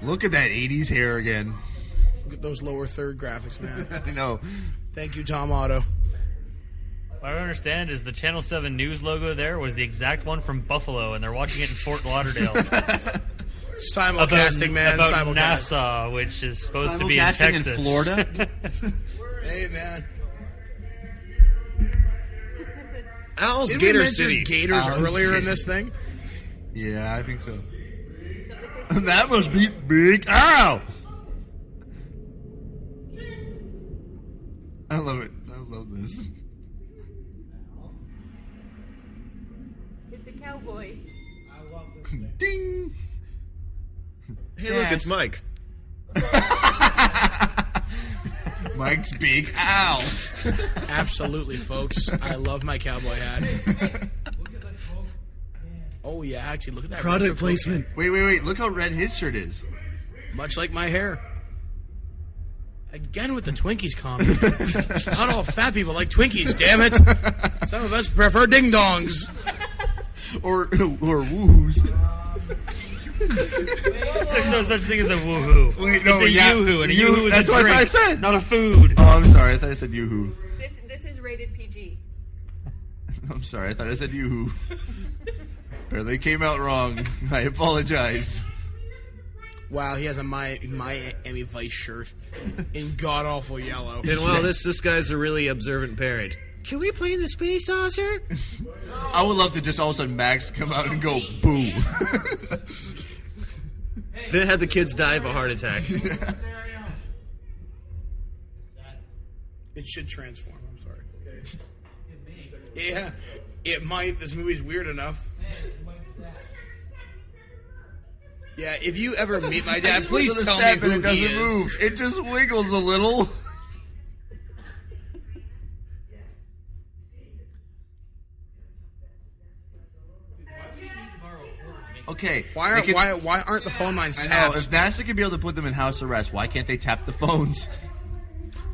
Speaker 6: Look at that 80s hair again.
Speaker 5: Look at those lower third graphics, man.
Speaker 6: I know.
Speaker 5: Thank you, Tom Otto.
Speaker 8: What I don't understand is the Channel 7 News logo there was the exact one from Buffalo, and they're watching it in Fort Lauderdale.
Speaker 5: Simulcasting, man.
Speaker 8: About
Speaker 5: Simulcasting.
Speaker 8: Nassau, which is supposed to be in Texas.
Speaker 6: In Florida?
Speaker 5: Hey, man.
Speaker 7: Owl's
Speaker 5: Did
Speaker 7: Gator
Speaker 5: we mention
Speaker 7: City.
Speaker 5: Gators
Speaker 6: Owl's
Speaker 5: earlier in
Speaker 6: Gator.
Speaker 5: this thing?
Speaker 6: Yeah, I think so.
Speaker 14: That must be big. Ow!
Speaker 6: I love it. I love this.
Speaker 9: It's a cowboy.
Speaker 6: Ding!
Speaker 7: Hey, look, it's Mike.
Speaker 6: Mike's big owl.
Speaker 5: Absolutely, folks. I love my cowboy hat. Oh, yeah, actually, look at that.
Speaker 7: Product
Speaker 5: retro
Speaker 7: placement.
Speaker 6: Wait. Look how red his shirt is.
Speaker 5: Much like my hair. Again with the Twinkies comment. Not all fat people like Twinkies, damn it. Some of us prefer ding-dongs.
Speaker 6: Or woos.
Speaker 8: There's no such thing as a woohoo.
Speaker 6: Wait, no,
Speaker 8: it's a
Speaker 6: yeah.
Speaker 8: yoo-hoo, and a yoo-hoo is
Speaker 6: That's
Speaker 8: a
Speaker 6: what
Speaker 8: drink,
Speaker 6: I said.
Speaker 8: not a food.
Speaker 6: Oh, I'm sorry. I thought I said yoo-hoo.
Speaker 9: This is rated PG.
Speaker 6: I'm sorry. I thought I said yoo-hoo. Apparently it came out wrong. I apologize.
Speaker 5: Wow, he has a Miami Vice shirt in god-awful yellow.
Speaker 7: And wow, this guy's a really observant parent. Can we play in the space saucer?
Speaker 6: I would love to just all of a sudden Max come out and go, boo.
Speaker 7: Then had the kids die of a heart attack.
Speaker 5: It should transform, I'm sorry. Yeah, it might. This movie's weird enough. Yeah, if you ever meet my dad, please
Speaker 6: Listen to
Speaker 5: tell me
Speaker 6: Steph and
Speaker 5: who
Speaker 6: it
Speaker 5: he
Speaker 6: doesn't
Speaker 5: is.
Speaker 6: move. It just wiggles a little. Okay.
Speaker 5: Why aren't the phone lines
Speaker 6: I
Speaker 5: tapped?
Speaker 6: know. If NASA could be able to put them in house arrest, why can't they tap the phones?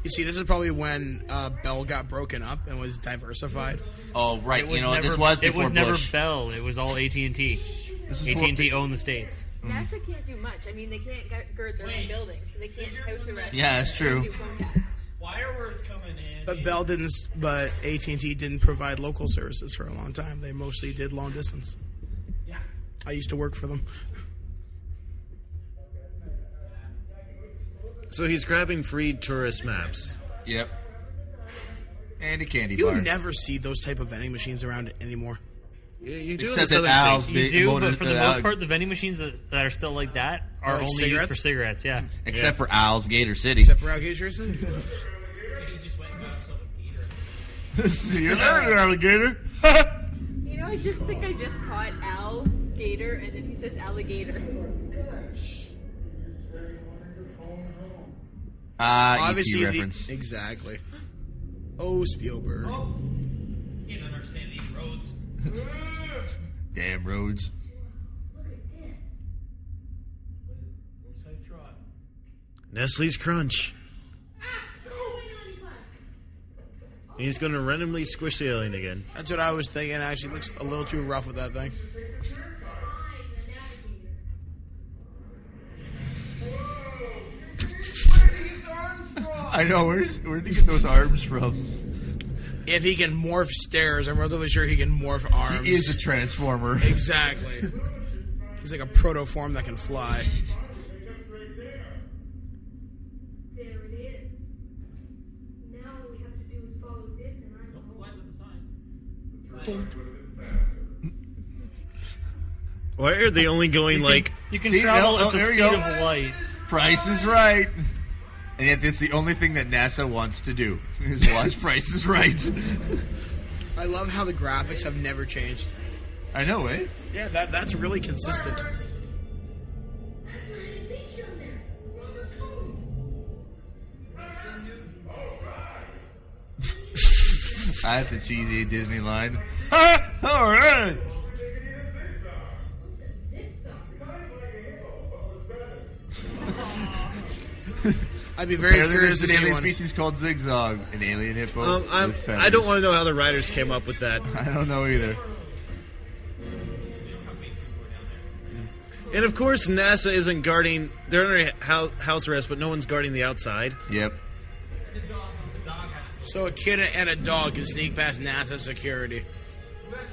Speaker 5: You see, this is probably when Bell got broken up and was diversified.
Speaker 6: Oh, right.
Speaker 8: It was
Speaker 6: This was before
Speaker 8: it was never
Speaker 6: Bush.
Speaker 8: Bell. It was all AT&T. AT&T owned the states.
Speaker 9: NASA can't do much. I mean, they can't gird their own buildings, so they can't house arrest.
Speaker 6: Yeah, that's true.
Speaker 9: Do phone taps.
Speaker 12: Fireworks coming in.
Speaker 5: But Bell didn't. But AT&T didn't provide local services for a long time. They mostly did long distance.
Speaker 12: Yeah.
Speaker 5: I used to work for them.
Speaker 7: So he's grabbing free tourist maps.
Speaker 6: Yep. And a candy
Speaker 5: You
Speaker 6: bar.
Speaker 5: never see those type of vending machines around anymore.
Speaker 7: Yeah, you do.
Speaker 6: Except
Speaker 7: in
Speaker 6: at
Speaker 7: the
Speaker 6: Al's.
Speaker 7: Southern
Speaker 8: You
Speaker 6: They
Speaker 8: do,
Speaker 6: voted,
Speaker 8: but for the
Speaker 6: uh,
Speaker 8: most part, the vending machines that are still like that are
Speaker 5: Like
Speaker 8: only
Speaker 5: cigarettes?
Speaker 8: used for cigarettes. Yeah.
Speaker 6: Except for Al's Gator City.
Speaker 5: Except for Alligator City.
Speaker 12: He just went and got himself a gator.
Speaker 6: See you there, alligator.
Speaker 9: You know, I just think I just caught Al's gator, and then he says alligator.
Speaker 5: Obviously,
Speaker 6: ET reference.
Speaker 5: exactly. Oh, Spielberg.
Speaker 12: Can't understand these roads.
Speaker 6: Damn roads.
Speaker 7: Nestle's Crunch. He's going to randomly squish the alien again.
Speaker 5: That's what I was thinking. Actually, looks a little too rough with that thing.
Speaker 6: I know. Where did he get those arms from?
Speaker 5: If he can morph stairs, I'm relatively sure he can morph arms.
Speaker 6: He is a transformer.
Speaker 5: Exactly. He's like a protoform that can fly.
Speaker 11: There it is. Now all we have to do is follow this and I'm
Speaker 7: Why are they only going like...
Speaker 8: You can
Speaker 6: See,
Speaker 8: travel
Speaker 6: no,
Speaker 8: at the
Speaker 6: there we
Speaker 8: speed
Speaker 6: go.
Speaker 8: of light.
Speaker 6: Price is Right. And yet it's the only thing that NASA wants to do is watch Price is Right.
Speaker 5: I love how the graphics have never changed.
Speaker 6: I know, eh?
Speaker 5: Yeah, that's really consistent.
Speaker 6: That's a cheesy Disney line.
Speaker 14: All right.
Speaker 5: I'd be very
Speaker 6: Apparently
Speaker 5: curious
Speaker 6: there's
Speaker 5: to
Speaker 6: an
Speaker 5: see
Speaker 6: alien
Speaker 5: one.
Speaker 6: species called Zigzag, an alien hippo. with
Speaker 7: I
Speaker 6: feathers.
Speaker 7: don't want to know how the writers came up with that.
Speaker 6: I don't know either.
Speaker 7: And of course, NASA isn't guarding. They're under house arrest, but no one's guarding the outside.
Speaker 6: Yep.
Speaker 5: So a kid and a dog can sneak past NASA security.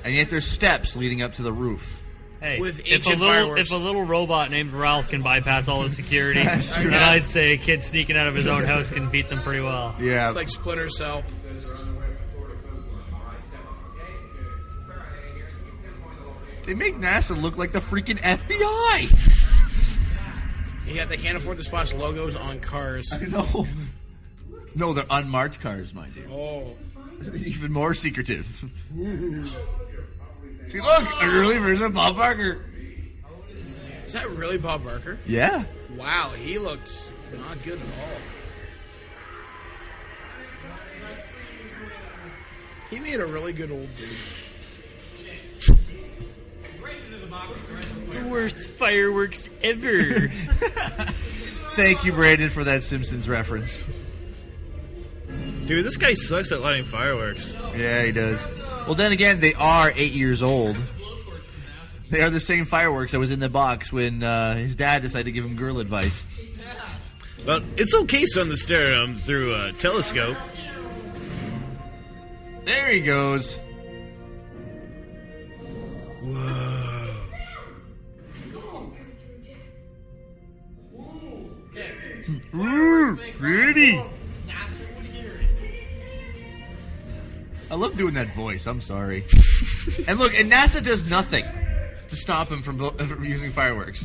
Speaker 6: And yet there's steps leading up to the roof.
Speaker 8: Hey,
Speaker 5: With
Speaker 8: if
Speaker 5: ancient fireworks.
Speaker 8: a little robot named Ralph can bypass all the security,
Speaker 6: That's true.
Speaker 8: then I'd say a kid sneaking out of his own house can beat them pretty well.
Speaker 6: Yeah.
Speaker 5: It's like Splinter Cell.
Speaker 6: They make NASA look like the freaking FBI.
Speaker 5: Yeah, they can't afford to splash logos on cars.
Speaker 6: I know. No, they're unmarked cars, mind you.
Speaker 5: Oh.
Speaker 6: Even more secretive. See, look, an early version of Bob Barker.
Speaker 5: Is that really Bob Barker?
Speaker 6: Yeah.
Speaker 5: Wow, he looks not good at all. He made a really good old dude.
Speaker 8: The worst fireworks ever.
Speaker 6: Thank you, Brandon, for that Simpsons reference.
Speaker 7: Dude, this guy sucks at lighting fireworks.
Speaker 6: Yeah, he does. Well, then again, they are 8 years old. They are the same fireworks that was in the box when his dad decided to give him girl advice.
Speaker 7: But it's okay, son, to stare at him through a telescope.
Speaker 6: There he goes.
Speaker 7: Whoa.
Speaker 14: Ooh, pretty.
Speaker 6: I love doing that voice. I'm sorry. And look, and NASA does nothing to stop him from using fireworks.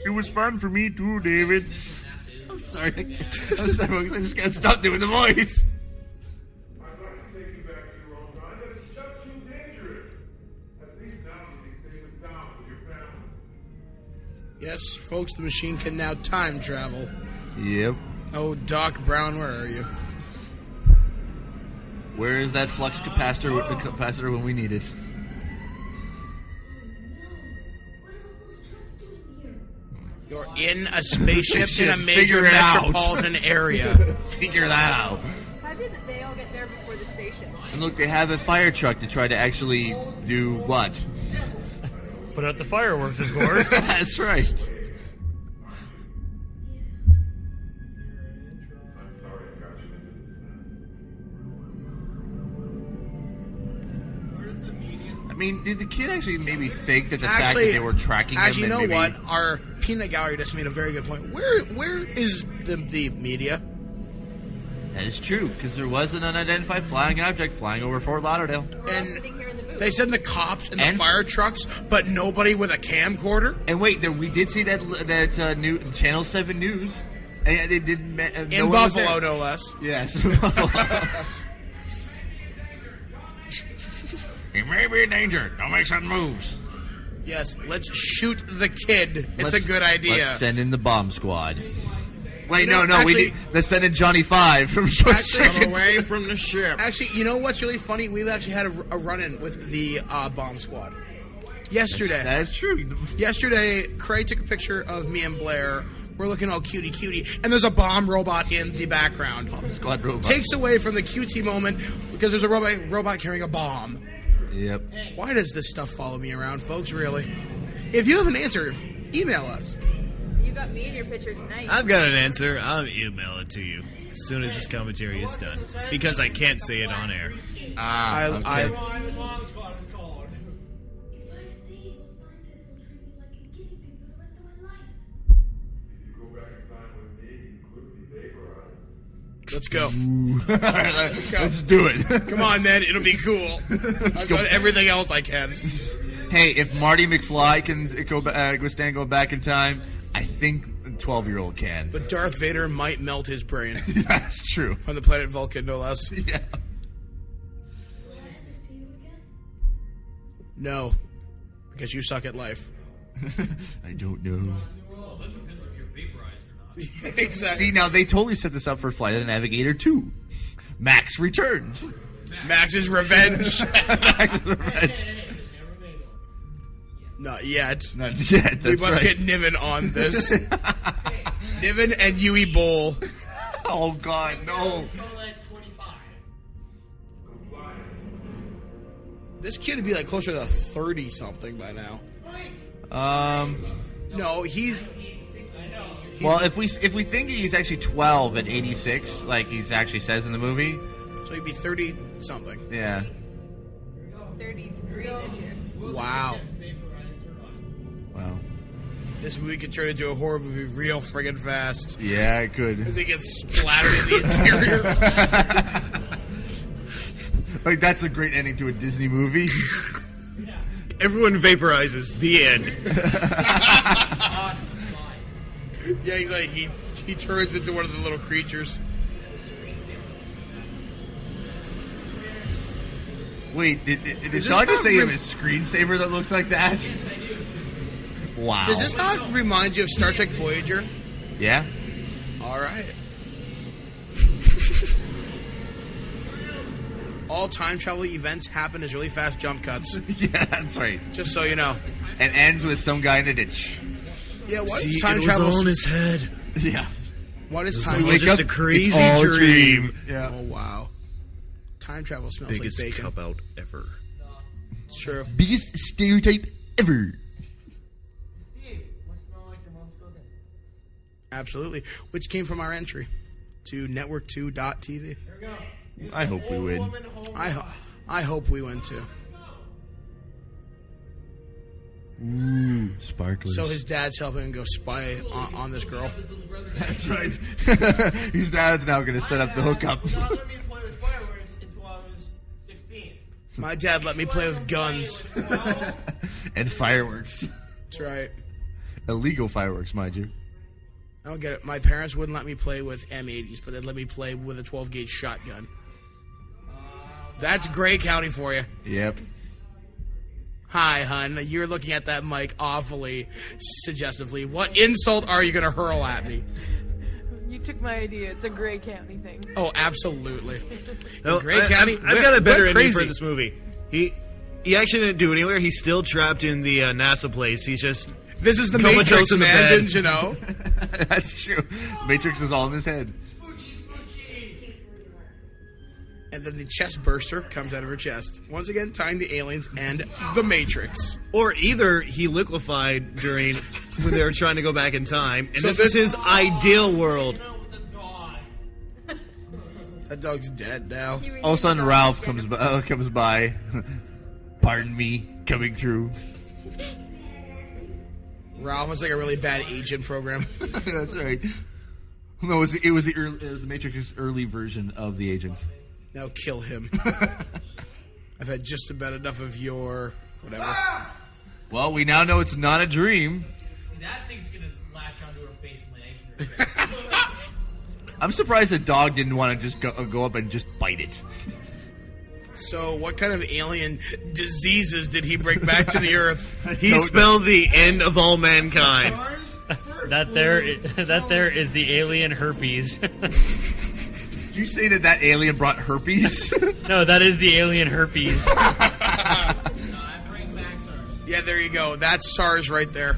Speaker 14: It was fun for me too, David.
Speaker 6: I'm sorry. I just can't stop doing the voice.
Speaker 10: I'd like to take you back to your own time, but it's just too dangerous. At least now you can stay with sound with your family.
Speaker 5: Yes, folks, the machine can now time travel.
Speaker 6: Yep.
Speaker 5: Oh, Doc Brown, where are you?
Speaker 6: Where is that flux capacitor when we need it?
Speaker 5: You're in a spaceship in a major
Speaker 6: Figure it out.
Speaker 5: metropolitan area.
Speaker 6: Figure that out.
Speaker 9: How did they all get there before the station?
Speaker 6: And look, they have a fire truck to try to actually do what?
Speaker 8: Put out the fireworks, of course.
Speaker 6: That's right. I mean, did the kid actually maybe think that the fact that they were tracking him?
Speaker 5: Actually, you know
Speaker 6: maybe...
Speaker 5: what? Our peanut gallery just made a very good point. Where is the media?
Speaker 6: That is true, because there was an unidentified flying object flying over Fort Lauderdale.
Speaker 5: And they sent the cops and the fire trucks, but nobody with a camcorder?
Speaker 6: And wait, we did see that new Channel 7 News. And they didn't...
Speaker 5: In Buffalo, no less.
Speaker 6: Yes. He may be in danger. Don't make sudden moves.
Speaker 5: Yes, let's shoot the kid. It's a good idea.
Speaker 6: Let's send in the bomb squad. Wait,
Speaker 5: You know,
Speaker 6: no,
Speaker 5: actually-
Speaker 6: let's send in Johnny Five from Short Circuit.
Speaker 7: Away from the ship.
Speaker 5: Actually, you know what's really funny? We've actually had a run-in with the bomb squad. Yesterday.
Speaker 6: That is true.
Speaker 5: Yesterday, Craig took a picture of me and Blair. We're looking all cutie, and there's a bomb robot in the background.
Speaker 6: Bomb squad robot.
Speaker 5: Takes away from the cutesy moment because there's a robot carrying a bomb.
Speaker 6: Yep.
Speaker 5: Why does this stuff follow me around, folks, really? If you have an answer, email us.
Speaker 9: You got me in your picture tonight.
Speaker 7: I've got an answer. I'll email it to you as soon as this commentary is done. Because I can't say it on air.
Speaker 5: Let's go.
Speaker 6: Let's do it.
Speaker 5: Come on, man. It'll be cool. I've got everything else I can.
Speaker 6: Hey, if Marty McFly can go back in time, I think a 12-year-old can.
Speaker 5: But Darth Vader might melt his brain.
Speaker 6: That's true.
Speaker 5: From the planet Vulcan, no less.
Speaker 6: Yeah.
Speaker 5: No. Because you suck at life.
Speaker 6: I don't know.
Speaker 5: Exactly.
Speaker 6: See, now they totally set this up for Flight of the Navigator 2. Max returns.
Speaker 5: Max's revenge.
Speaker 6: Max's revenge.
Speaker 5: Not yet.
Speaker 6: Not yet. That's
Speaker 5: we must
Speaker 6: right.
Speaker 5: get Niven on this. Niven and Yui Bowl.
Speaker 6: Oh God, no!
Speaker 5: This kid would be like closer to 30 something by now. No, he's
Speaker 6: well, if we think he's actually 12 at 86, like he actually says in the movie,
Speaker 5: so he'd be 30 something.
Speaker 6: Yeah.
Speaker 9: 33 this year.
Speaker 5: Wow.
Speaker 6: Wow.
Speaker 5: This movie could turn into a horror movie real friggin' fast.
Speaker 6: Yeah, it could.
Speaker 5: Because he gets splattered in the interior.
Speaker 6: Like, that's a great ending to a Disney movie.
Speaker 7: Everyone vaporizes. The end.
Speaker 5: Yeah, he's like, he turns into one of the little creatures.
Speaker 6: Wait, did Sean just say you have a screensaver that looks like that? Wow.
Speaker 5: Does this not remind you of Star Trek Voyager?
Speaker 6: Yeah.
Speaker 5: All right. All time travel events happen as really fast jump cuts.
Speaker 6: Yeah, that's right.
Speaker 5: Just so you know.
Speaker 6: And ends with some guy in a ditch.
Speaker 5: Yeah, why
Speaker 7: See,
Speaker 5: does time
Speaker 7: it
Speaker 5: travel...
Speaker 7: was all in his head.
Speaker 6: Yeah.
Speaker 5: Why does
Speaker 7: It was
Speaker 5: time
Speaker 7: all
Speaker 5: travel...
Speaker 7: just a crazy
Speaker 6: it's all a
Speaker 7: dream.
Speaker 6: Yeah.
Speaker 5: Oh, wow. Time travel smells
Speaker 7: Biggest
Speaker 5: like bacon.
Speaker 7: cop out ever.
Speaker 5: It's true.
Speaker 6: Biggest stereotype ever.
Speaker 5: Absolutely. Which came from our entry to network2.tv.
Speaker 6: I hope we win.
Speaker 5: I hope we win too.
Speaker 6: Ooh, sparklers.
Speaker 5: So his dad's helping him go spy on this girl.
Speaker 6: That's right. His dad's now going to set up the hookup.
Speaker 5: My dad let me play with guns.
Speaker 6: And fireworks.
Speaker 5: That's right.
Speaker 6: Illegal fireworks, mind you.
Speaker 5: I don't get it. My parents wouldn't let me play with M80s, but they'd let me play with a 12-gauge shotgun. That's Gray County for you.
Speaker 6: Yep.
Speaker 5: Hi, hun. You're looking at that mic awfully suggestively. What insult are you going to hurl at me?
Speaker 13: You took my idea. It's a Gray County thing.
Speaker 5: Oh, absolutely.
Speaker 7: No,
Speaker 5: Gray County.
Speaker 7: I've got a better
Speaker 5: we're
Speaker 7: ending
Speaker 5: crazy.
Speaker 7: for this movie. He actually didn't do anywhere. He's still trapped in the NASA place. He's just
Speaker 5: This is the
Speaker 7: comatose
Speaker 5: Matrix,
Speaker 7: in the
Speaker 5: man.
Speaker 7: bed.
Speaker 5: Didn't you know?
Speaker 6: That's true. The Matrix is all in his head.
Speaker 5: And then the chest burster comes out of her chest. Once again, tying the aliens and the Matrix.
Speaker 7: Or either he liquefied during when they were trying to go back in time, and
Speaker 5: So
Speaker 7: this is his ideal world.
Speaker 5: That dog's dead now.
Speaker 6: All of a sudden, Ralph comes by. Pardon me, coming through.
Speaker 5: Ralph was like a really bad agent program.
Speaker 6: That's right. No, it was the Matrix's early version of the agents.
Speaker 5: Now kill him. I've had just about enough of your whatever.
Speaker 6: Well, we now know it's not a dream.
Speaker 12: See, that thing's gonna latch onto her face and legs.
Speaker 6: I'm surprised the dog didn't want to just go up and just bite it.
Speaker 5: So, what kind of alien diseases did he bring back to the Earth?
Speaker 7: He spelled the end of all mankind.
Speaker 8: That there is the alien herpes.
Speaker 6: Did you say that alien brought herpes?
Speaker 8: No, that is the alien herpes.
Speaker 5: Yeah, there you go. That's SARS right there.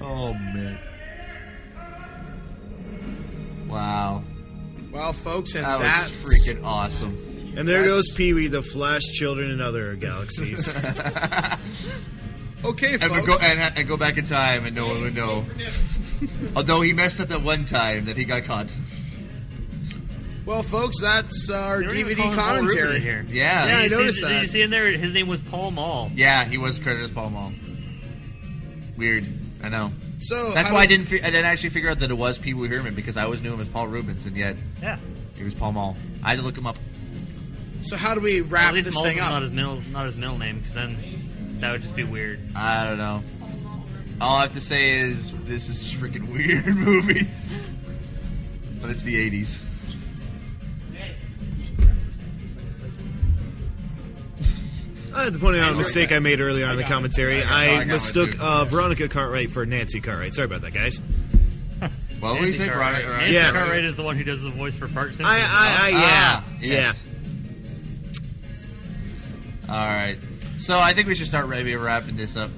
Speaker 6: Oh, man. Wow.
Speaker 5: Well, folks, and
Speaker 6: That
Speaker 5: that's
Speaker 6: was freaking awesome.
Speaker 7: And there goes Pee-wee, the Flash children in other galaxies.
Speaker 5: Okay, folks.
Speaker 6: And go back in time, and no one would know. Although he messed up that one time that he got caught.
Speaker 5: Well, folks, that's our
Speaker 8: They don't even
Speaker 5: DVD
Speaker 8: call him Paul Rubin
Speaker 5: commentary.
Speaker 8: in here.
Speaker 6: Yeah.
Speaker 5: Yeah, I
Speaker 8: Did you
Speaker 5: noticed
Speaker 8: see,
Speaker 5: that.
Speaker 8: Did you see in there? His name was Paul Mall.
Speaker 6: Yeah, he was credited as Paul Mall. Weird. I know.
Speaker 5: So
Speaker 6: That's
Speaker 5: how
Speaker 6: why I
Speaker 5: do-
Speaker 6: didn't actually figure out that it was Pee Wee Herman, because I always knew him as Paul Rubens, and yet
Speaker 8: Yeah.
Speaker 6: he was Paul Mall. I had to look him up.
Speaker 5: So how do we
Speaker 8: Well,
Speaker 5: wrap
Speaker 8: at least
Speaker 5: this
Speaker 8: Malls
Speaker 5: thing
Speaker 8: is
Speaker 5: up?
Speaker 8: not his middle name, because then that would just be weird.
Speaker 6: I don't know. All I have to say is this is a freaking weird movie. But it's the 80s.
Speaker 7: I have to point out a mistake I made earlier on in the commentary. I
Speaker 6: got
Speaker 7: mistook
Speaker 6: it, too.
Speaker 7: Veronica Cartwright for Nancy Cartwright. Sorry about that, guys.
Speaker 6: What were you saying, Veronica?
Speaker 8: Nancy
Speaker 7: Yeah.
Speaker 8: Cartwright is the one who does the voice for Bart Simpson.
Speaker 7: Yeah.
Speaker 6: yes. All right. So I think we should start maybe wrapping this up.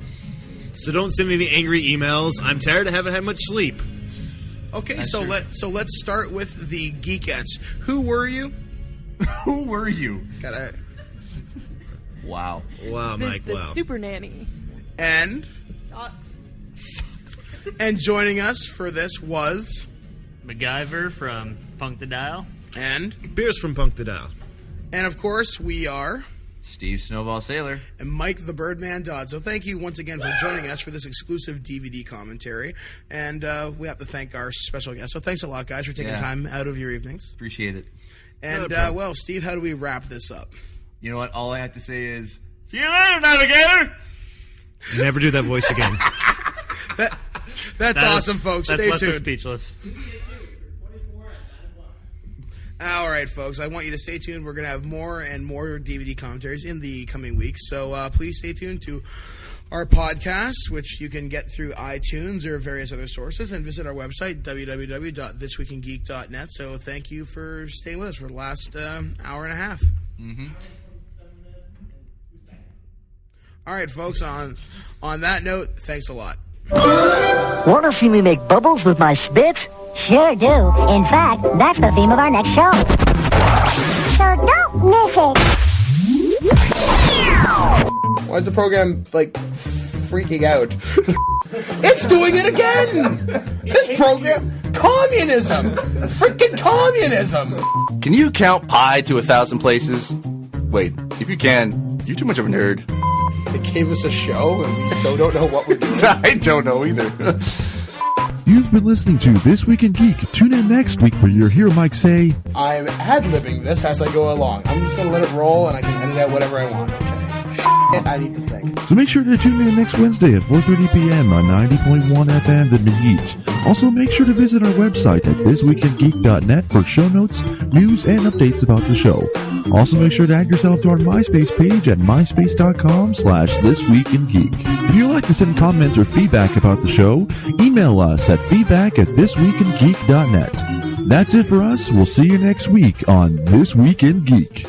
Speaker 7: So don't send me any angry emails. I'm tired. I haven't had much sleep.
Speaker 5: Okay,
Speaker 6: That's
Speaker 5: so
Speaker 6: true.
Speaker 5: let's start with the Geekettes. Who were you?
Speaker 6: Who were you? Wow.
Speaker 7: Wow,
Speaker 13: This
Speaker 7: Mike,
Speaker 13: the
Speaker 7: wow.
Speaker 13: super nanny.
Speaker 5: And
Speaker 9: Socks.
Speaker 5: and joining us for this was
Speaker 8: MacGyver from Punk the Dial.
Speaker 5: and
Speaker 7: Beers from Punk the Dial.
Speaker 5: and of course we are
Speaker 6: Steve Snowball Sailor.
Speaker 5: and Mike the Birdman Dodd. So thank you once again for joining us for this exclusive DVD commentary. And we have to thank our special guest. So thanks a lot, guys, for taking time out of your evenings.
Speaker 6: Appreciate it.
Speaker 5: And well, Steve, how do we wrap this up?
Speaker 6: You know what? All I have to say is,
Speaker 8: See you later, Navigator!
Speaker 7: Never do that voice again.
Speaker 5: That's awesome, folks.
Speaker 8: That's
Speaker 5: Stay
Speaker 8: left us
Speaker 5: tuned.
Speaker 8: speechless.
Speaker 5: All right, folks. I want you to stay tuned. We're going to have more and more DVD commentaries in the coming weeks. So please stay tuned to our podcast, which you can get through iTunes or various other sources, and visit our website, www.thisweekingeek.net. So thank you for staying with us for the last hour and a half.
Speaker 6: mm-hmm.
Speaker 5: All right, folks. On that note, thanks a lot.
Speaker 3: Want to see me make bubbles with my spit? Sure do. In fact, that's the theme of our next show. So don't miss it.
Speaker 5: Why is the program, freaking out? It's doing it again! This program... Communism! Freaking communism!
Speaker 15: Can you count pi to 1,000 places? Wait, if you can, you're too much of a nerd.
Speaker 5: They gave us a show, and we still don't know what we're doing.
Speaker 15: I don't know either.
Speaker 2: You've been listening to This Week in Geek. Tune in next week where you'll hear Mike say,
Speaker 5: I'm ad-libbing this as I go along. I'm just going to let it roll, and I can edit out whatever I want, okay? I need to think.
Speaker 2: so make sure to tune in next Wednesday at 4:30 p.m. on 90.1 FM The Heat. Also, make sure to visit our website at ThisWeekInGeek.net for show notes, news, and updates about the show. Also, make sure to add yourself to our MySpace page at myspace.com/ThisWeekInGeek. If you'd like to send comments or feedback about the show, email us at feedback@ThisWeekInGeek.net. That's it for us. We'll see you next week on This Week in Geek.